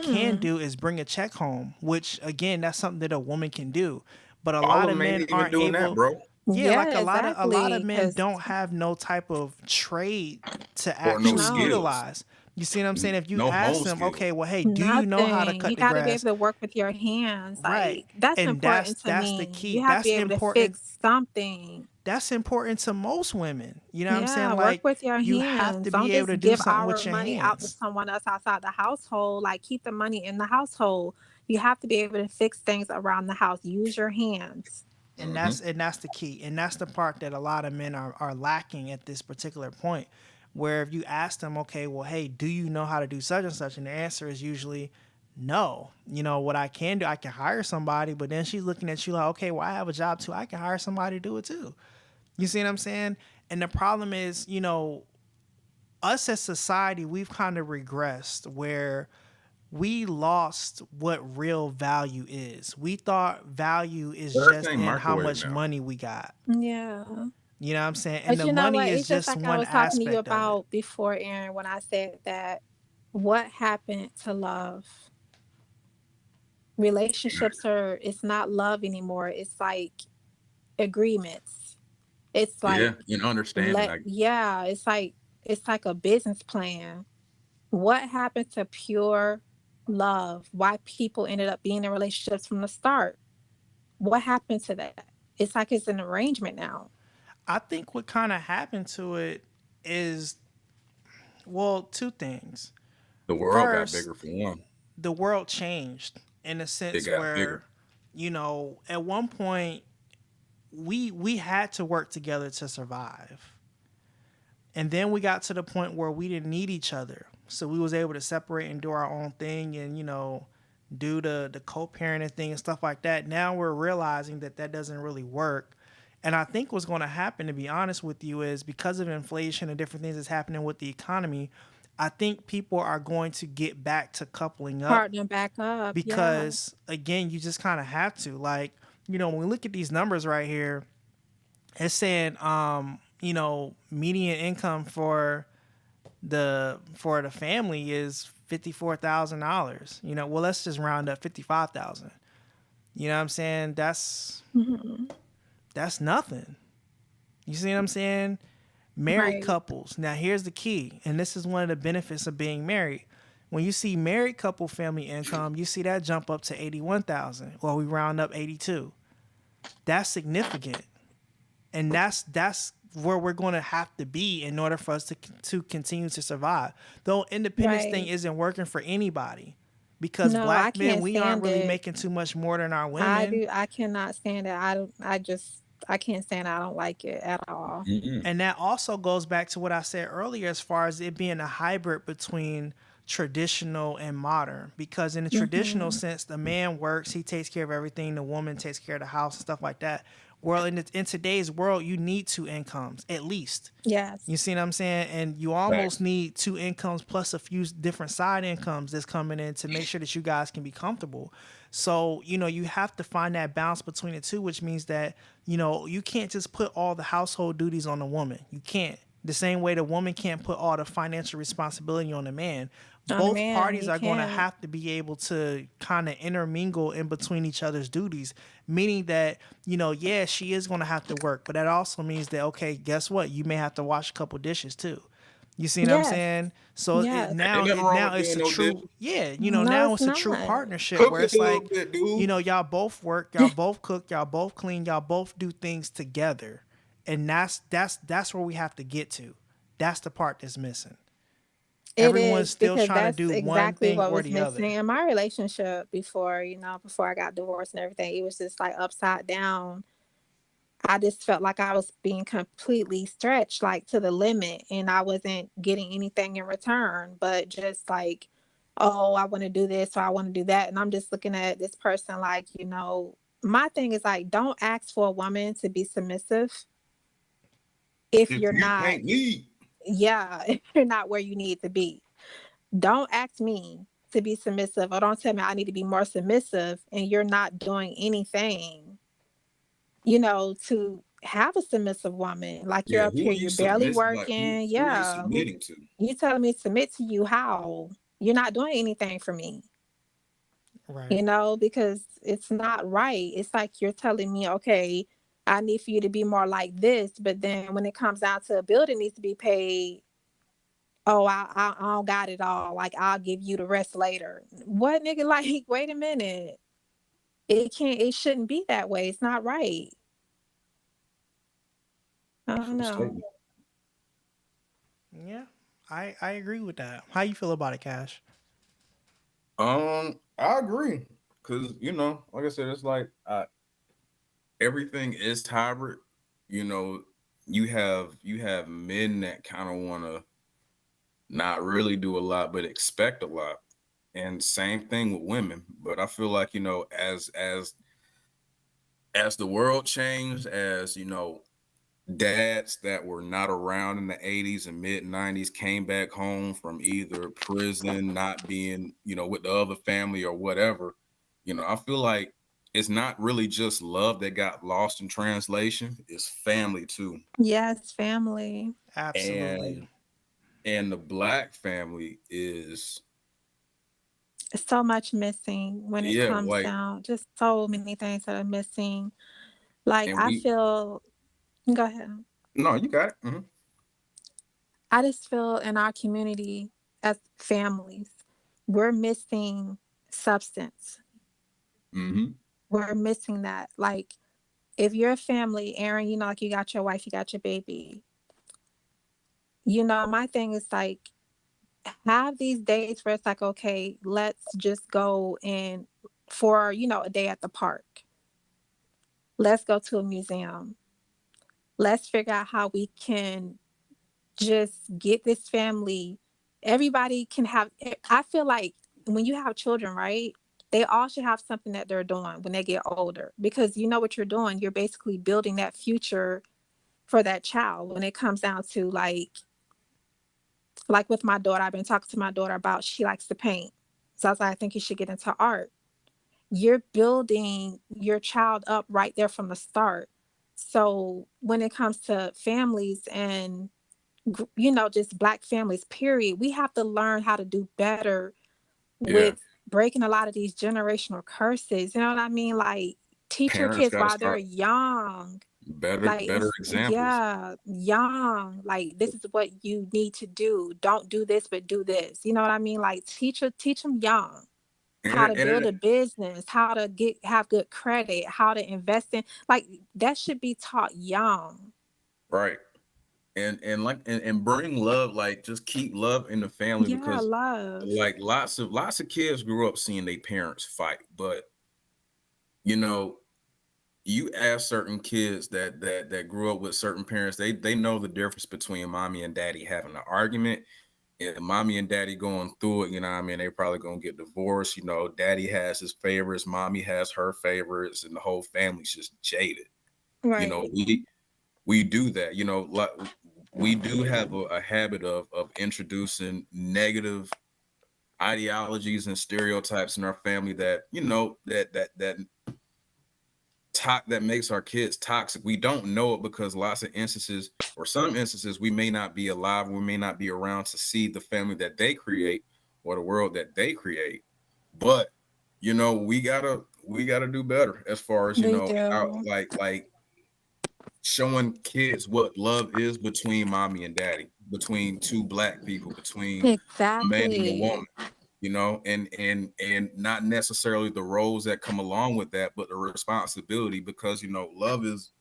can do is bring a check home, which again, that's something that a woman can do. But a lot of men aren't doing able. That, bro. Yeah, like a lot of men don't have no type of trade to actually utilize. You see what I'm saying? If you ask them, okay, well, hey, do you know how to cut the grass? You gotta be able to work with your hands. Right. Like, that's important to me. That's the key. You have to be able to fix something. That's important to most women. You know what I'm saying? Like, work with your hands. You have to Don't be able to do something with your money hands. Out to someone else outside the household. Like, keep the money in the household. You have to be able to fix things around the house. Use your hands. And that's the key. And that's the part that a lot of men are lacking at this particular point. Where if you ask them, okay, well, hey, do you know how to do such and such? And the answer is usually no. What I can do, I can hire somebody. But then she's looking at you like, okay, well, I have a job too. I can hire somebody to do it too. You see what I'm saying? And the problem is, us as society, we've kind of regressed where we lost what real value is. We thought value is just Everything in how microwave much now. money we got. Yeah. You know what I'm saying? And But the you know money what? is It's just just like I one was talking to you aspect of it. about before, Aaron, when I said that what happened to love? Relationships it's not love anymore. It's like agreements. It's Yeah, like understanding. it's like a business plan. What happened to pure love? Why people ended up being in relationships from the start? What happened to that? It's like it's an arrangement now. I think what kind of happened to it is, well, two things. The world got First, bigger for one. the world changed in a It sense got bigger. where, at one point we had to work together to survive. And then we got to the point where we didn't need each other. So we was able to separate and do our own thing and, do the co-parenting thing and stuff like that. Now we're realizing that doesn't really work. And I think what's going to happen, to be honest with you, is because of inflation and different things that's happening with the economy, I think people are going to get back to coupling up Partner back up. because, again, you just kind of have to. Like, when we look at these numbers right here, it's saying, median income for the family is $54,000. Well, let's just round up 55,000. You know what I'm saying? That's nothing. You see what I'm saying? Married Right. couples. Now, here's the key, and this is one of the benefits of being married. When you see married couple family income, you see that jump up to 81,000, or we round up 82. That's significant, and that's where we're going to have to be in order for us to continue to survive. The independence thing Right. isn't working for anybody because No, I black men, can't we aren't stand really it. making too much more than our women. I cannot stand it. I can't stand it. I don't like it at all. And that also goes back to what I said earlier as far as it being a hybrid between traditional and modern. Because in the traditional sense, the man works, he takes care of everything, the woman takes care of the house and stuff like that. Well, in today's world, you need two incomes at least. Yes. You see what I'm saying? And you almost need two incomes plus a few different side incomes that's coming in to make sure that you guys can be comfortable. So, you have to find that balance between the two, which means that, you can't just put all the household duties on the woman. You can't. The same way the woman can't put all the financial responsibility on the man. On the Both man, parties you are going to can't. have to be able to kind of intermingle in between each other's duties, meaning that, yeah, she is going to have to work, but that also means that, okay, guess what? You may have to wash a couple dishes too. You see what I'm Yes. saying? So Yes. now Ain't nothing wrong with it's doing a no true, dishes. yeah, No, now it's it's a true not. partnership Cook where a it's little like, bit, dude. y'all both work, y'all both cook, y'all both clean, y'all both do things together. And that's where we have to get to. That's the part that's missing. It Everyone's is still because trying to that's do one exactly thing what or was the missing other. in my relationship before, before I got divorced and everything. It was just like upside down. I just felt like I was being completely stretched, like to the limit, and I wasn't getting anything in return, but just like, oh, I want to do this or I want to do that. And I'm just looking at this person like, my thing is like, don't ask for a woman to be submissive if If you're you not, can't lead, if you're not where you need to be. Don't ask me to be submissive or don't tell me I need to be more submissive and you're not doing anything, to have a submissive woman. Like you're yeah, up who here, are you you're barely submissive? Like working. who are you Yeah. submitting to? You telling me to submit to you how? You're not doing anything for me, Right. because it's not right. It's like you're telling me, okay, I need for you to be more like this, but then when it comes down to a building needs to be paid, oh, I don't got it all. Like I'll give you the rest later. What nigga? Like, wait a minute. It shouldn't be that way. It's not right. I don't True know. statement. Yeah. I agree with that. How you feel about it, Cash? I agree. Cause like I said, it's like everything is hybrid. You have men that kind of want to not really do a lot, but expect a lot. And same thing with women. But I feel like, as the world changed, as dads that were not around in the 80s and mid 90s came back home from either prison, not being, with the other family or whatever. I feel like it's not really just love that got lost in translation, it's family too. Yes, family. Absolutely. And the Black family is, So much missing when it yeah, comes like, down. Just so many things that are missing. Like and I we, feel. Go ahead. no, you got it. Mhm. I just feel in our community as families, we're missing substance. Mm-hmm. We're missing that. Like, if you're a family, Aaron, like you got your wife, you got your baby. My thing is like, have these days where it's like, okay, let's just go and for, a day at the park. Let's go to a museum. Let's figure out how we can just get this family. Everybody can have, I feel like when you have children, right? They all should have something that they're doing when they get older, because you know what you're doing. You're basically building that future for that child when it comes down to like with my daughter. I've been talking to my daughter about, she likes to paint. So I was like, I think you should get into art. You're building your child up right there from the start. So when it comes to families and just Black families, period, we have to learn how to do better Yeah. with breaking a lot of these generational curses. You know what I mean? Like, teach your Parents kids got to while they're start young. Like, better examples. yeah, young. Like, this is what you need to do. Don't do this, but do this. You know what I mean? Like, teach them young And how to it, and build it, a business, how to have good credit, how to invest in. Like, that should be taught young. right. And bring love, like just keep love in the family, Yeah, because love. like lots of kids grew up seeing their parents fight, but you know you ask certain kids that grew up with certain parents, they know the difference between mommy and daddy having an argument and mommy and daddy going through it. They probably gonna get divorced. Daddy has his favorites, mommy has her favorites, and the whole family's just jaded. Right. We do that. Like, we do have a habit of introducing negative ideologies and stereotypes in our family that that makes our kids toxic. We don't know it because lots of instances, or some instances, we may not be alive, we may not be around to see the family that they create or the world that they create. But we gotta do better as far as We how, do. like showing kids what love is between mommy and daddy, between two Black people, between a man and a Exactly. woman, and not necessarily the roles that come along with that, but the responsibility, because love is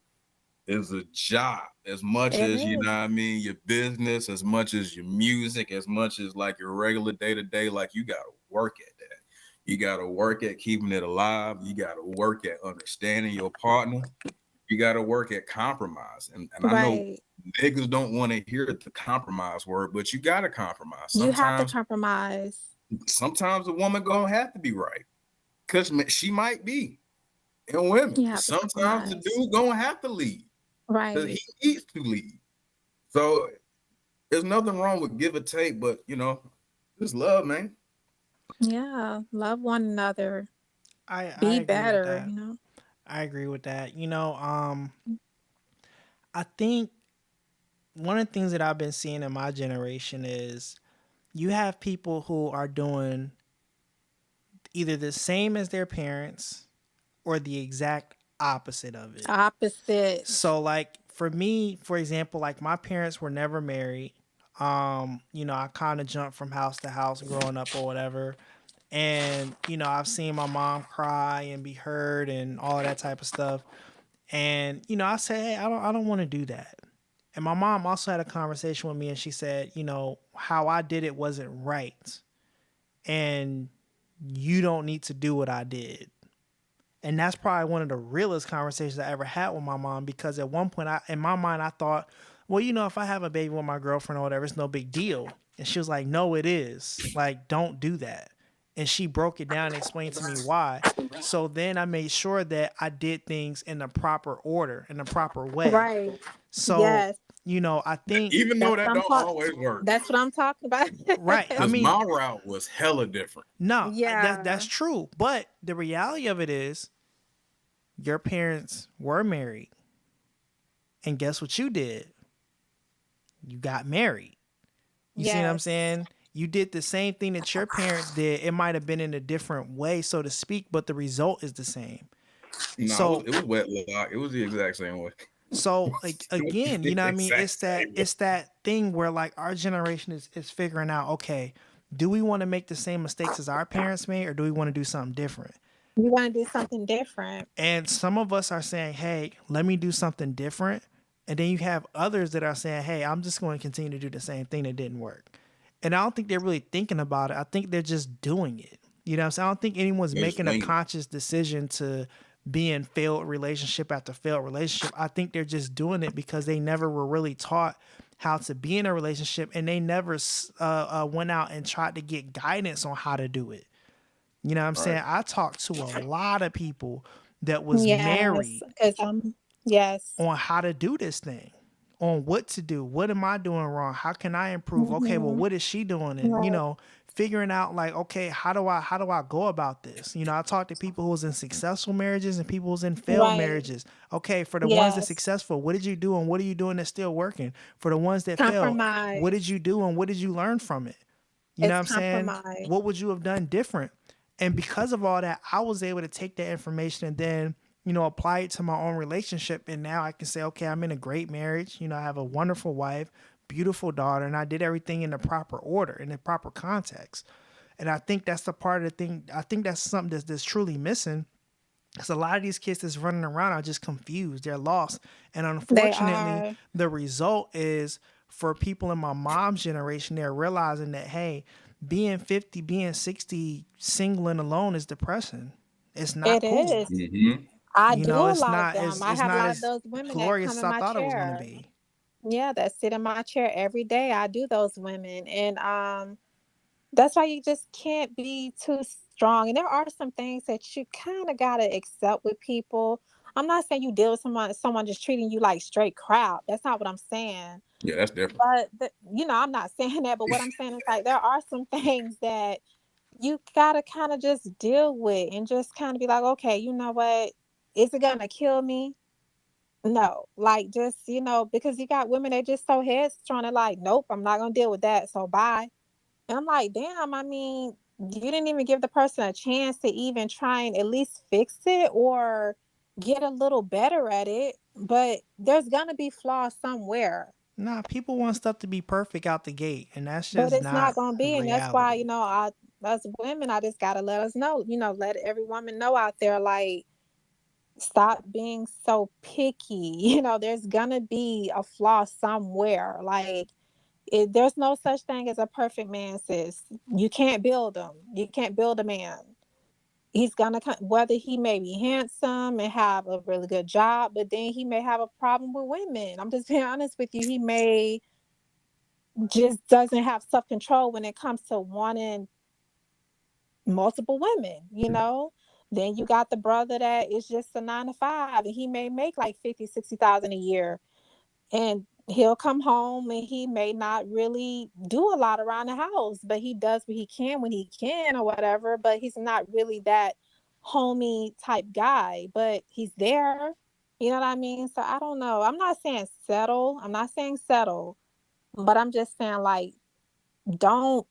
a job as much It as is. your business, as much as your music, as much as like your regular day-to-day. Like, you gotta work at that. You gotta work at keeping it alive. You gotta work at understanding your partner. You got to work at compromise. And I know Right. niggas don't want to hear the compromise word, but you got to compromise. You have to Sometimes compromise. a woman gonna have to be right, because she might be. And women, You have to sometimes the compromise. dude gonna have to lead because Right. he needs to lead. So there's nothing wrong with give or take, but just love, man. Yeah. Love one another. I Be agree with better, that. I agree with that. I think one of the things that I've been seeing in my generation is you have people who are doing either the same as their parents or the exact opposite of it. Opposite. So like for me, for example, like my parents were never married. I kind of jumped from house to house growing up or whatever. And, I've seen my mom cry and be hurt and all of that type of stuff. And, I said, hey, I don't want to do that. And my mom also had a conversation with me and she said, how I did it wasn't right. And you don't need to do what I did. And that's probably one of the realest conversations I ever had with my mom, because at one point in my mind, I thought, well, if I have a baby with my girlfriend or whatever, it's no big deal. And she was like, no, it is. Like, don't do that. And she broke it down and explained to me why. So then I made sure that I did things in the proper order, in the proper way. Right. So, Yes. you know, I think Even though that I'm don't talk- always work. That's what I'm talking about. right. I Because mean, my route was hella different. no, Yeah. that's true. But the reality of it is your parents were married. And guess what you did? You got married. You see what I'm Yes. saying? You did the same thing that your parents did. It might have been in a different way, so to speak, but the result is the same. No, So it was wet lock. It was the exact same way. so like again, you know what I mean? Exact same way. It's that thing where like our generation is figuring out, okay, do we want to make the same mistakes as our parents made, or do we want to do something different? We want to do something different. And some of us are saying, hey, let me do something different. And then you have others that are saying, hey, I'm just going to continue to do the same thing that didn't work. And I don't think they're really thinking about it. I think they're just doing it. You know what I'm saying? I don't think anyone's They're just making a winging it. conscious decision to be in failed relationship after failed relationship. I think they're just doing it because they never were really taught how to be in a relationship, and they never went out and tried to get guidance on how to do it. You know what I'm saying? I talked to a lot of people that was married Because yes. on how to do this thing, on what to do. What am I doing wrong? How can I improve? Okay, well, what is she doing? And you know, figuring out like, okay, how do I go about this? You know, I talked to people who was in successful marriages and people who's in failed marriages. Okay, for the ones that successful, what did you do and what are you doing that's still working? For the ones that failed, what did you do and what did you learn from it? You know what I'm saying? What would you have done different? And because of all that, I was able to take that information and then, you know, apply it to my own relationship. And now I can say, okay, I'm in a great marriage. You know, I have a wonderful wife, beautiful daughter, and I did everything in the proper order, in the proper context. And I think that's the part of the thing. I think that's something that's truly missing. Because a lot of these kids that's running around are just confused. They're lost. And unfortunately, the result is for people in my mom's generation, they're realizing that, hey, being 50, being 60, single and alone is depressing. It's not cool. It is. Mm-hmm. I You do know, a it's lot not of them. as I it's have a not lot of as those women that glorious come as in I my thought it was going to chair. be. Yeah, that sit in my chair every day. I do those women. And that's why you just can't be too strong. And there are some things that you kind of gotta accept with people. I'm not saying you deal with someone just treating you like straight crap. That's not what I'm saying. Yeah, that's different. But you know, I'm not saying that. But what I'm saying is like there are some things that you gotta kind of just deal with and just kind of be like, okay, you know what? Is it gonna kill me? No, like just because you got women that just so headstrong and like, nope, I'm not gonna deal with that. So bye. And I'm like, damn, I mean, you didn't even give the person a chance to even try and at least fix it or get a little better at it. But there's gonna be flaws somewhere. Nah, people want stuff to be perfect out the gate, and that's But just it's not not gonna be. And that's why, reality. as women, I just gotta let us know, let every woman know out there, like, stop being so picky. There's gonna be a flaw somewhere. Like, there's no such thing as a perfect man, sis. You can't build them. You can't build a man. He's gonna come, whether he may be handsome and have a really good job, but then he may have a problem with women. I'm just being honest with you. He may just doesn't have self-control when it comes to wanting multiple women. Then you got the brother that is just a 9 to 5 and he may make like 50,000-60,000 a year, and he'll come home and he may not really do a lot around the house, but he does what he can when he can or whatever, but he's not really that homey type guy, but he's there. You know what I mean? So I don't know. I'm not saying settle. But I'm just saying, like, don't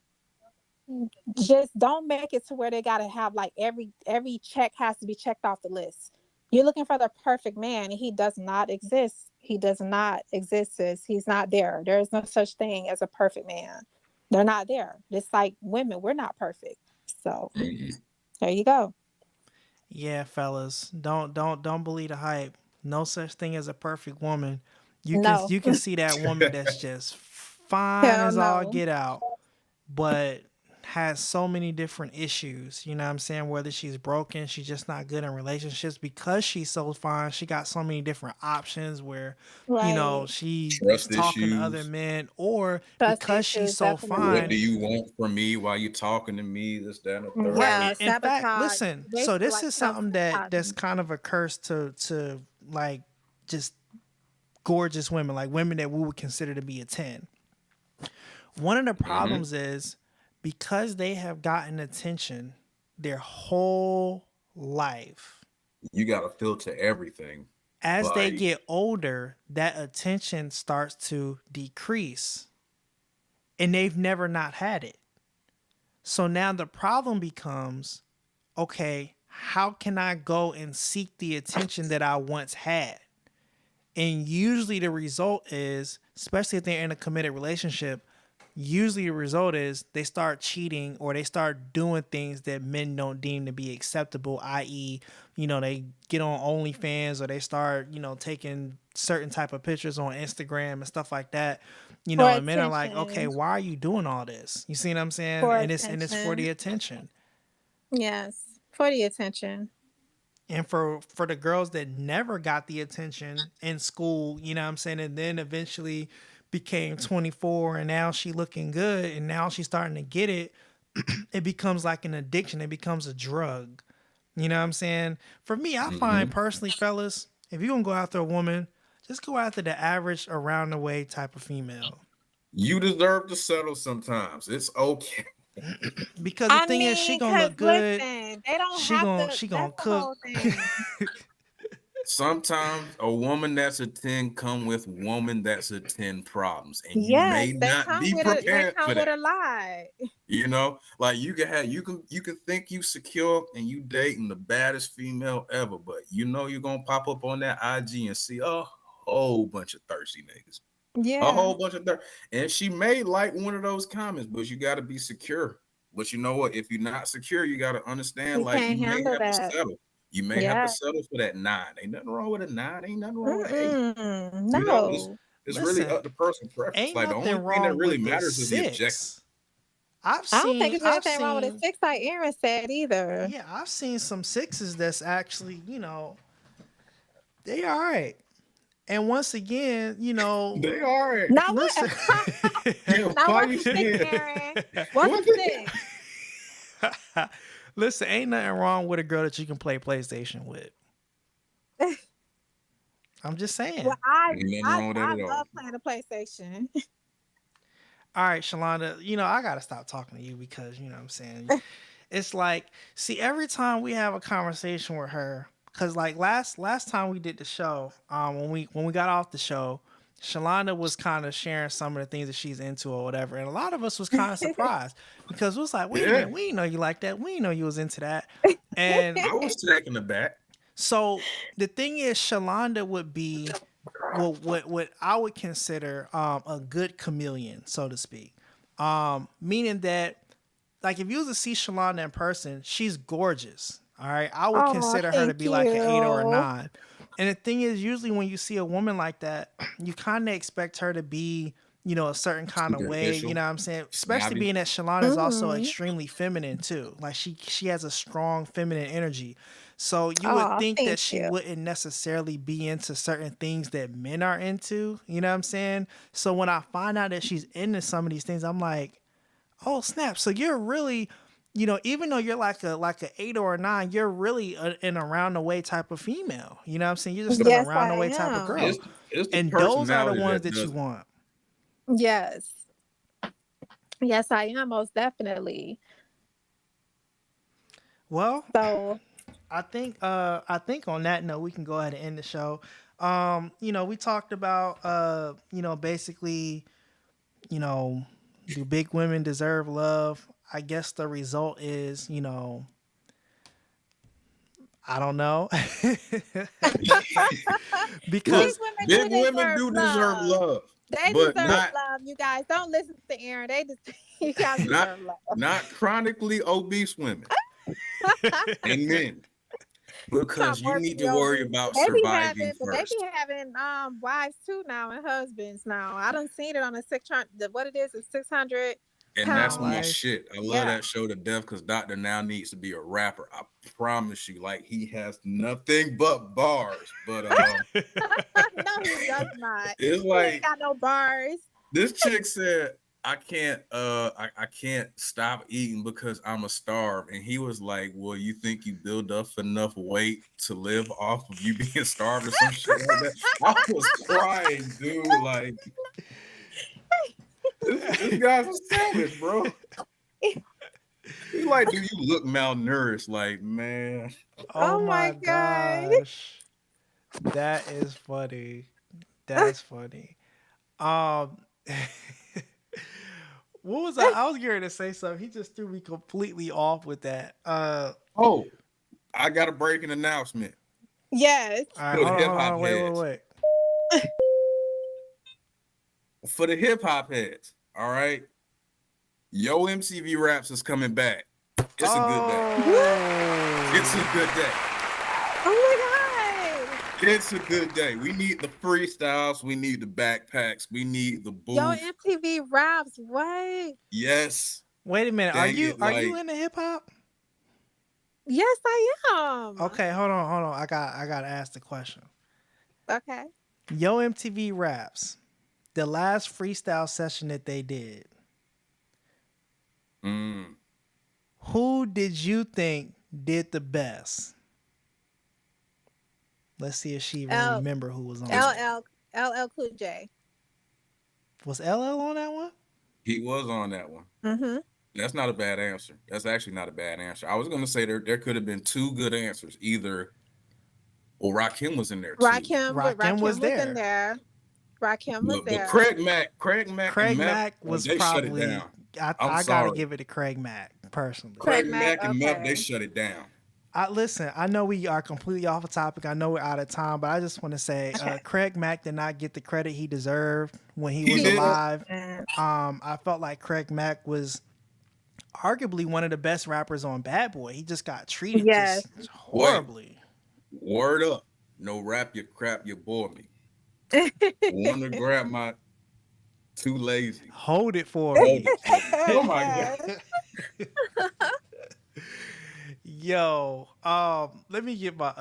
don't make it to where they gotta have like every check has to be checked off the list. You're looking for the perfect man, and he does not exist. He does not exist, sis. He's not there. There is no such thing as a perfect man. They're not there. Just like women, we're not perfect. So there you go. Yeah, fellas, don't believe the hype. No such thing as a perfect woman. You can No. you can see that woman that's just fine Hell as all no. get out, but has so many different issues, you know what I'm saying? Whether she's broken, she's just not good in relationships because she's so fine. She got so many different options where, you know, Right. she's Trust talking to other issues. men, or Trust because she's issues, so What fine. do definitely. you want from me while you talking to me? This, that, and the Right. third. Yeah, In fact, sabotage. listen, so Basically, this like is something that's self-sabotaging. kind of a curse to like just gorgeous women, like women that we would consider to be a 10. One of the Mm-hmm. problems is because they have gotten attention their whole life. You got to filter everything. As they Like, get older, that attention starts to decrease and they've never not had it. So now the problem becomes, okay, how can I go and seek the attention that I once had? And usually the result is, especially if they're in a committed relationship, usually the result is they start cheating or they start doing things that men don't deem to be acceptable, i.e., you know, they get on OnlyFans or they start, you know, taking certain type of pictures on Instagram and stuff like that. You know, For and men are like, okay, attention. why are you doing all this? You see what I'm saying? For And it's for the attention. attention. Yes. For the attention. And for the girls that never got the attention in school, you know what I'm saying, and then eventually became 24 and now she looking good and now she's starting to get it, it becomes like an addiction. It becomes a drug. You know what I'm saying? For me, I find personally, fellas, if you're gonna go after a woman, just go after the average around the way type of female. you deserve to settle sometimes. It's okay. Because the thing is, she gonna Cause look good. listen, they don't She have gonna to. she gonna That's the cook. whole thing. Sometimes a woman that's a 10 come with woman that's a 10 problems, and you Yes, may they not come be with a. They prepared for come with that. a lot. You know, like you can think you secure and you dating the baddest female ever, but you know you're gonna pop up on that IG and see a whole bunch of thirsty niggas. A Yeah, whole bunch of dirt. And she may like one of those comments, but you got to be secure. But you know what? If you're not secure, you got to understand, you like, can't you may handle have to that. settle. You may have to Yeah. settle for that 9. Ain't nothing wrong with a 9. Ain't nothing wrong with an 8. You know, No. it's really Listen, up to personal preference. ain't Like, the nothing only thing that wrong really with the matters is the objective. 6. I've I don't think seen it's I've anything wrong with a seen 6, like Aaron said either. yeah, I've seen some 6s that's actually, you know, they all right. And once again, you know, They all right. Now listen. what? Yeah, Now why what's you the 6, saying? Aaron? What's the 6? Listen, ain't nothing wrong with a girl that you can play PlayStation with. I'm just saying. Well, Ain't nothing wrong with that I at all. love playing the PlayStation. All right, Shalonda, you know, I got to stop talking to you because, you know what I'm saying? It's like, see, every time we have a conversation with her, because like last time we did the show, when we got off the show, Shalonda was kind of sharing some of the things that she's into or whatever, and a lot of us was kind of surprised because it was like, wait a minute, we didn't know you like that, we didn't know you was into that, and I was taken aback. so the thing is, Shalonda would be what I would consider a good chameleon, so to speak, meaning that. Like if you was to see Shalonda in person, she's gorgeous. All right. I would Oh, consider her to thank be like an 8 or a you. 9. And the thing is, usually when you see a woman like that, you kind of expect her to be, you know, a certain kind of way. You Superficial. know what I'm saying? Especially Snobby. being that Shalonda is also Mhm. extremely feminine too. Like she has a strong feminine energy. So you would Oh, think thank that she you. wouldn't necessarily be into certain things that men are into. You know what I'm saying? So when I find out that she's into some of these things, I'm like, oh snap! So you're really, you know, even though you're like a 8 or a 9, you're really an around the way type of female. You know what I'm saying? You're just an Yes, around the I way type of am. girl. It's the And those are the personality ones that that you does it. want. Yes. Yes, I am, most definitely. Well, So I think on that note we can go ahead and end the show. You know, we talked about you know, basically, you know, do big women deserve love? I guess the result is, you know, I don't know. Because big women Big do women deserve do deserve love. love, They but deserve not love, you guys. Don't listen to Aaron. They just you guys not deserve love. not chronically obese women and men, because Not you need to morbidly worry obese. about They be surviving having, but they first. be having wives too now and husbands now. I done seen it on the 600. What it is 600 And that's my Life. shit. I love that show to death because Dr. Now needs to be a rapper. I promise you, like he has nothing but bars. But No, he does not. it's He like ain't got no bars. this chick said, I can't stop eating because I'm a starve. And he was like, well, you think you build up enough weight to live off of you being starved or some shit like that? I was crying, dude. Like this guy's a savage, bro. He's like, do you look malnourished? Like, man. Oh my my God. gosh. That is funny. That's funny. What was I was getting to say something. He just threw me completely off with that. Oh, I got a breaking announcement. Yes. All right, hold on, wait. For the hip hop heads, all right. Yo MTV Raps is coming back. It's a good day. It's a good day. Oh my God. It's a good day. We need the freestyles. We need the backpacks. We need the booth. Yo, MTV Raps. What? Yes. Wait a minute. Dang Are you it, into hip hop? Yes, I am. Okay, hold on. I gotta ask the question. Okay. Yo MTV Raps, the last freestyle session that they did. Who did you think did the best? Let's see if she even remember who was on it. LL Cool J. Was LL on that one? He was on that one. Mm-hmm. That's not a bad answer. That's actually not a bad answer. I was going to say there could have been two good answers. Either, well, Rakim was in there too. Rakim was in there. Rakim was there. But Craig Mack Craig Mack was they probably. shut it down. I gotta give it to Craig Mack personally. Craig Mack and Meth, they shut it down. Listen, I know we are completely off the topic. I know we're out of time, but I just want to say Craig Mack did not get the credit he deserved when he was alive. I felt like Craig Mack was arguably one of the best rappers on Bad Boy. He just got treated just horribly. Word up. No rap your crap, you bore me. Want to grab my too lazy. Hold it for me. Oh my God. Yo, let me get my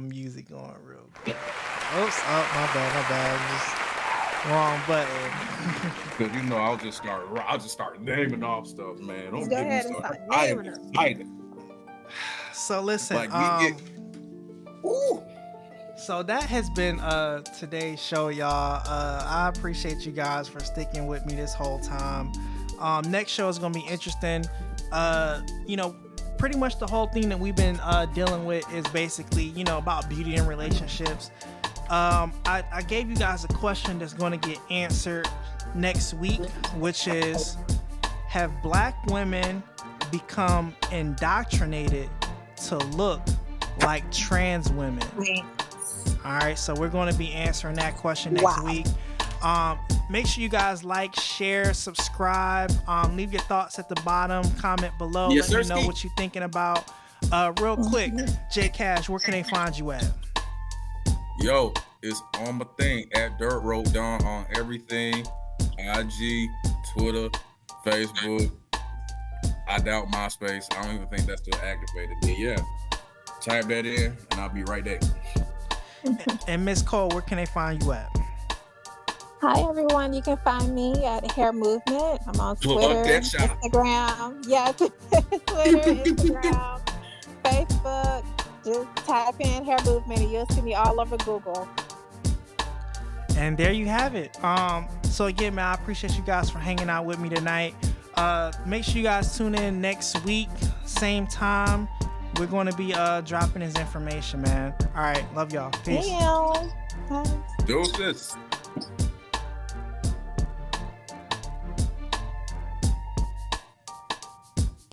music on real quick. Oops, my bad. Just wrong button. Because you know, I'll just start naming off stuff, man. Don't Go get me ahead and started. start I am naming them. excited. So listen, Like so that has been today's show, y'all. I appreciate you guys for sticking with me this whole time. Next show is gonna be interesting. Pretty much the whole thing that we've been dealing with is basically, about beauty and relationships. I gave you guys a question that's going to get answered next week, which is, have Black women become indoctrinated to look like trans women? All right, so we're going to be answering that question next week. Make sure you guys like, share, subscribe. Leave your thoughts at the bottom. Comment below. Yes, Let me know what you're thinking about. Real quick, J Cash, where can they find you at? Yo, it's on my thing at Dirt Road Dawn on everything. IG, Twitter, Facebook. I doubt MySpace. I don't even think that's still activated. But yeah, type that in and I'll be right there. And Miss Cole, where can they find you at? Hi everyone, you can find me at Hair Movement. I'm on Twitter, Instagram. Yes, Twitter, Instagram, Facebook. Just type in Hair Movement and you'll see me all over Google. And there you have it. So again, man, I appreciate you guys for hanging out with me tonight. Make sure you guys tune in next week, same time. We're going to be dropping this information, man. All right, love y'all. Peace. Deuces.